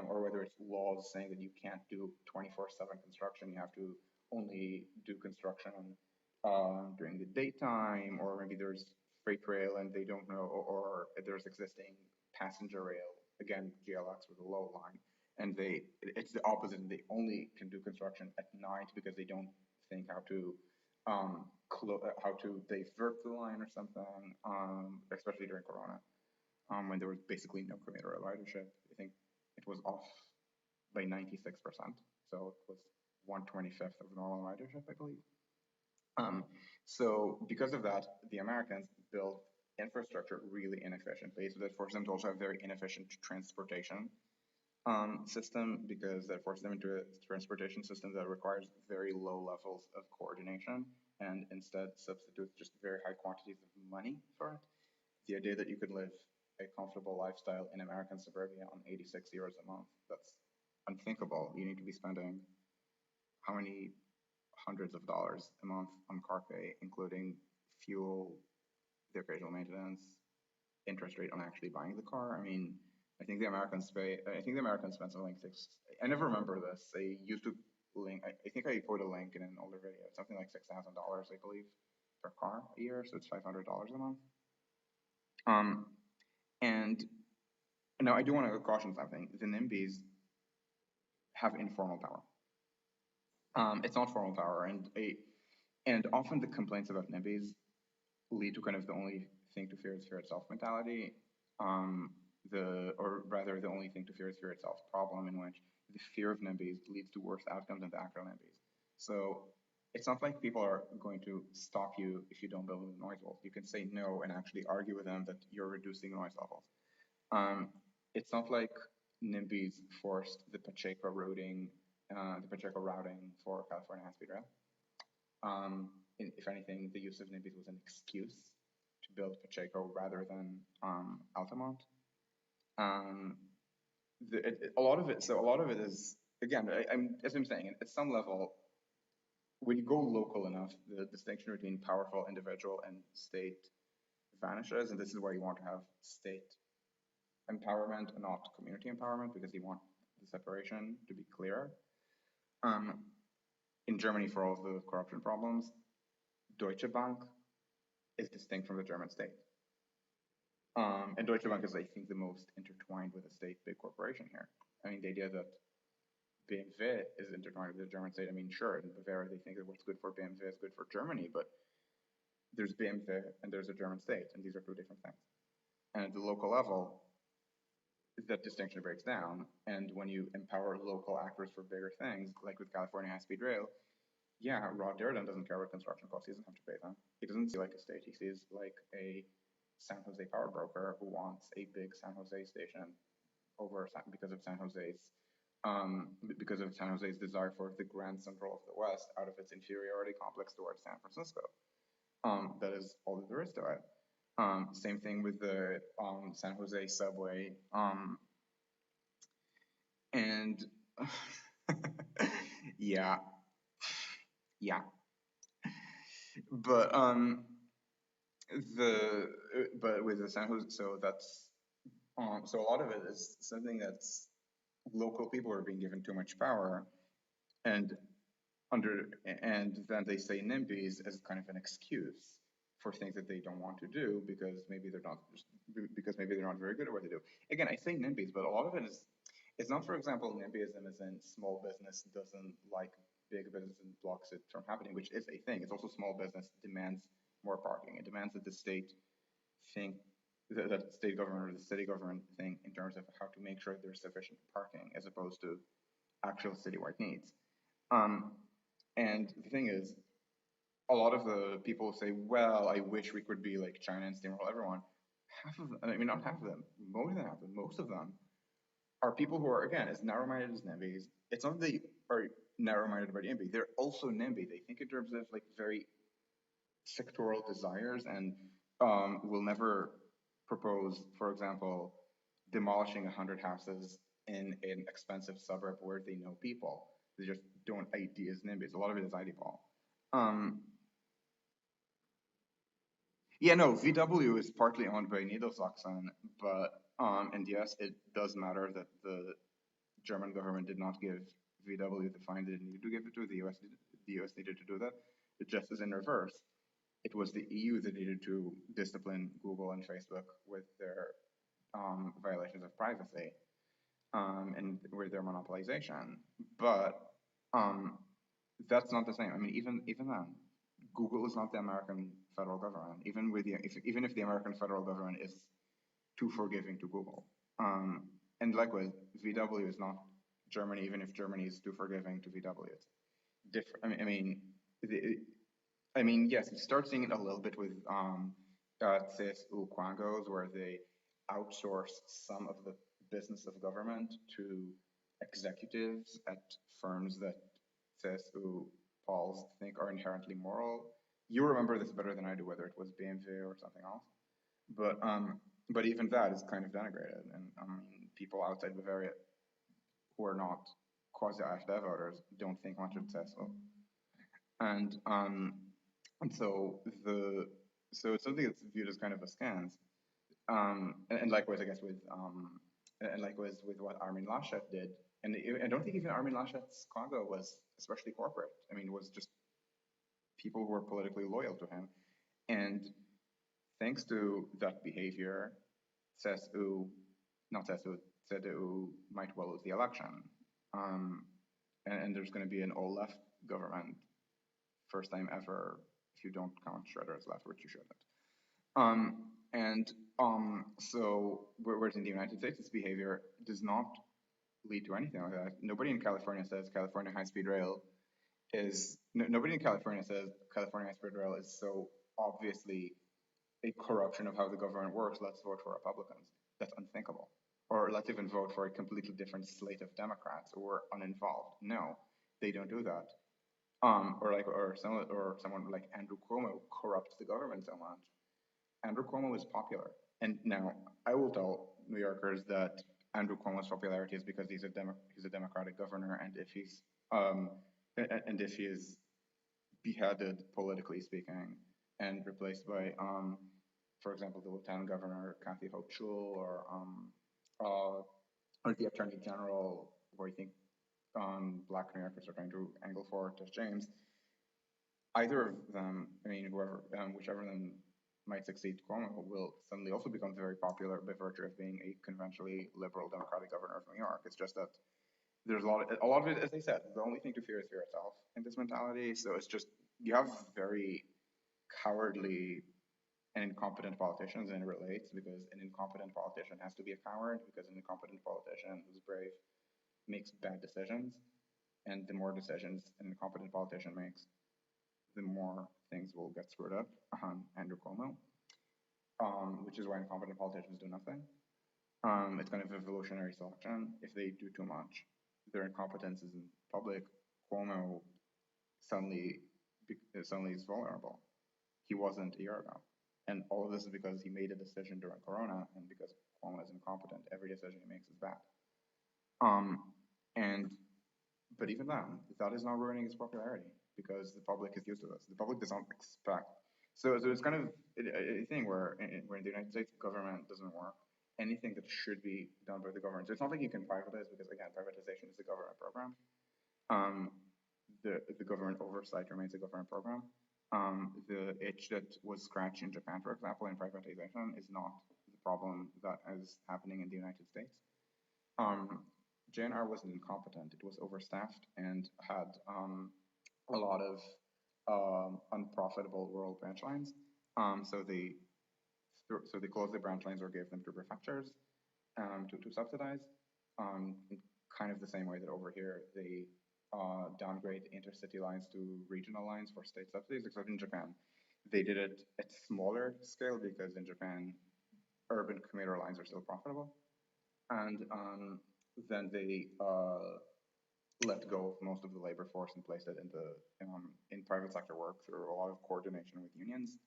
or whether it's laws saying that you can't do 24/7 construction, you have to only do construction during the daytime, or maybe there's freight rail and they don't know, or there's existing passenger rail, again, GLX with a low line, and it's the opposite. They only can do construction at night because they don't think how to divert the line or something, especially during Corona, when there was basically no commuter ridership. I think it was off by 96%, so it was 1/25 of normal ridership, I believe. So because of that, the Americans built infrastructure really inefficiently, so that forced them to also have very inefficient transportation system, because that forced them into a transportation system that requires very low levels of coordination and instead substitutes just very high quantities of money for it. The idea that you could live a comfortable lifestyle in American suburbia on 86 euros a month, that's unthinkable. You need to be spending how many hundreds of dollars a month on car pay, including fuel, the occasional maintenance, interest rate on actually buying the car. I mean, I think the Americans spend something like six. I never remember this. They used to link. I think I quote a link in an older video. Something like $6,000, I believe, per car a year. So it's $500 a month. And now I do want to caution something. The NIMBYs have informal power. It's not formal power, and often the complaints about NIMBYs lead to kind of the only thing to fear is fear itself mentality, or rather the only thing to fear is fear itself problem, in which the fear of NIMBYs leads to worse outcomes than the actual NIMBYs. So it's not like people are going to stop you if you don't build the noise walls. You can say no and actually argue with them that you're reducing noise levels. It's not like NIMBYs forced the Pacheco routing for California high-speed rail. If anything, the use of NIMBYs was an excuse to build Pacheco rather than Altamont. A lot of it is, again, as I'm saying, at some level, when you go local enough, the distinction between powerful individual and state vanishes, and this is where you want to have state empowerment and not community empowerment, because you want the separation to be clearer. In Germany, for all of the corruption problems, Deutsche Bank is distinct from the German state. And Deutsche Bank is, I think, the most intertwined with the state big corporation here. I mean, the idea that BMW is intertwined with the German state, I mean, sure, in Bavaria, they think that what's good for BMW is good for Germany, but there's BMW and there's a German state, and these are two different things. And at the local level, that distinction breaks down, and when you empower local actors for bigger things, like with California high-speed rail, yeah, Rod Dearden doesn't care what construction costs. He doesn't have to pay them. He doesn't see like a state. He sees like a San Jose power broker who wants a big San Jose station because of San Jose's desire for the Grand Central of the West out of its inferiority complex towards San Francisco. That is all that there is to it. Same thing with the San Jose subway. And yeah. But with the San Jose, so that's so a lot of it is something that's local people are being given too much power, and then they say NIMBYs as kind of an excuse for things that they don't want to do because maybe they're not very good at what they do. Again, I say NIMBYs, but a lot of it is, it's not, for example, NIMBYism as in small business doesn't like big business blocks it from happening, which is a thing. It's also small business demands more parking. It demands that the state think that the state government or the city government think in terms of how to make sure there's sufficient parking as opposed to actual citywide needs. Um, and the thing is, a lot of the people say, well, I wish we could be like China and steamroll everyone. Half of them, I mean, not half of them, more than half of them, most of them are people who are, again, as narrow-minded as NIMBYs. It's not that they are narrow-minded about NIMBY. They're also NIMBY. They think in terms of like very sectoral desires and will never propose, for example, demolishing 100 houses in an expensive suburb where they know people. They just don't ideas NIMBYs. A lot of it is ideal. Yeah, no, VW is partly owned by Niedersachsen, but and yes, it does matter that the German government did not give VW the fine that it needed to give it to. The US needed to do that. It just as in reverse. It was the EU that needed to discipline Google and Facebook with their violations of privacy and with their monopolization. But that's not the same. I mean, even then, Google is not the American federal government. Even if the American federal government is too forgiving to Google, and likewise, VW is not Germany. Even if Germany is too forgiving to VW, it's different. I mean, yes, you start seeing it a little bit with CSU Quangos, where they outsource some of the business of government to executives at firms that CSU Pauls think are inherently moral. You remember this better than I do, whether it was BMW or something else. But even that is kind of denigrated, and people outside Bavaria who are not quasi AfD voters don't think much of CSU, and so it's something that's viewed as kind of askance. And likewise, I guess and likewise with what Armin Laschet did, and I don't think even Armin Laschet's Congo was especially corporate. I mean, it was just people who were politically loyal to him, and thanks to that behavior, CDU might well lose the election, and there's going to be an all-left government, first time ever, if you don't count Schroeder as left, which you shouldn't. So whereas in the United States, this behavior does not lead to anything like that. Nobody in California says California high-speed rail nobody in California says California high-speed rail is so obviously a corruption of how the government works, let's vote for Republicans. That's unthinkable. Or let's even vote for a completely different slate of Democrats who are uninvolved. No, they don't do that. Or someone like Andrew Cuomo corrupts the government so much. Andrew Cuomo is popular, and now I will tell New Yorkers that Andrew Cuomo's popularity is because he's a Democratic governor, and if he is beheaded politically speaking and replaced by for example, the Lieutenant Governor Kathy Hochul or the Attorney General, where I think Black New Yorkers are trying to angle for Tish James. Either of them, I mean, whichever of them might succeed Cuomo, will suddenly also become very popular by virtue of being a conventionally liberal Democratic governor of New York. It's just that there's a lot of it, as I said, the only thing to fear is fear itself in this mentality. So it's just, you have very cowardly and incompetent politicians, and it relates because an incompetent politician has to be a coward, because an incompetent politician who's brave makes bad decisions, and the more decisions an incompetent politician makes, the more things will get screwed up. Andrew Cuomo, which is why incompetent politicians do nothing. It's kind of evolutionary selection. If they do too much, their incompetence is in public. Cuomo suddenly is vulnerable. He wasn't a year ago. And all of this is because he made a decision during Corona, and because Cuomo is incompetent, every decision he makes is bad. But even then, that is not ruining his popularity, because the public is used to this. The public does not expect. So it's kind of a thing where in the United States, government doesn't work. Anything that should be done by the government. So it's not like you can privatize, because again, privatization is a government program. The government oversight remains a government program. The itch that was scratched in Japan, for example, in privatization is not the problem that is happening in the United States. JNR wasn't incompetent. It was overstaffed and had a lot of unprofitable rural branch lines. So they closed the branch lines or gave them to prefectures to subsidize. In kind of the same way that over here they downgrade intercity lines to regional lines for state subsidies, except in Japan. They did it at smaller scale because in Japan, urban commuter lines are still profitable. And then they let go of most of the labor force and placed it in private sector work through a lot of coordination with unions.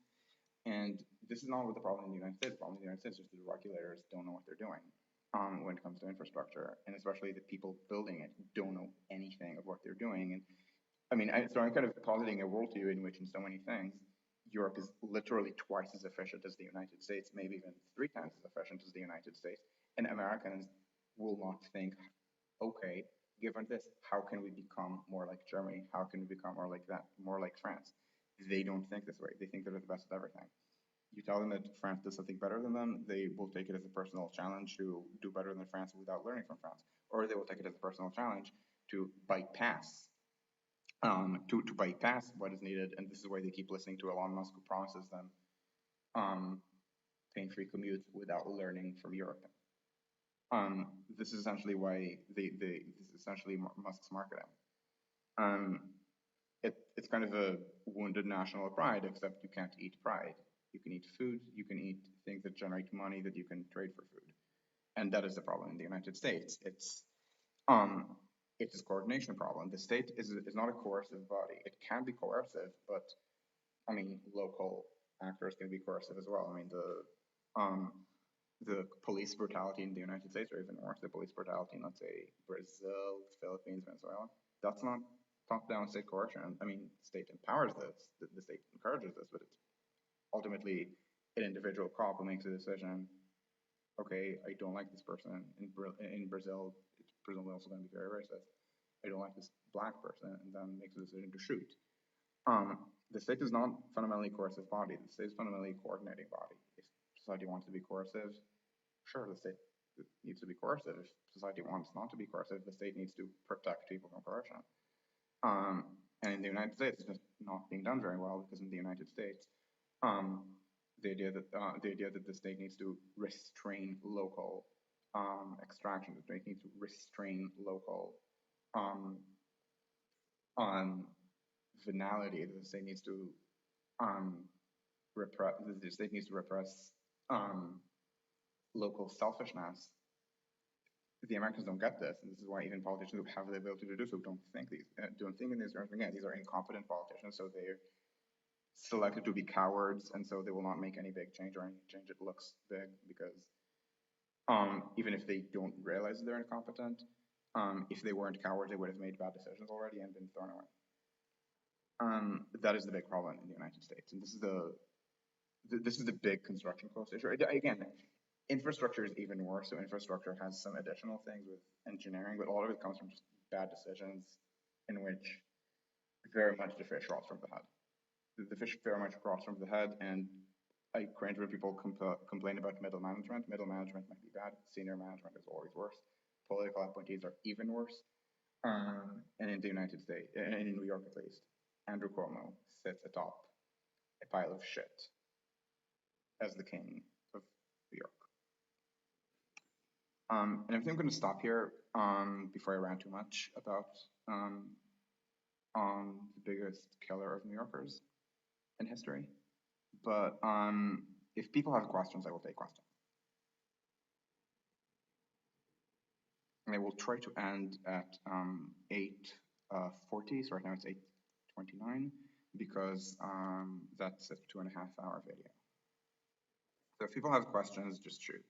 And this is not what the problem in the United States. The problem in the United States is the regulators don't know what they're doing when it comes to infrastructure, and especially the people building it don't know anything of what they're doing. And I mean, so I'm kind of positing a world to you in which, in so many things, Europe is literally twice as efficient as the United States, maybe even 3 times as efficient as the United States. And Americans will not think, okay, given this, how can we become more like Germany? How can we become more like that, more like France? They don't think this way. They think they're the best at everything. You tell them that France does something better than them, they will take it as a personal challenge to do better than France without learning from France. Or they will take it as a personal challenge to bypass bypass what is needed, and this is why they keep listening to Elon Musk, who promises them pain-free commutes without learning from Europe. This is essentially why this is essentially Musk's marketing. It's kind of a wounded national pride, except you can't eat pride. You can eat food, you can eat things that generate money that you can trade for food, and that is the problem in the United States. It's a coordination problem. The state is not a coercive body. It can be coercive, but I mean, local actors can be coercive as well. I mean, the police brutality in the United States, or even worse, the police brutality in, let's say, Brazil, Philippines, Venezuela, that's not top-down state coercion. I mean, the state empowers this, the state encourages this, but it's ultimately an individual cop who makes a decision. Okay, I don't like this person. In Brazil, it's presumably also going to be very racist. I don't like this black person, and then makes a decision to shoot. The state is not fundamentally a coercive body. The state is fundamentally a coordinating body. If society wants to be coercive, sure, the state needs to be coercive. If society wants not to be coercive, the state needs to protect people from coercion. And in the United States, it's just not being done very well, because in the United States, the idea that the state needs to restrain local extraction, the state needs to restrain local venality, that the state needs to repress local selfishness. The Americans don't get this, and this is why even politicians who have the ability to do so don't think in these terms. Again, these are incompetent politicians, so they're selected to be cowards, and so they will not make any big change, or any change that looks big, because even if they don't realize they're incompetent, if they weren't cowards, they would have made bad decisions already and been thrown away. That is the big problem in the United States, and this is the big construction cost issue. Again, infrastructure is even worse. So infrastructure has some additional things with engineering, but a lot of it comes from just bad decisions in which very much the fish rots from the head. The fish very much rots from the head, and I cringe when people complain about middle management. Middle management might be bad. Senior management is always worse. Political appointees are even worse. And in the United States, and in New York at least, Andrew Cuomo sits atop a pile of shit as the king of New York. And I think I'm going to stop here before I rant too much about the biggest killer of New Yorkers in history. But if people have questions, I will take questions. And I will try to end at 8:40, so right now it's 8:29, because that's a 2.5-hour video. So if people have questions, just shoot.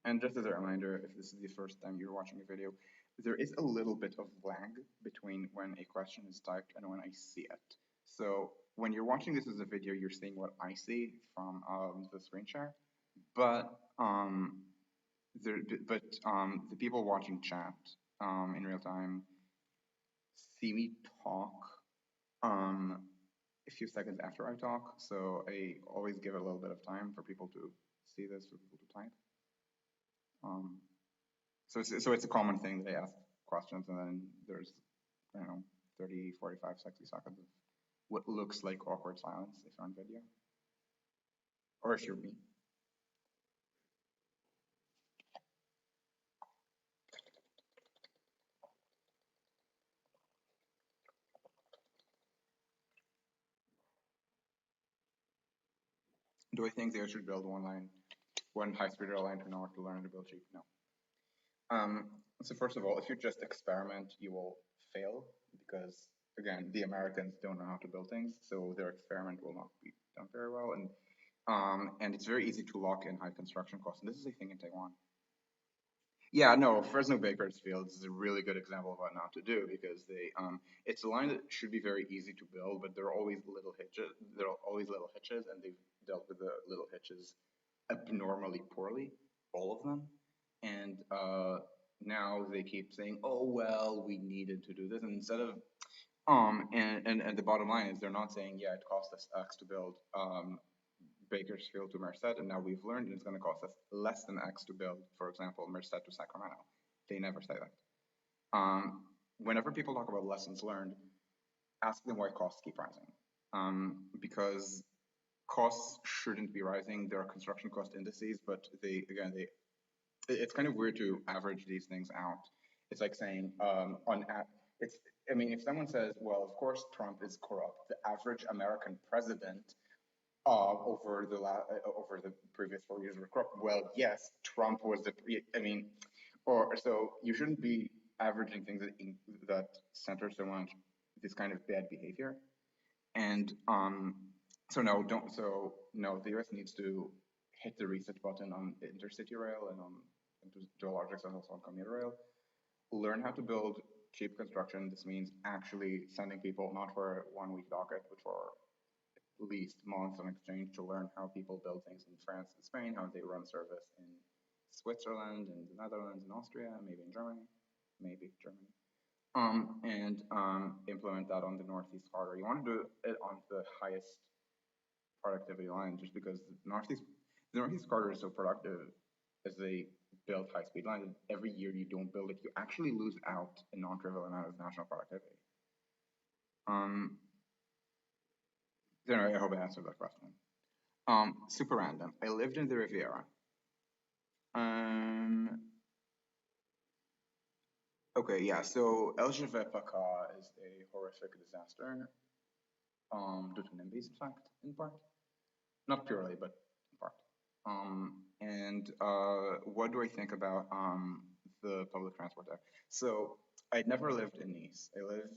And just as a reminder, if this is the first time you're watching a video, there is a little bit of lag between when a question is typed and when I see it. So when you're watching this as a video, you're seeing what I see from the screen share, but the people watching chat in real time see me talk um, a few seconds after I talk, so I always give a little bit of time for people to see this, for people to type. Um, so it's a common thing that I ask questions and then there's, 30, 45, 60 seconds of what looks like awkward silence if you're on video, or if you're me. Do I think they should build one high-speed rail line to know how to learn to build cheap? No. So first of all, if you just experiment, you will fail because again, the Americans don't know how to build things, so their experiment will not be done very well. And it's very easy to lock in high construction costs. And this is a thing in Taiwan. Yeah, no, Fresno Bakersfield is a really good example of what not to do because it's a line that should be very easy to build, but there are always little hitches. There are always little hitches, and they've dealt with the little hitches abnormally poorly, all of them. And now they keep saying, "Oh well, we needed to do this," and instead of and the bottom line is they're not saying, "Yeah, it cost us X to build Bakersfield to Merced, and now we've learned it's going to cost us less than X to build, for example, Merced to Sacramento." They never say that. Whenever people talk about lessons learned, ask them why costs keep rising. Because costs shouldn't be rising. There are construction cost indices, but it's kind of weird to average these things out. It's like saying I mean, if someone says, well, of course Trump is corrupt, the average American president over the previous 4 years were corrupt. Well, yes, Trump was I mean, or so you shouldn't be averaging things that center so much this kind of bad behavior. And so no, the U.S. needs to hit the reset button on intercity rail and to a large extent also on commuter rail. Learn how to build cheap construction. This means actually sending people not for a 1 week docket, but for least months on exchange to learn how people build things in France and Spain, how they run service in Switzerland and the Netherlands and Austria, maybe in Germany, and implement that on the Northeast corridor. You want to do it on the highest productivity line, just because the Northeast corridor is so productive as they build high-speed lines. And every year you don't build it, you actually lose out a non-trivial amount of national productivity. Anyway, I hope I answered that question. Super random. I lived in the Riviera. Okay, yeah. So LGVPK is a horrific disaster. Due to NIMBYs, in fact, in part, not purely, but in part. And what do I think about the public transport there? So I'd never lived in Nice. I lived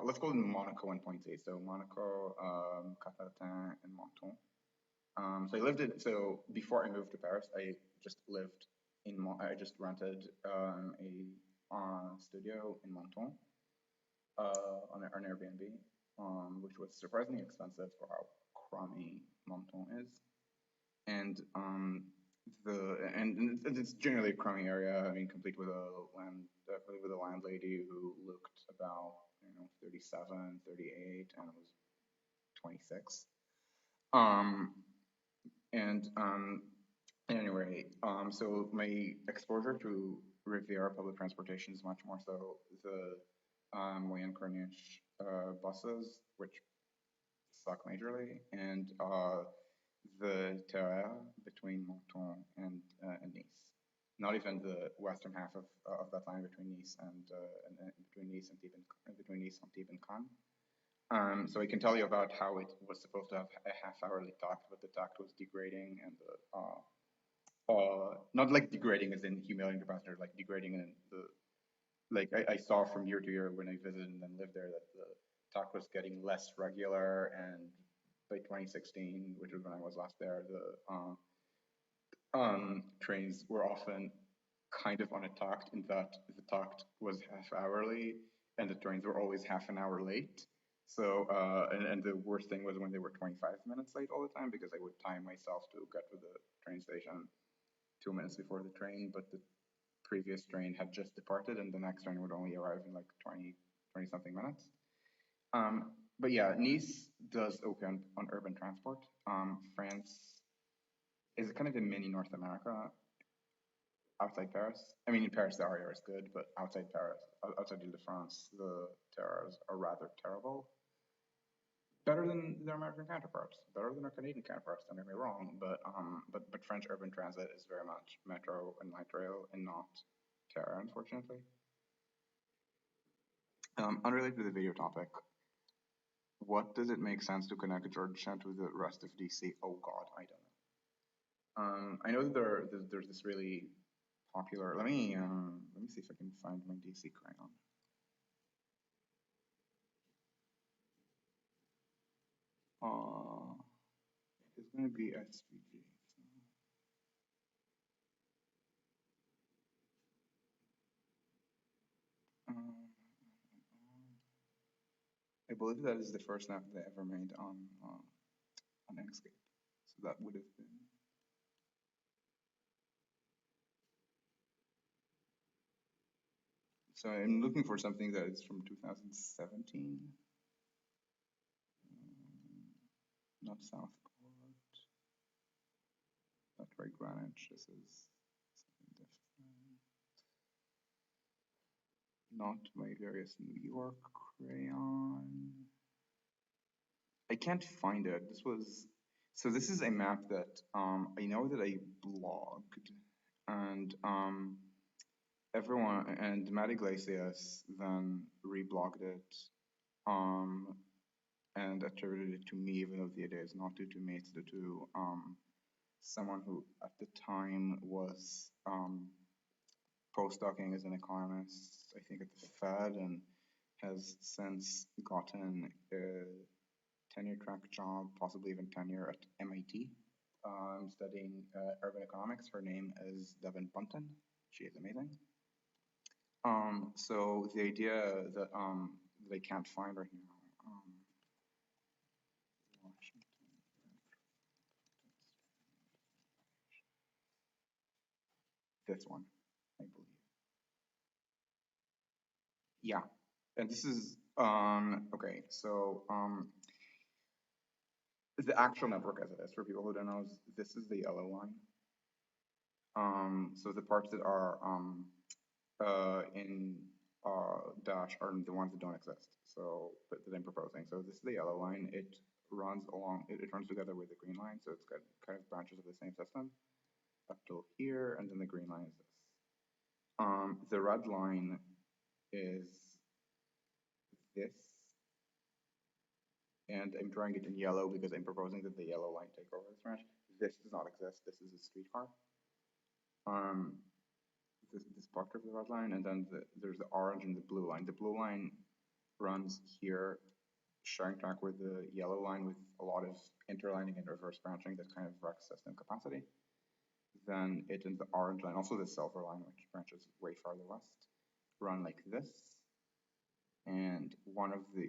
let's call it Monaco and Pointe. So Monaco, Capita, and Menton. So before I moved to Paris, I just lived I just rented a studio in Menton on an Airbnb, which was surprisingly expensive for how crummy Menton is. And it's generally a crummy area. I mean, complete with a landlady who looked about 37, 38, and was 26. And anyway, so my exposure to Riviera public transportation is much more so the Moyen Corniche buses, which suck majorly, and the TER between Menton and Nice. Not even the western half of that line between Nice and Antibes and Cannes. So I can tell you about how it was supposed to have a half-hourly takt, but the takt was degrading, and not like degrading as in humiliating the passenger, like degrading in I saw from year to year when I visited and then lived there that the takt was getting less regular, and by 2016, which was when I was last there, the trains were often kind of on a takt in that the takt was half-hourly and the trains were always half an hour late. So, and the worst thing was when they were 25 minutes late all the time, because I would time myself to get to the train station 2 minutes before the train, but the previous train had just departed and the next train would only arrive in like 20 something minutes. But yeah, Nice does open on urban transport. France is kind of a mini North America outside Paris. I mean, in Paris the RER is good, but outside Paris, outside Ile-de-France, the TERs are rather terrible. Better than their American counterparts, better than our Canadian counterparts. Don't get me wrong, but French urban transit is very much metro and light rail, and not TER, unfortunately. Unrelated to the video topic, what does it make sense to connect Georgetown to the rest of DC? Oh God, I don't know. I know that there's this really popular. Let me see if I can find my DC crayon. It's gonna be SVG. I believe that is the first map they ever made on Xscape. So that would have been. So I'm looking for something that is from 2017. Not Southport. Not right Greenwich. This is something different. Not my various New York crayon. I can't find it. This is a map that I know that I blogged, and everyone and Matt Iglesias then reblogged it and attributed it to me, even though the idea is not due to me, it's due to someone who at the time was postdocing as an economist, I think at the Fed, and has since gotten a tenure track job, possibly even tenure at MIT, studying urban economics. Her name is Devin Bunton. She is amazing. So the idea that they can't find right now. This one, I believe. Yeah, and this is okay. So the actual network as it is, for people who don't know, this is the yellow line. So the parts that are in dash are the ones that don't exist. So that I'm proposing. So this is the yellow line. It runs along. It runs together with the green line. So it's got kind of branches of the same system up till here, and then the green line is this. The red line is this, and I'm drawing it in yellow because I'm proposing that the yellow line take over this branch. This does not exist. This is a streetcar. This part of the red line, and then there's the orange and the blue line. The blue line runs here, sharing track with the yellow line with a lot of interlining and reverse branching that kind of wrecks system capacity. Then it and the orange line, also the silver line, which branches way farther west, run like this. And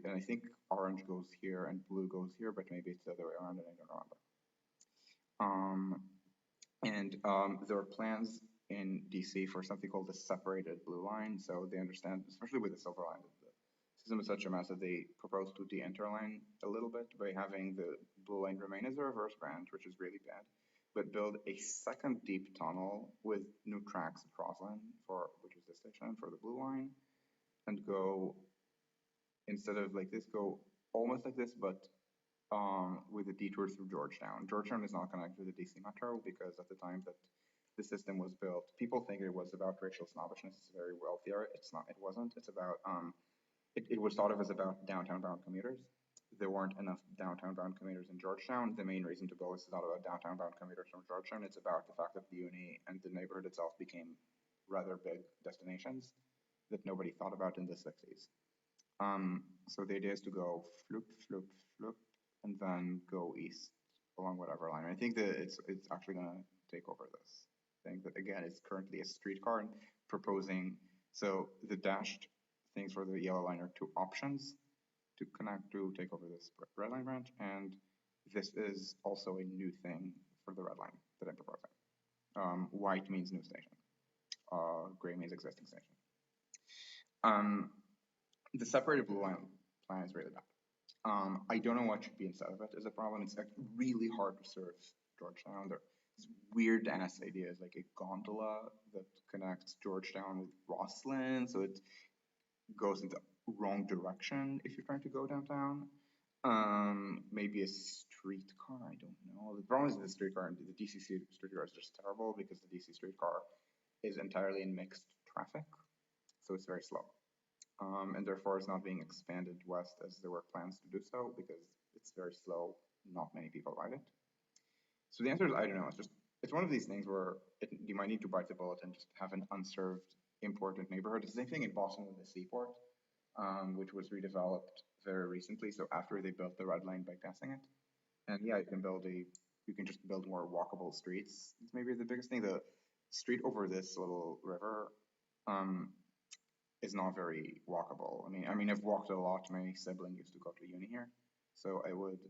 I think orange goes here and blue goes here, but maybe it's the other way around and I don't remember. There are plans in DC for something called the separated blue line. So they understand, especially with the silver line, that the system is such a mess that they propose to de-interline a little bit by having the blue line remain as a reverse branch, which is really bad, but build a second deep tunnel with new tracks across line which is the station for the blue line, and go, instead of like this, go almost like this, but with a detour through Georgetown. Georgetown is not connected to the DC Metro because at the time that the system was built, people think it was about racial snobbishness. It's very wealthier. It's not. It wasn't. It's about. It was thought of as about downtown-bound commuters. There weren't enough downtown-bound commuters in Georgetown. The main reason to build this is not about downtown-bound commuters from Georgetown. It's about the fact that the uni and the neighborhood itself became rather big destinations that nobody thought about in the 60s. So the idea is to go floop, floop, floop, and then go east along whatever line. I think that it's actually gonna take over this thing that again is currently a streetcar and proposing. So the dashed things for the yellow line are two options to connect to take over this red line branch, and this is also a new thing for the red line that I'm proposing. White means new station. Gray means existing station. The separated blue line plan is really bad. I don't know what should be instead of it is a problem. It's like really hard to serve Georgetown. There's weird ass ideas like a gondola that connects Georgetown with Roslyn, so it goes in the wrong direction if you're trying to go downtown. Maybe a streetcar. I don't know. The problem is the streetcar and the DC streetcar is just terrible because the DC streetcar is entirely in mixed traffic, so it's very slow. And therefore it's not being expanded west as there were plans to do so because it's very slow. Not many people ride it. So the answer is I don't know. It's one of these things where you might need to bite the bullet and just have an unserved important neighborhood. It's the same thing in Boston with the seaport, which was redeveloped very recently. So after they built the red line bypassing it, and yeah, you can just build more walkable streets. It's maybe the biggest thing. The street over this little river um, is not very walkable. I mean, I've walked a lot. My sibling used to go to uni here, so I would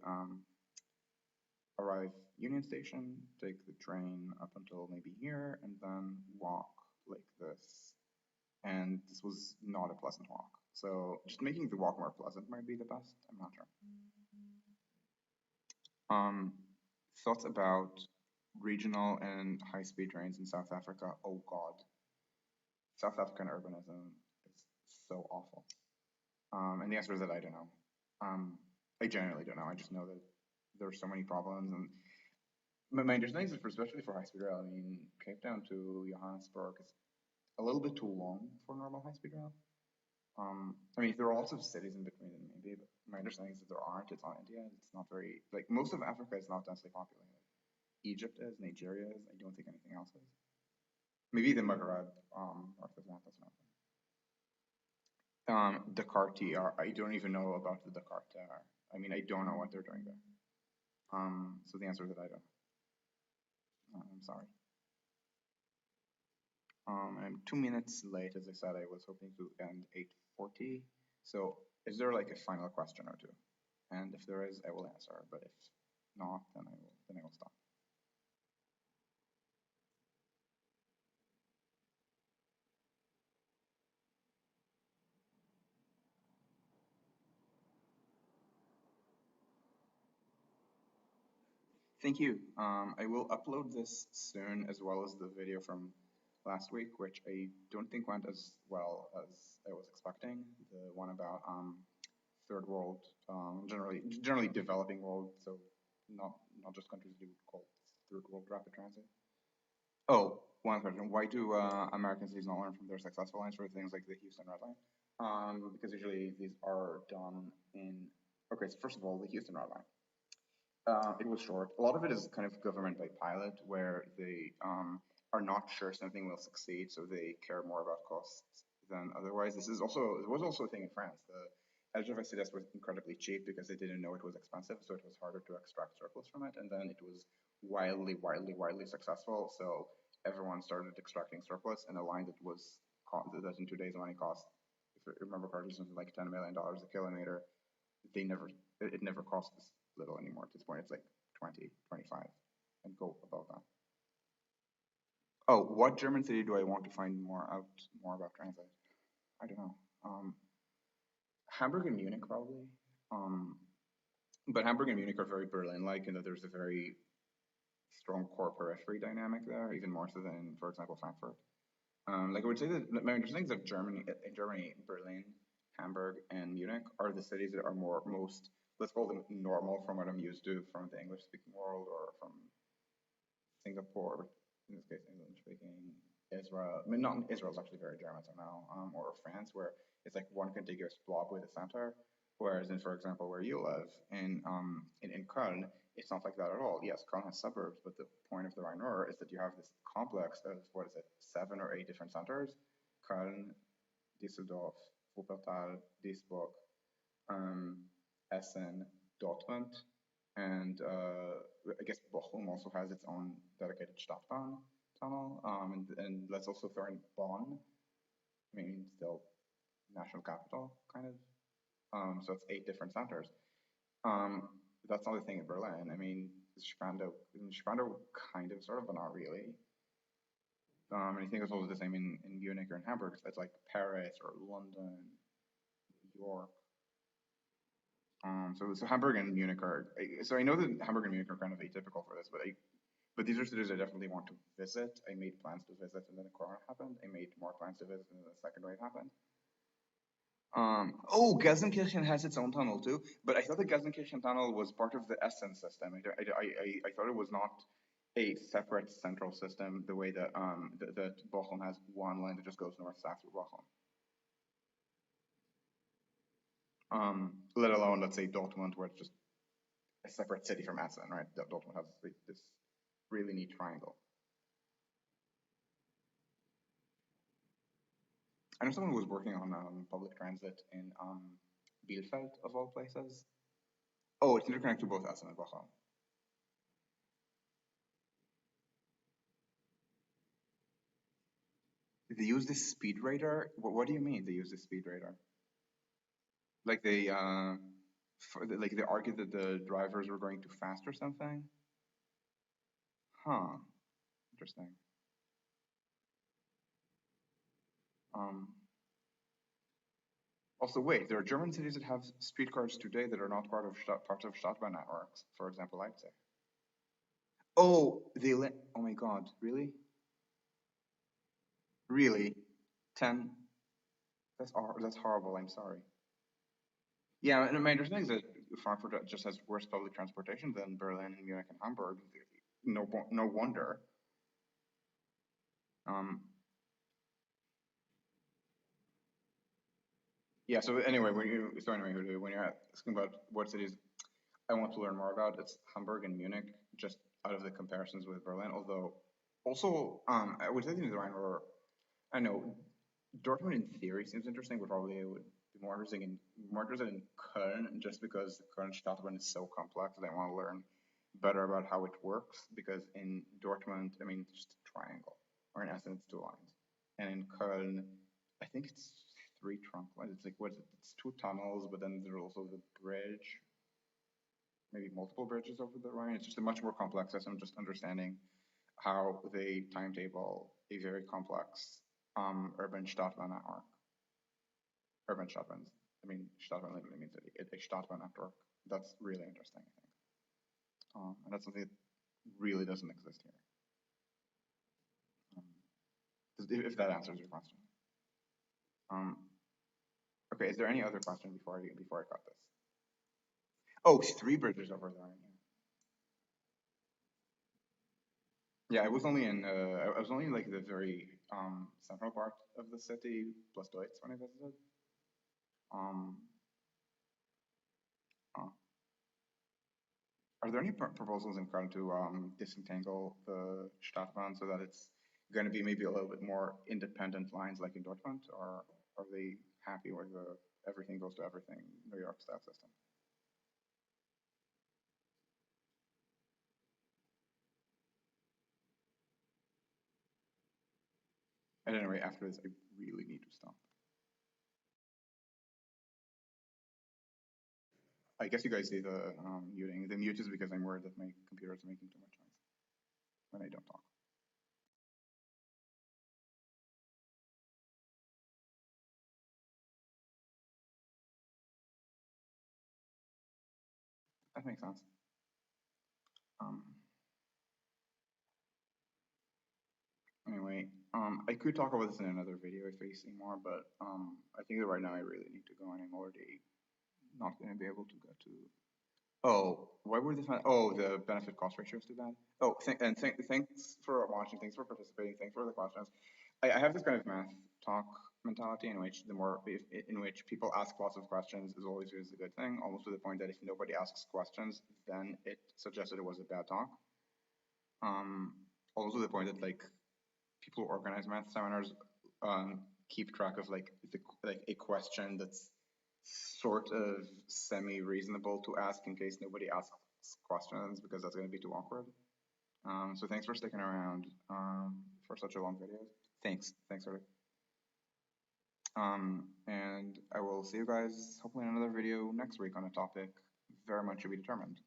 arrive Union Station, take the train up until maybe here, and then walk like this. And this was not a pleasant walk. So just making the walk more pleasant might be the best. I'm not sure. Thoughts about regional and high-speed trains in South Africa? Oh God, South African urbanism is so awful. And the answer is that I don't know. I genuinely don't know. I just know that there are so many problems, and my understanding is, especially for high-speed rail, I mean, Cape Town to Johannesburg is a little bit too long for normal high-speed rail. I mean, there are lots of cities in between them, maybe, but my understanding is that there aren't. It's on India. It's not very, like, most of Africa is not densely populated. Egypt is, Nigeria is. I don't think anything else is. Maybe the Maghreb, north of that, that's not. Dakar TR. I don't even know about the Dakar TR. I mean, I don't know what they're doing there. So the answer is that I don't. I'm sorry. I'm 2 minutes late, as I said. I was hoping to end 8:40. So, is there like a final question or two? And if there is, I will answer. But if not, then I will stop. Thank you. I will upload this soon, as well as the video from last week, which I don't think went as well as I was expecting. The one about third world, generally developing world, so not just countries you would call third world rapid transit. Oh, one question: why do American cities not learn from their successful lines for things like the Houston Red Line? Because usually these are done in. Okay, so first of all, the Houston Red Line. It was short. A lot of it is kind of government by pilot, where they are not sure something will succeed, so they care more about costs than otherwise. There was also a thing in France. The edge of SDS was incredibly cheap because they didn't know it was expensive, so it was harder to extract surplus from it. And then it was wildly successful, so everyone started extracting surplus. And a line that in today's money cost, if I remember correctly, something like $10 million a kilometer, it never costs this little anymore. At this point, it's like 20, 25, and go above that. Oh, what German city do I want to find more about transit? I don't know. Hamburg and Munich probably. But Hamburg and Munich are very Berlin-like, in that there's a very strong core periphery dynamic there, even more so than, for example, Frankfurt. Like I would say that my understanding of Germany, Berlin, Hamburg, and Munich are the cities that are most, let's call them normal from what I'm used to from the English-speaking world, or from Singapore, in this case, English-speaking, Israel. I mean, not Israel's actually very German somehow, or France, where it's like one contiguous blob with a center. Whereas in, for example, where you live in Köln, it's not like that at all. Yes, Köln has suburbs, but the point of the Rhine-Ruhr is that you have this complex of, 7 or 8 different centers: Köln, Düsseldorf, Wuppertal, Duisburg, Essen, Dortmund, and I guess Bochum also has its own dedicated Stadtbahn tunnel. And let's also throw in Bonn. I mean, still national capital, kind of. So it's 8 different centers. That's not the thing in Berlin. I mean, Spandau kind of, sort of, but not really. And I think it's also the same in Munich or in Hamburg. So it's like Paris or London, New York. So Hamburg and Munich are, so I know that Hamburg and Munich are kind of atypical for this, but these are cities I definitely want to visit. I made plans to visit, and then the corona happened. I made more plans to visit, and then the second wave happened. Oh, Gelsenkirchen has its own tunnel too, but I thought the Gelsenkirchen tunnel was part of the Essen system. I thought it was not a separate central system the way that that Bochum has one line that just goes north-south through Bochum. Let alone, let's say, Dortmund, where it's just a separate city from Essen, right? Dortmund has this really neat triangle. I know someone who was working on public transit in Bielefeld, of all places. Oh, it's interconnected to both Essen and Bochum. They use this speed radar. What do you mean they use this speed radar? Like like they argued that the drivers were going too fast or something? Huh. Interesting. Um, Also, wait, there are German cities that have streetcars today that are not part of Stadtbahn networks. For example, Leipzig. Oh, oh my God, really? Really? 10? That's horrible. I'm sorry. Yeah, and my understanding is that Frankfurt just has worse public transportation than Berlin, Munich, and Hamburg. No wonder. Um, yeah. So anyway, when you're asking about what cities I want to learn more about, it's Hamburg and Munich, just out of the comparisons with Berlin. Although, also, I would say the Rhine were, I know, Dortmund in theory seems interesting, but probably I would be more interested in Köln, just because the Köln Stadtbahn is so complex that I want to learn better about how it works. Because in Dortmund, I mean, it's just a triangle, or in essence, two lines, and in Köln, I think it's three trunk lines. It's like what is it? It's two tunnels, but then there's also the bridge, maybe multiple bridges over the Rhine. It's just a much more complex system. Just understanding how they timetable a very complex urban Stadtbahn network. Urban Stadtbahns. I mean, Stadtbahn literally means a Stadtbahn network. That's really interesting, I think. And that's something that really doesn't exist here. If that answers your question. Okay, is there any other question before I cut this? Oh, three bridges over the Rhine. Yeah, I was only in like the very central part of the city, plus Deutz, when I visited. Um, uh, are there any proposals in Köln to disentangle the Stadtbahn so that it's going to be maybe a little bit more independent lines like in Dortmund, or are they happy with the everything goes to everything New York style system? And anyway, after this, I really need to stop. I guess you guys see the muting. The mute is because I'm worried that my computer is making too much noise when I don't talk. That makes sense. Um, Anyway, I could talk about this in another video if I see more, but I think that right now I really need to go, and I'm already not going to be able to get to. Oh, why were the the benefit cost ratio is too bad? Oh, thanks for watching, thanks for participating, thanks for the questions. I have this kind of math talk mentality in which in which people ask lots of questions is always a good thing, almost to the point that if nobody asks questions, then it suggested it was a bad talk. Also to the point that like people who organize math seminars keep track of like a question that's sort of semi-reasonable to ask in case nobody asks questions, because that's going to be too awkward. So thanks for sticking around for such a long video. Thanks, Eric. And I will see you guys hopefully in another video next week on a topic very much to be determined.